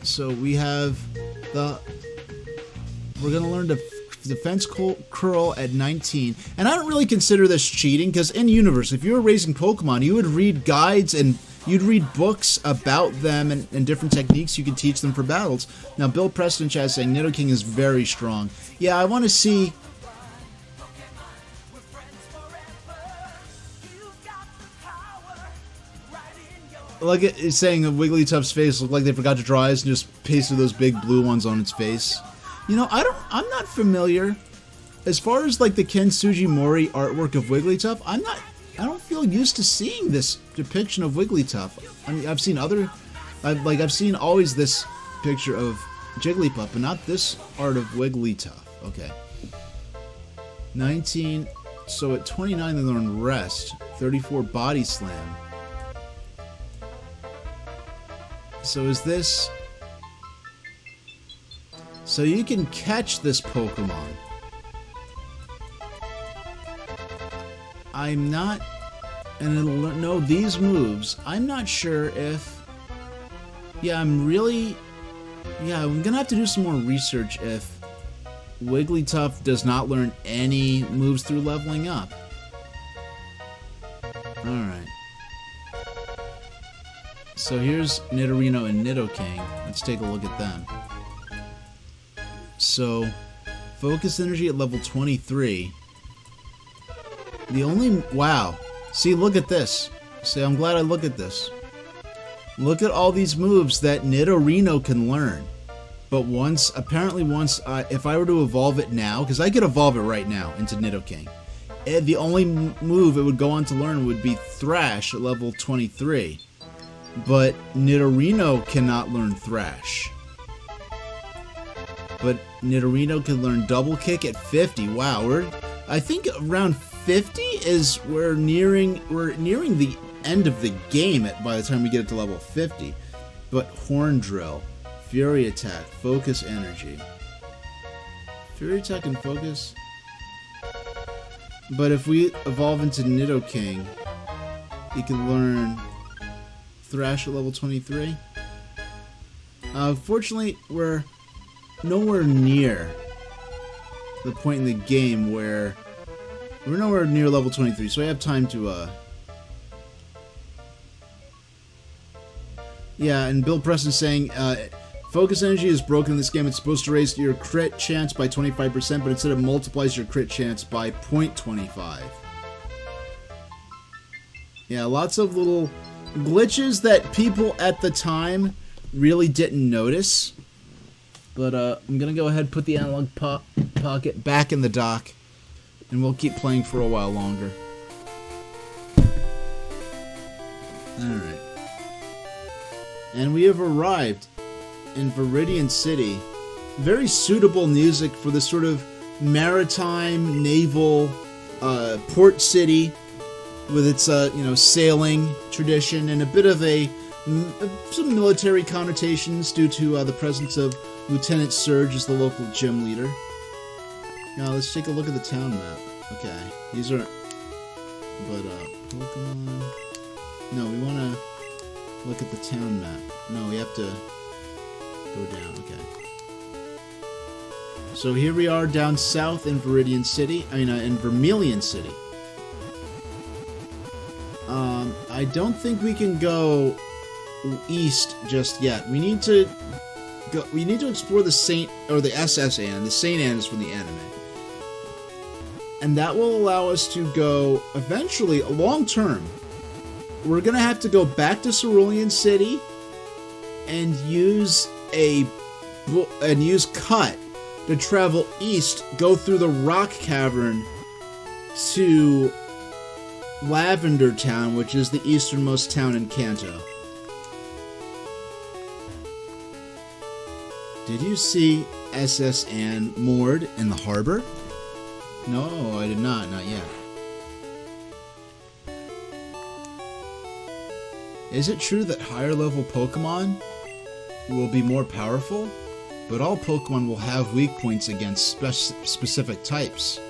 So we have the... We're going to learn the Defense Curl at 19. And I don't really consider this cheating, because in Universe, if you were raising Pokemon, you would read guides and You'd read books about them and different techniques you can teach them for battles. Now, Bill Preston chat is saying Nidoking is very strong. Yeah, I want to see... Like it's saying Wigglytuff's face looked like they forgot to draw eyes and just pasted those big blue ones on its face. You know, I'm not familiar. As far as like the Ken Sugimori artwork of Wigglytuff, I don't feel used to seeing this depiction of Wigglytuff. I mean, I've seen always this picture of Jigglypuff, but not this art of Wigglytuff. Okay. 19, so at 29 they learn Rest, 34 Body Slam. So is this... So you can catch this Pokemon. I'm not... And it'll know these moves. I'm not sure if... Yeah, I'm gonna have to do some more research if Wigglytuff does not learn any moves through leveling up. Alright. So here's Nidorino and Nidoking. Let's take a look at them. So, Focus Energy at level 23. The only... Wow. See, look at this. See, I'm glad I look at this. Look at all these moves that Nidorino can learn. But apparently once, if I were to evolve it now, because I could evolve it right now into Nidoking, the only move it would go on to learn would be Thrash at level 23. But Nidorino cannot learn Thrash. But Nidorino can learn Double Kick at 50. Wow, I think around 50 is we're nearing the end of the game by the time we get it to level 50. But Horn Drill, Fury Attack, Focus Energy. Fury Attack and Focus. But if we evolve into Nidoking, he can learn Thrash at level 23. Fortunately, we're nowhere near the point in the game where we're nowhere near level 23, so I have time to, Yeah, and Bill Preston saying, Focus Energy is broken in this game. It's supposed to raise your crit chance by 25%, but instead it multiplies your crit chance by 0.25. Yeah, lots of little glitches that people at the time really didn't notice. But I'm going to go ahead and put the analog pocket back in the dock, and we'll keep playing for a while longer. Alright. And we have arrived in Viridian City. Very suitable music for this sort of maritime, naval, port city with its, sailing tradition and a bit of some military connotations due to the presence of Lieutenant Surge as the local gym leader. Now let's take a look at the town map. Okay, these are... But, Pokemon... No, we want to look at the town map. No, we have to go down, okay. So here we are down south in Viridian City, in Vermilion City. I don't think we can go east just yet. We need to explore the SS Anne. The Saint Anne is from the anime. And that will allow us to go, eventually, long term, we're going to have to go back to Cerulean City and use Cut to travel east, go through the Rock Cavern to Lavender Town, which is the easternmost town in Kanto. Did you see SS Anne moored in the harbor? No, I did not yet. Is it true that higher level Pokemon will be more powerful? But all Pokemon will have weak points against specific types,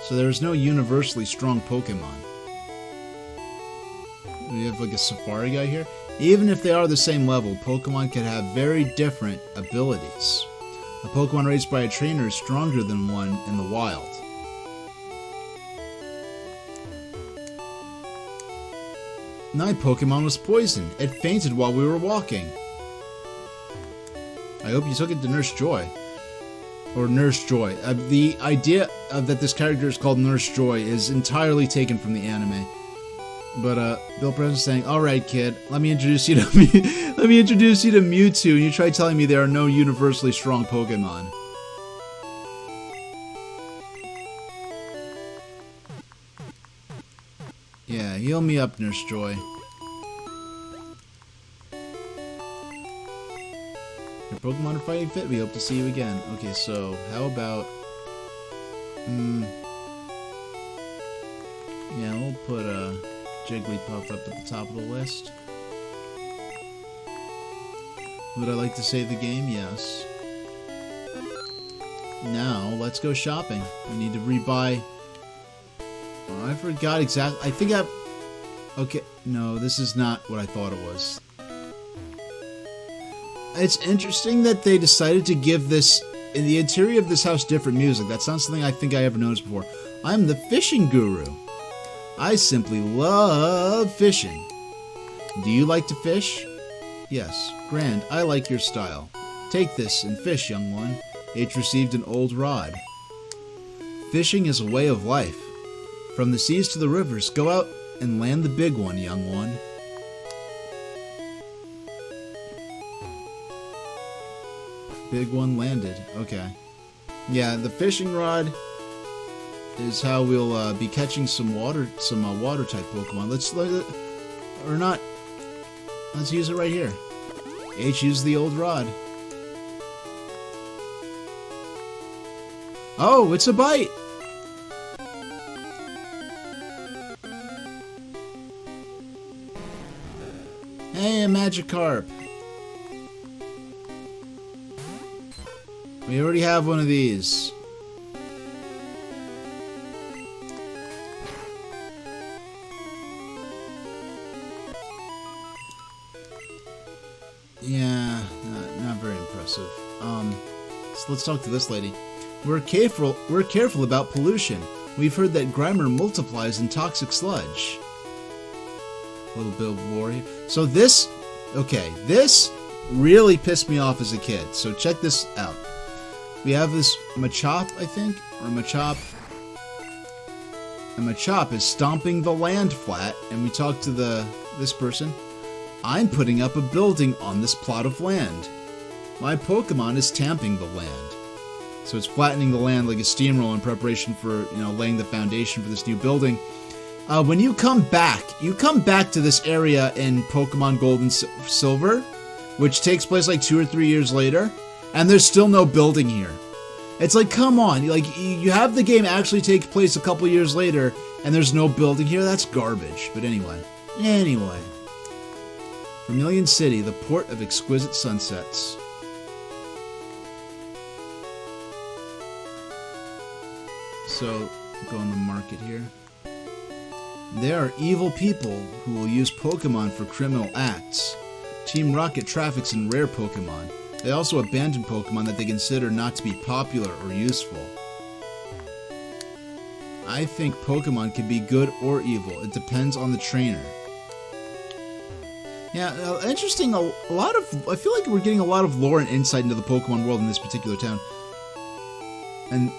so there is no universally strong Pokemon. We have like a Safari guy here. Even if they are the same level, Pokemon can have very different abilities. A Pokemon raised by a trainer is stronger than one in the wild. My Pokemon was poisoned. It fainted while we were walking. I hope you took it to Nurse Joy. Or Nurse Joy. The idea of that this character is called Nurse Joy is entirely taken from the anime. But Bill Press is saying, "Alright, kid, let me introduce you to let me introduce you to Mewtwo, and you try telling me there are no universally strong Pokemon." Yeah, heal me up, Nurse Joy. Your Pokemon are fighting fit. We hope to see you again. Okay, so how about yeah, we'll put Jigglypuff up at the top of the list. Would I like to save the game? Yes. Now, let's go shopping. We need to rebuy... Oh, I forgot exactly... I think I... Okay, no, this is not what I thought it was. It's interesting that they decided to give this... In the interior of this house, different music. That's not something I think I ever noticed before. I'm the fishing guru. I simply love fishing. Do you like to fish? Yes. Grand, I like your style. Take this and fish, young one. H received an old rod. Fishing is a way of life. From the seas to the rivers, go out and land the big one, young one. Big one landed. Okay. Yeah, the fishing rod is how we'll be catching some water type Pokemon. Let's use it right here. H used the old rod. Oh, it's a bite! Hey, a Magikarp. We already have one of these. Yeah, not very impressive. So let's talk to this lady. We're careful about pollution. We've heard that Grimer multiplies in toxic sludge. A little bit of lore here. So this really pissed me off as a kid. So check this out. We have this Machop, I think, or Machop. And Machop is stomping the land flat, and we talk to this person. I'm putting up a building on this plot of land. My Pokemon is tamping the land. So it's flattening the land like a steamroller in preparation for, laying the foundation for this new building. When you come back to this area in Pokemon Gold and Silver, which takes place like 2 or 3 years later, and there's still no building here. It's like, come on, like you have the game actually take place a couple years later, and there's no building here. That's garbage. But anyway. Vermilion City, the port of exquisite sunsets. So, go on the market here. There are evil people who will use Pokemon for criminal acts. Team Rocket traffics in rare Pokemon. They also abandon Pokemon that they consider not to be popular or useful. I think Pokemon can be good or evil. It depends on the trainer. Yeah, interesting. I feel like we're getting a lot of lore and insight into the Pokemon world in this particular town. And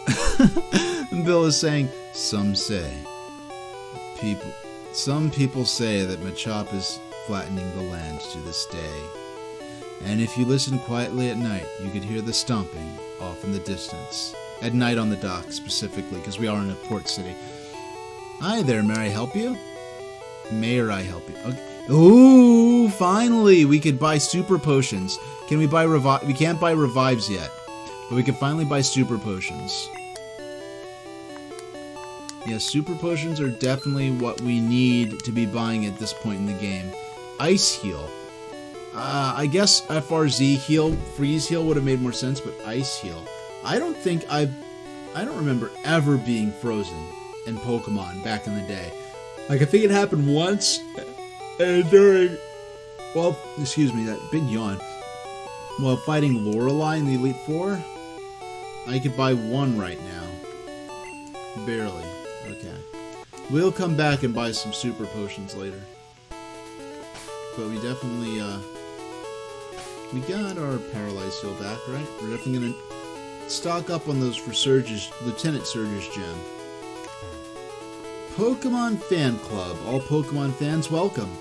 Bill is saying, some people say that Machop is flattening the land to this day. And if you listen quietly at night, you could hear the stomping off in the distance. At night on the dock, specifically, because we are in a port city. Hi there, may I help you? May I help you? Okay. Ooh, finally, we could buy super potions. Can we buy we can't buy revives yet, but we can finally buy super potions. Yeah, super potions are definitely what we need to be buying at this point in the game. Ice Heal. I guess FRZ Heal, Freeze Heal would have made more sense, but Ice Heal. I don't remember ever being frozen in Pokemon back in the day. Like, I think it happened once, and during, well, excuse me, that big yawn. While fighting Lorelei in the Elite Four, I could buy one right now. Barely. Okay. We'll come back and buy some super potions later. but we definitely, we got our Paralyzed Heal back, right? We're definitely gonna stock up on those for Surge's, Lieutenant Surge's gem. Pokemon Fan Club. All Pokemon fans, welcome.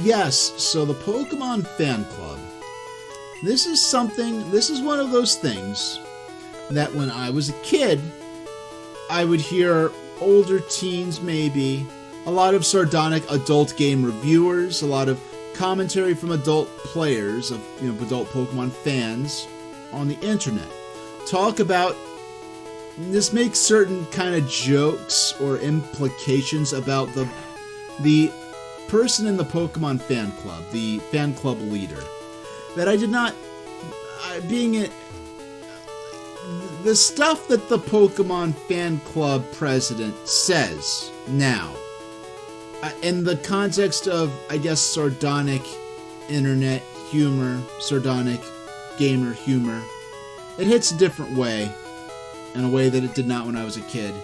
Yes, so the Pokemon Fan Club. This is one of those things that when I was a kid, I would hear older teens maybe, a lot of sardonic adult game reviewers, a lot of commentary from adult players, of adult Pokemon fans on the internet talk about this, makes certain kind of jokes or implications about the person in the Pokemon fan club, the fan club leader, that I did not, being it, the stuff that the Pokemon fan club president says now, in the context of, I guess, sardonic internet humor, sardonic gamer humor, it hits a different way, in a way that it did not when I was a kid,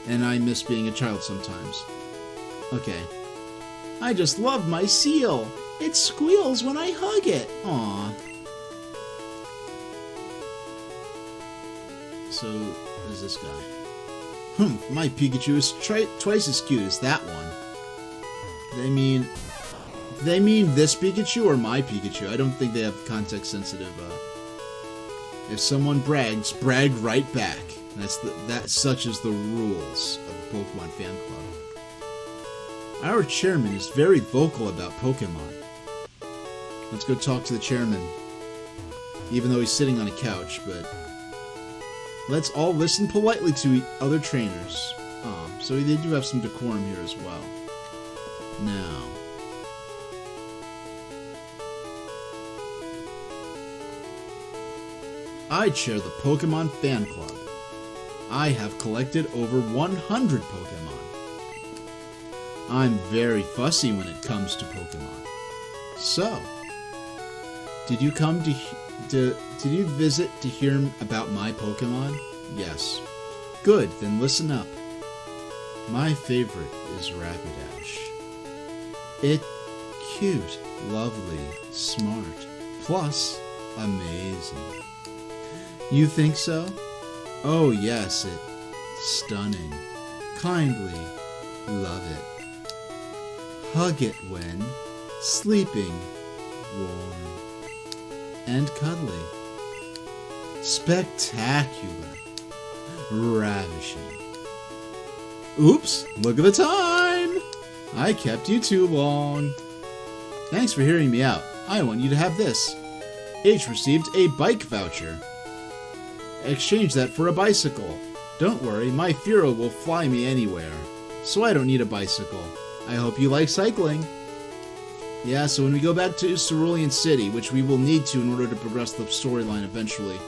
and I miss being a child sometimes. Okay. I just love my seal. It squeals when I hug it. Aww. So, there's this guy. My Pikachu is twice as cute as that one. They mean this Pikachu or my Pikachu? I don't think they have context-sensitive, if someone brags, brag right back. Such is the rules of the Pokemon Fan Club. Our chairman is very vocal about Pokemon. Let's go talk to the chairman. Even though he's sitting on a couch, but let's all listen politely to other trainers. So they do have some decorum here as well. Now, I chair the Pokemon Fan Club. I have collected over 100 Pokemon. I'm very fussy when it comes to Pokemon. So, did you come did you visit to hear about my Pokemon? Yes. Good, then listen up. My favorite is Rapidash. It's cute, lovely, smart, plus amazing. You think so? Oh yes, it's stunning. Kindly love it. Hug it when sleeping, warm, and cuddly. Spectacular. Ravishing. Oops, look at the time! I kept you too long. Thanks for hearing me out. I want you to have this. H received a bike voucher. Exchange that for a bicycle. Don't worry, my Furo will fly me anywhere, so I don't need a bicycle. I hope you like cycling. Yeah, so when we go back to Cerulean City, which we will need to in order to progress the storyline eventually,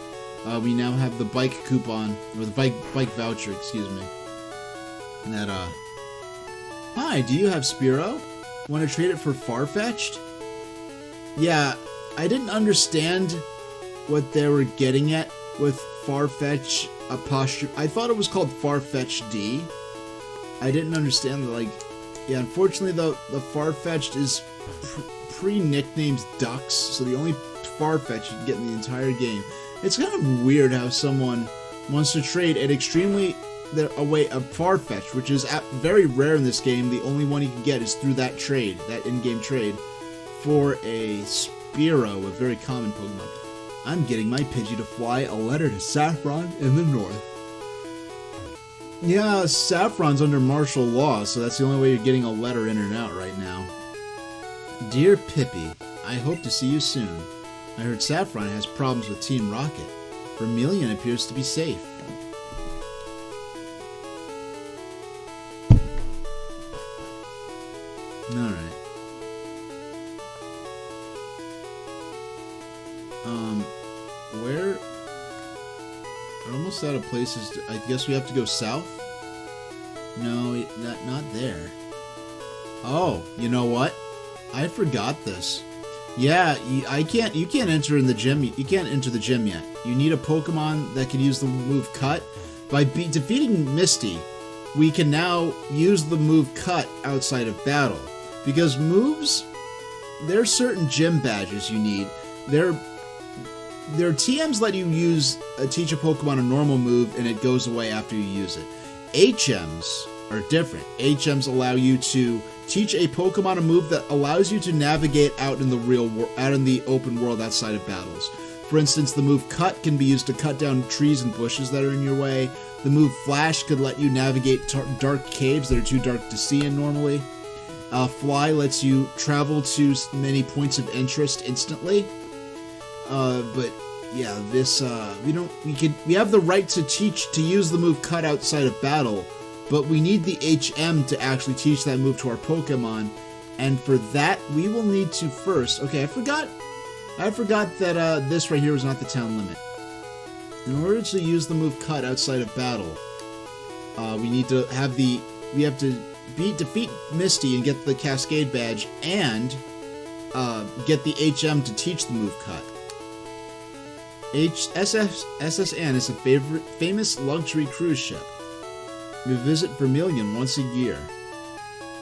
we now have the bike coupon, or the bike voucher, excuse me. That, Hi, do you have Spearow? Want to trade it for Farfetch'd? Yeah, I didn't understand what they were getting at with Farfetch apostrophe. I thought it was called Farfetch D. I didn't understand that, yeah, unfortunately the Farfetch'd is pre-nicknamed Ducks, so the only Farfetch you can get in the entire game. It's kind of weird how someone wants to trade an extremely away a Farfetch, which is very rare in this game. The only one you can get is through that trade, that in-game trade, for a Spearow, a very common Pokemon. I'm getting my Pidgey to fly a letter to Saffron in the north. Yeah, Saffron's under martial law, so that's the only way you're getting a letter in and out right now. Dear Pippi, I hope to see you soon. I heard Saffron has problems with Team Rocket. Vermilion appears to be safe. Alright. Where? We're almost out of places. I guess we have to go south? No, not there. Oh, you know what? I forgot this. Yeah, you can't enter in the gym. You can't enter the gym yet. You need a Pokemon that can use the move Cut. By defeating Misty, we can now use the move Cut outside of battle. Because moves there are certain gym badges you need. Their TMs let you teach a Pokemon a normal move, and it goes away after you use it. HMs are different. HMs allow you to teach a Pokemon a move that allows you to navigate out in the open world outside of battles. For instance, the move Cut can be used to cut down trees and bushes that are in your way. The move Flash could let you navigate dark caves that are too dark to see in normally. Fly lets you travel to many points of interest instantly. But yeah, this we have the right to use the move Cut outside of battle, but we need the HM to actually teach that move to our Pokemon, and for that we will need to first. Okay, I forgot that this right here was not the town limit. In order to use the move Cut outside of battle, we have to defeat Misty and get the Cascade badge and get the HM to teach the move Cut. SSN is a famous luxury cruise ship. We visit Vermilion once a year.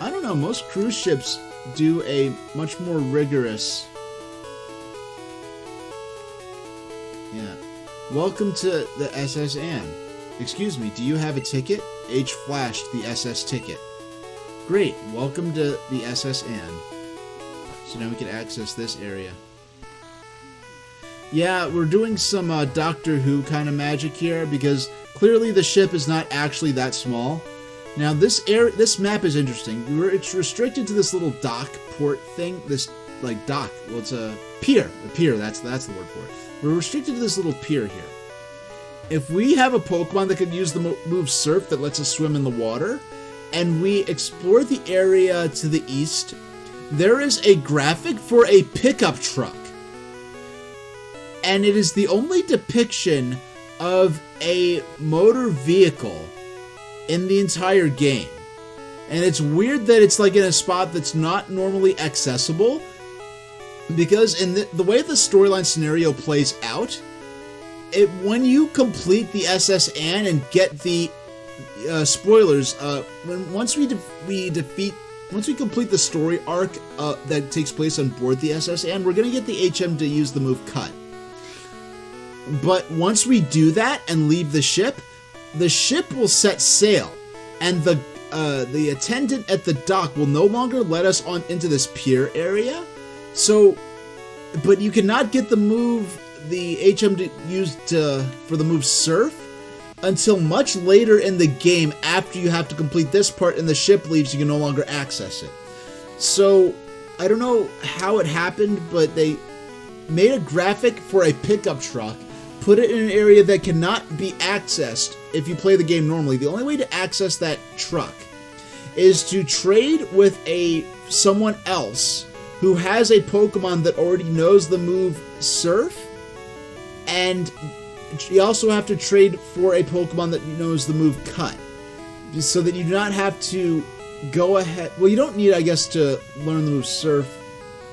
I don't know, most cruise ships do a much more rigorous... Yeah. Welcome to the SSN. Excuse me, do you have a ticket? H flashed the SS ticket. Great, welcome to the SSN. So now we can access this area. Yeah, we're doing some Doctor Who kind of magic here, because clearly the ship is not actually that small. Now this map is interesting. It's restricted to this little dock port thing. This like dock. Well, it's a pier. A pier. That's the word for it. We're restricted to this little pier here. If we have a Pokemon that could use the move Surf that lets us swim in the water, and we explore the area to the east, there is a graphic for a pickup truck. And it is the only depiction of a motor vehicle in the entire game. And it's weird that it's like in a spot that's not normally accessible, because in the way the storyline scenario plays out, when you complete the SSN and get the spoilers, once we complete the story arc that takes place on board the SSN, we're gonna get the HM to use the move Cut. But once we do that and leave the ship will set sail, and the attendant at the dock will no longer let us on into this pier area. So, but you cannot get the HM to use for the move Surf until much later in the game, after you have to complete this part and the ship leaves. You can no longer access it. So I don't know how it happened, but they made a graphic for a pickup truck, put it in an area that cannot be accessed if you play the game normally. The only way to access that truck is to trade with someone else who has a Pokemon that already knows the move Surf, and you also have to trade for a Pokemon that knows the move Cut, so that you do not have to go ahead. Well, you don't need, I guess, to learn the move Surf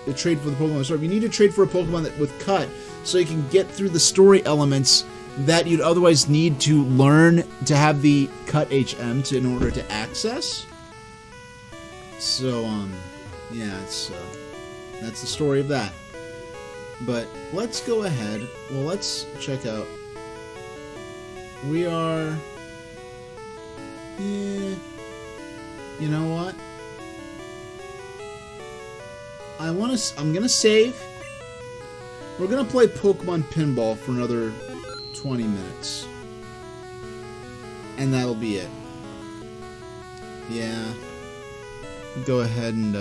to trade for the Pokemon Surf. You need to trade for a Pokemon with Cut, so you can get through the story elements that you'd otherwise need to learn to have the Cut HM in order to access. So, yeah, that's the story of that. But let's go ahead. Well, let's check out. We are... You know what? I'm gonna save. We're gonna play Pokemon Pinball for another 20 minutes. And that'll be it. Yeah. Go ahead and,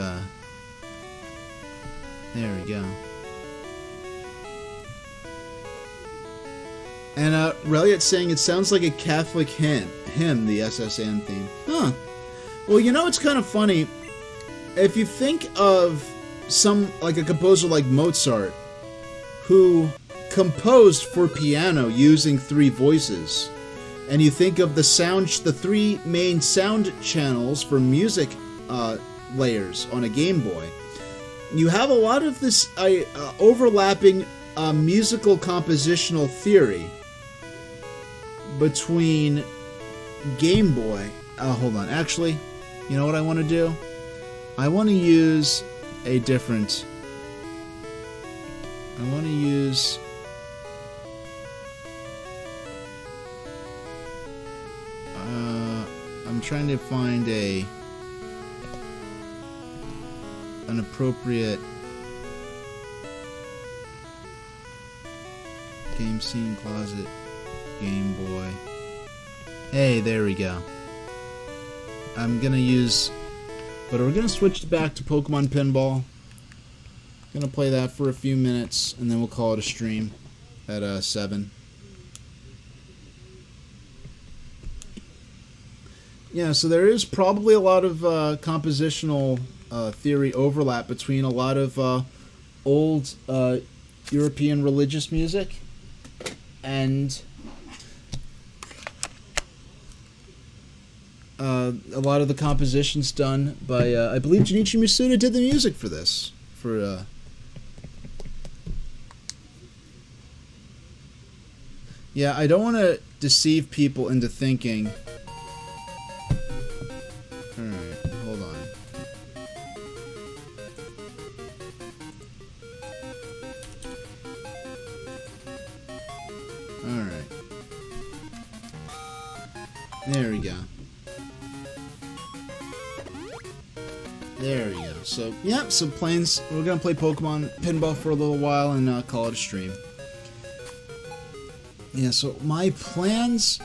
there we go. And, Reliot's saying it sounds like a Catholic hymn, the SSN theme. Huh. Well, you know, it's kind of funny. If you think of like a composer like Mozart, who composed for piano using 3 voices, and you think of the 3 main sound channels for music layers on a Game Boy, you have a lot of this overlapping musical compositional theory between Game Boy. Hold on. Actually, you know what I want to do? I want to use a different I want to use... I'm trying to find an appropriate game scene closet, Game Boy. Hey, there we go. I'm gonna use, but we're gonna switch back to Pokemon Pinball. Gonna play that for a few minutes, and then we'll call it a stream at 7. Yeah, so there is probably a lot of compositional theory overlap between a lot of old European religious music and a lot of the compositions done by, I believe Junichi Masuda did the music for this. Yeah, I don't want to deceive people into thinking... Alright, hold on. Alright. There we go. There we go. So, yeah, so we're gonna play Pokemon Pinball for a little while and call it a stream. Yeah, so my plans,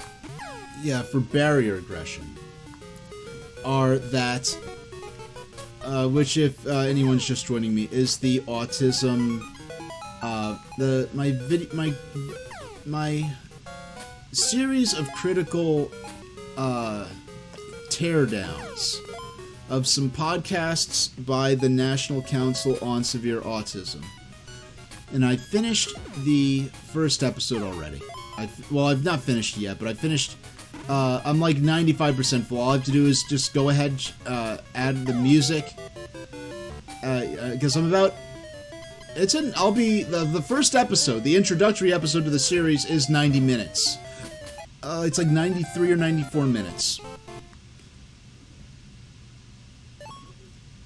for barrier aggression are that, which if anyone's just joining me, is the autism, my series of critical teardowns of some podcasts by the National Council on Severe Autism. And I finished the first episode already. I've not finished yet, but I finished... I'm like 95% full. All I have to do is just go ahead, add the music. Because I'm about... the first episode, the introductory episode to the series is 90 minutes. It's like 93 or 94 minutes.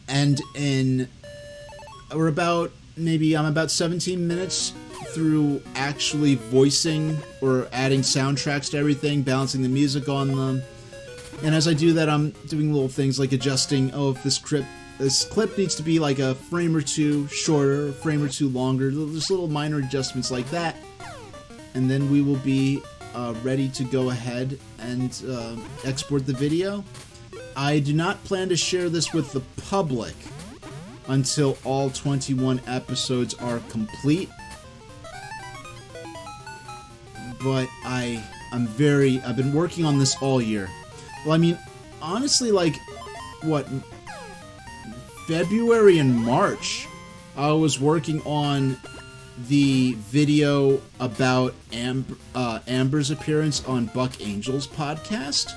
And I'm about 17 minutes through actually voicing or adding soundtracks to everything, balancing the music on them. And as I do that, I'm doing little things like adjusting, if this clip needs to be like a frame or two shorter, a frame or two longer, just little minor adjustments like that. And then we will be ready to go ahead and export the video. I do not plan to share this with the public until all 21 episodes are complete. But I've been working on this all year. Well, I mean, honestly, like, February and March, I was working on the video about Amber's appearance on Buck Angel's podcast.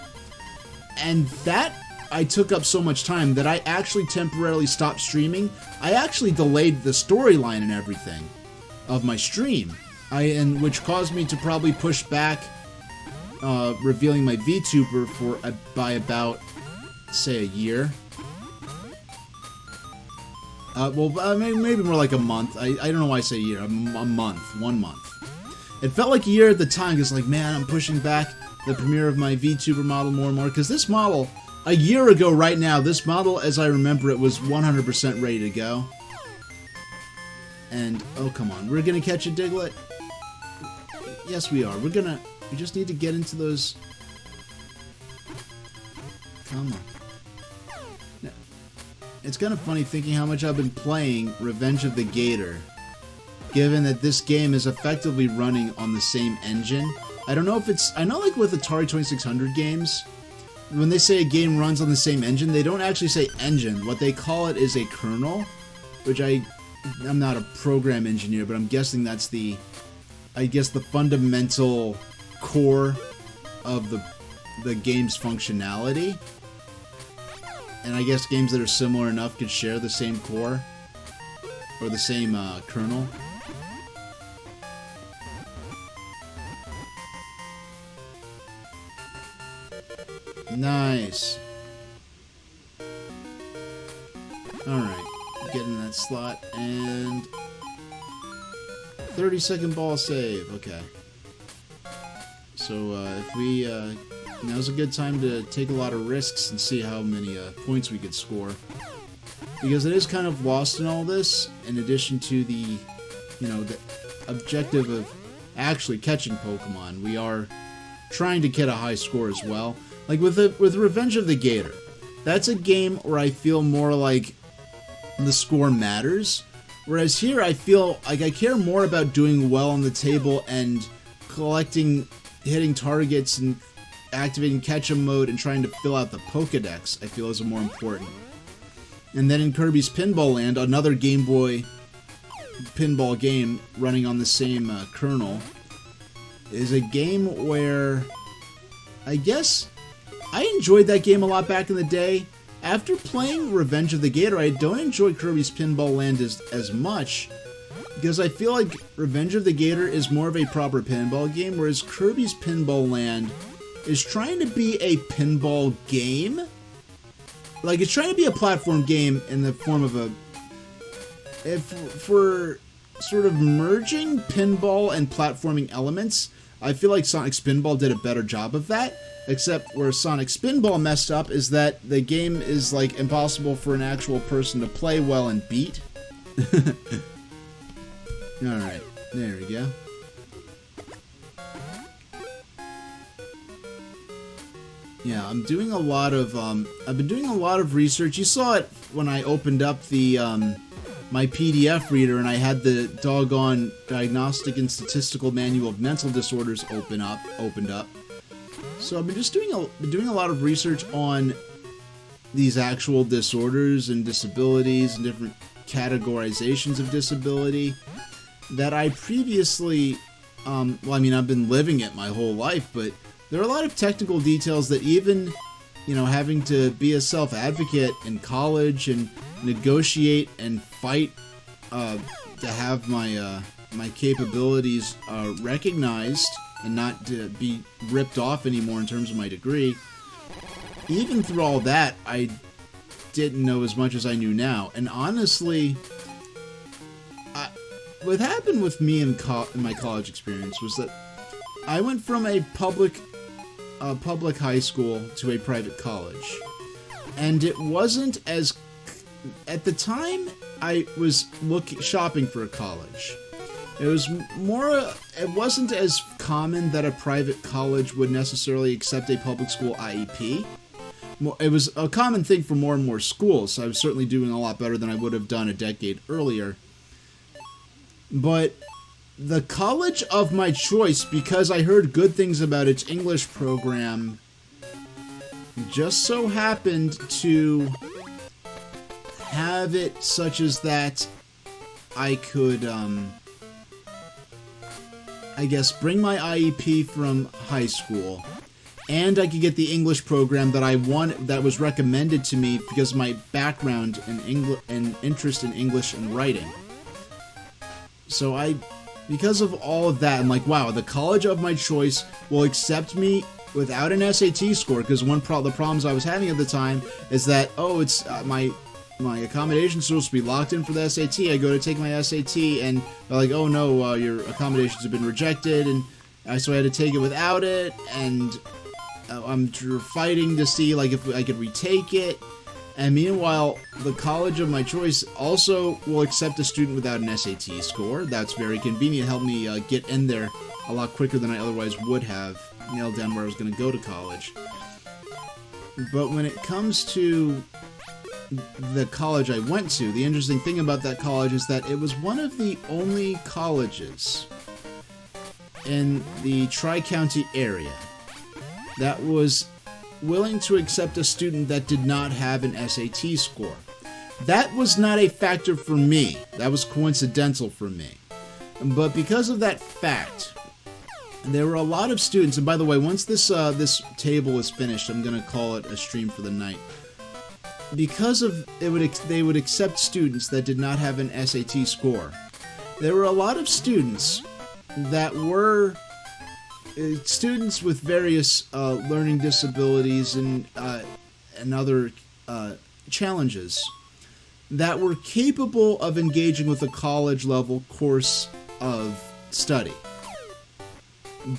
And that I took up so much time that I actually temporarily stopped streaming. I actually delayed the storyline and everything of my stream. Which caused me to probably push back revealing my VTuber by about, say, a year. Maybe more like a month. I don't know why I say a year. A month. 1 month. It felt like a year at the time, because, like, man, I'm pushing back the premiere of my VTuber model more and more, because this model, a year ago right now, this model, as I remember it, was 100% ready to go. And, oh, come on. We're gonna catch a Diglett? Yes, we are. We just need to get into those... Come on. Now, it's kind of funny thinking how much I've been playing Revenge of the Gator, given that this game is effectively running on the same engine. I don't know if it's... I know, like, with Atari 2600 games, when they say a game runs on the same engine, they don't actually say engine. What they call it is a kernel, which I'm not a program engineer, but I'm guessing that's the fundamental core of the game's functionality. And I guess games that are similar enough could share the same core, or the same kernel. Nice. Alright, get in that slot, and 30-second ball save. Okay. So if we... now's a good time to take a lot of risks and see how many points we could score. Because it is kind of lost in all this, in addition to the, the objective of actually catching Pokemon. We are trying to get a high score as well. Like with Revenge of the Gator. That's a game where I feel more like the score matters. Whereas here I feel like I care more about doing well on the table and hitting targets and activating catch-em mode and trying to fill out the Pokedex, I feel is more important. And then in Kirby's Pinball Land, another Game Boy pinball game running on the same kernel, is a game where I guess I enjoyed that game a lot back in the day. After playing Revenge of the Gator, I don't enjoy Kirby's Pinball Land as much, because I feel like Revenge of the Gator is more of a proper pinball game, whereas Kirby's Pinball Land is trying to be a pinball game. Like, it's trying to be a platform game in the form of a... If we're sort of merging pinball and platforming elements, I feel like Sonic Spinball did a better job of that. Except where Sonic Spinball messed up is that the game is, like, impossible for an actual person to play well and beat. Alright, there we go. Yeah, I'm doing a lot of, I've been doing a lot of research. You saw it when I opened up the, my PDF reader and I had the doggone Diagnostic and Statistical Manual of Mental Disorders opened up. So I've been just doing a lot of research on these actual disorders and disabilities and different categorizations of disability that I previously, well, I mean, I've been living it my whole life, but there are a lot of technical details that even, having to be a self-advocate in college and negotiate and fight to have my my capabilities recognized and not to be ripped off anymore in terms of my degree. Even through all that, I didn't know as much as I knew now. And honestly, what happened with me in my college experience was that I went from a public high school to a private college. And it wasn't as... At the time, I was shopping for a college. It was more... It wasn't as common that a private college would necessarily accept a public school IEP. It was a common thing for more and more schools, so I was certainly doing a lot better than I would have done a decade earlier. But the college of my choice, because I heard good things about its English program, just so happened to have it such as that I could, I guess, bring my IEP from high school, and I could get the English program that I wanted, that was recommended to me because of my background in English and interest in English and writing. So because of all of that, I'm like, wow, the college of my choice will accept me without an SAT score, because the problems I was having at the time is that, it's my accommodations supposed to be locked in for the SAT. I go to take my SAT, and they're like, oh no, your accommodations have been rejected, and so I had to take it without it, and I'm fighting to see like if I could retake it. And meanwhile, the college of my choice also will accept a student without an SAT score. That's very convenient. It helped me get in there a lot quicker than I otherwise would have, nailed down where I was going to go to college. But when it comes to the college I went to, the interesting thing about that college is that it was one of the only colleges in the Tri-County area that was willing to accept a student that did not have an SAT score. That was not a factor for me. That was coincidental for me. But because of that fact, there were a lot of students, and by the way, once this table is finished, I'm going to call it a stream for the night. Because of they would accept students that did not have an SAT score. There were a lot of students that were students with various learning disabilities and other challenges that were capable of engaging with a college level course of study,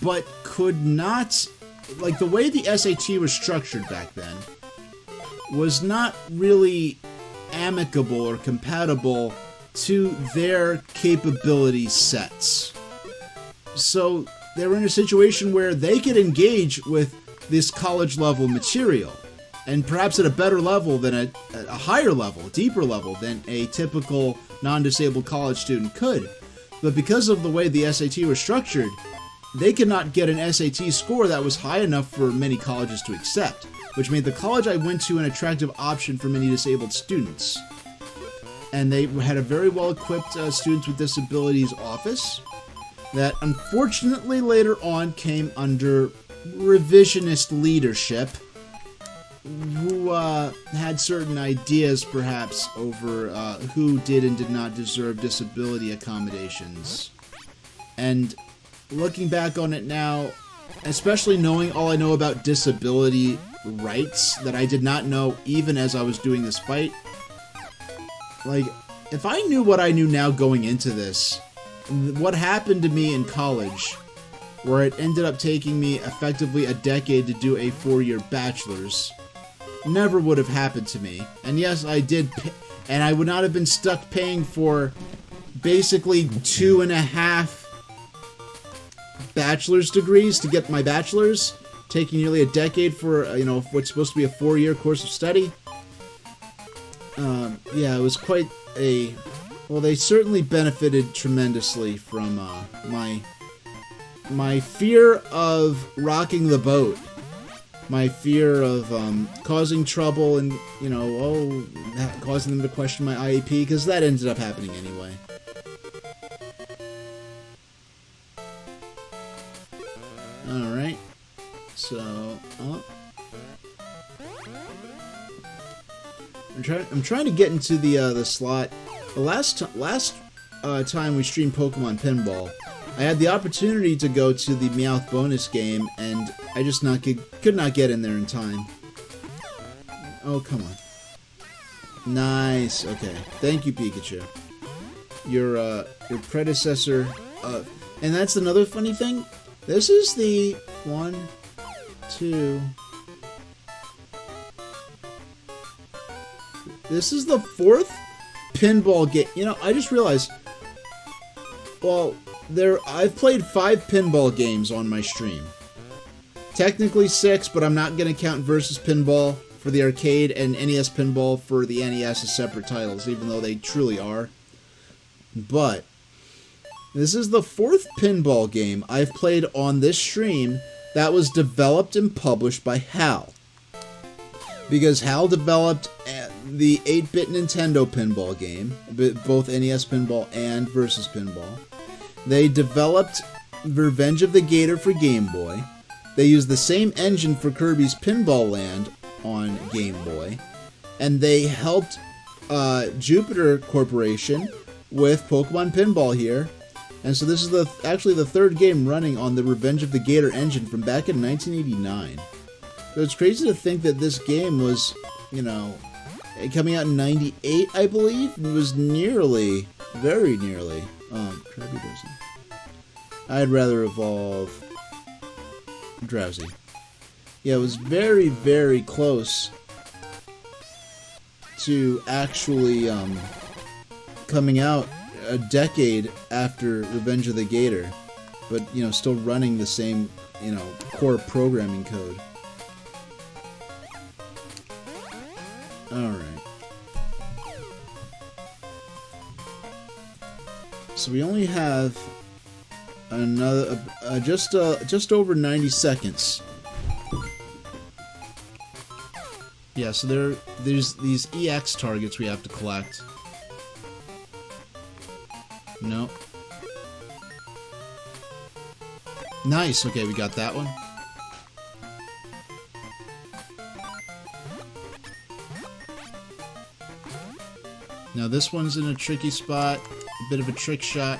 but could not, like, the way the SAT was structured back then was not really amicable or compatible to their capability sets. So they were in a situation where they could engage with this college level material, and perhaps at a better level than a higher level, a deeper level than a typical non-disabled college student could. But because of the way the SAT was structured, they could not get an SAT score that was high enough for many colleges to accept, which made the college I went to an attractive option for many disabled students. And they had a very well-equipped Students with Disabilities office that unfortunately later on came under revisionist leadership, who had certain ideas perhaps over who did and did not deserve disability accommodations. And looking back on it now, especially knowing all I know about disability rights that I did not know even as I was doing this fight, like, if I knew what I knew now going into this, what happened to me in college, where it ended up taking me effectively a decade to do a 4-year bachelor's, never would have happened to me. And yes, I did, and I would not have been stuck paying for basically 2.5 bachelor's degrees to get my bachelor's, taking nearly a decade for, you know, what's supposed to be a 4-year course of study. Yeah, it was quite a... Well, they certainly benefited tremendously from my fear of rocking the boat. My fear of causing trouble and, you know, causing them to question my IEP, because that ended up happening anyway. Alright. So, I'm trying to get into the slot. The last time we streamed Pokemon Pinball, I had the opportunity to go to the Meowth bonus game, and I just could not get in there in time. Oh, come on. Nice. Okay. Thank you, Pikachu. Your predecessor. And that's another funny thing. This is the 1, 2. This is the 4th pinball game. You know, I just realized. Well, I've played 5 pinball games on my stream. Technically 6, but I'm not going to count Versus Pinball for the arcade and NES Pinball for the NES as separate titles, even though they truly are. But this is the 4th pinball game I've played on this stream that was developed and published by HAL. Because HAL developed the 8-bit Nintendo pinball game, both NES Pinball and Versus Pinball. They developed Revenge of the Gator for Game Boy. They used the same engine for Kirby's Pinball Land on Game Boy. And they helped Jupiter Corporation with Pokemon Pinball here. And so this is actually the 3rd game running on the Revenge of the Gator engine from back in 1989. So it's crazy to think that this game was, you know, coming out in 98, I believe. It was nearly, very nearly. Kirby doesn't. I'd rather evolve Drowsy. Yeah, it was very, very close to actually coming out a decade after Revenge of the Gator, but, you know, still running the same, you know, core programming code. Alright. So we only have another, just over 90 seconds. Yeah, so there's these EX targets we have to collect. No. Nice, okay, we got that one. Now this one's in a tricky spot, a bit of a trick shot.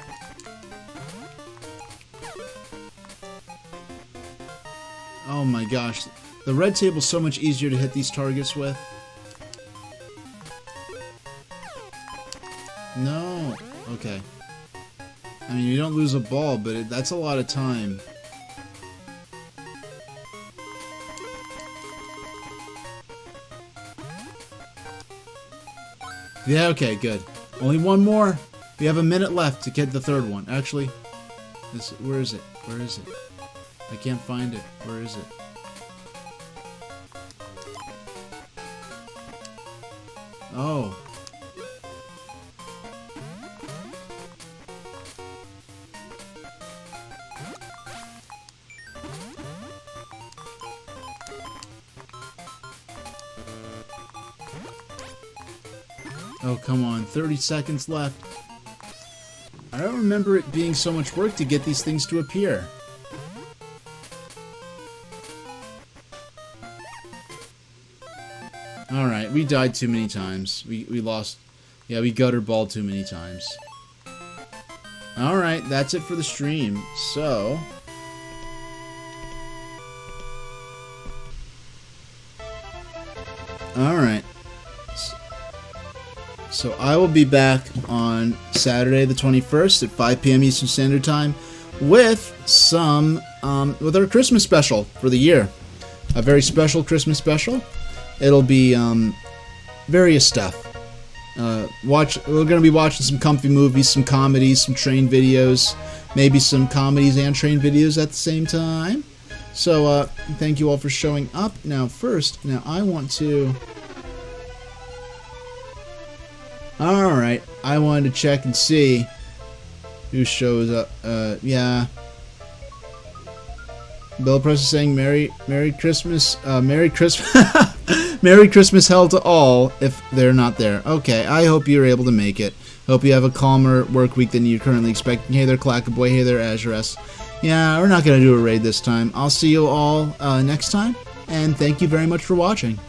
Oh my gosh, the red table's so much easier to hit these targets with. No, okay. I mean, you don't lose a ball, but that's a lot of time. Yeah, okay, good. Only one more. We have a minute left to get the third one. Actually, where is it? Where is it? I can't find it. Where is it? Oh. Oh, come on. 30 seconds left. I don't remember it being so much work to get these things to appear. Alright, we died too many times. We lost... Yeah, we gutter balled too many times. Alright, that's it for the stream. So... Alright. So I will be back on Saturday the 21st at 5 p.m. Eastern Standard Time with with our Christmas special for the year. A very special Christmas special. It'll be various stuff. We're gonna be watching some comfy movies, some comedies, some train videos, maybe some comedies and train videos at the same time. So thank you all for showing up. Now I want to... Alright, I wanted to check and see who shows up. Yeah. Bill Press is saying Merry Christmas, Merry Christmas, Merry Christmas hell to all if they're not there. Okay, I hope you're able to make it. Hope you have a calmer work week than you're currently expecting. Hey there, Clackaboy. Hey there, Azure S. Yeah, we're not going to do a raid this time. I'll see you all next time, and thank you very much for watching.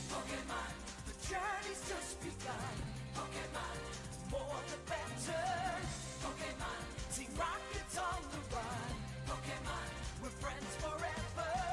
Pokémon, the journey's just begun. Pokémon, more the better. Pokémon, Team Rocket's on the run. Pokémon, we're friends forever.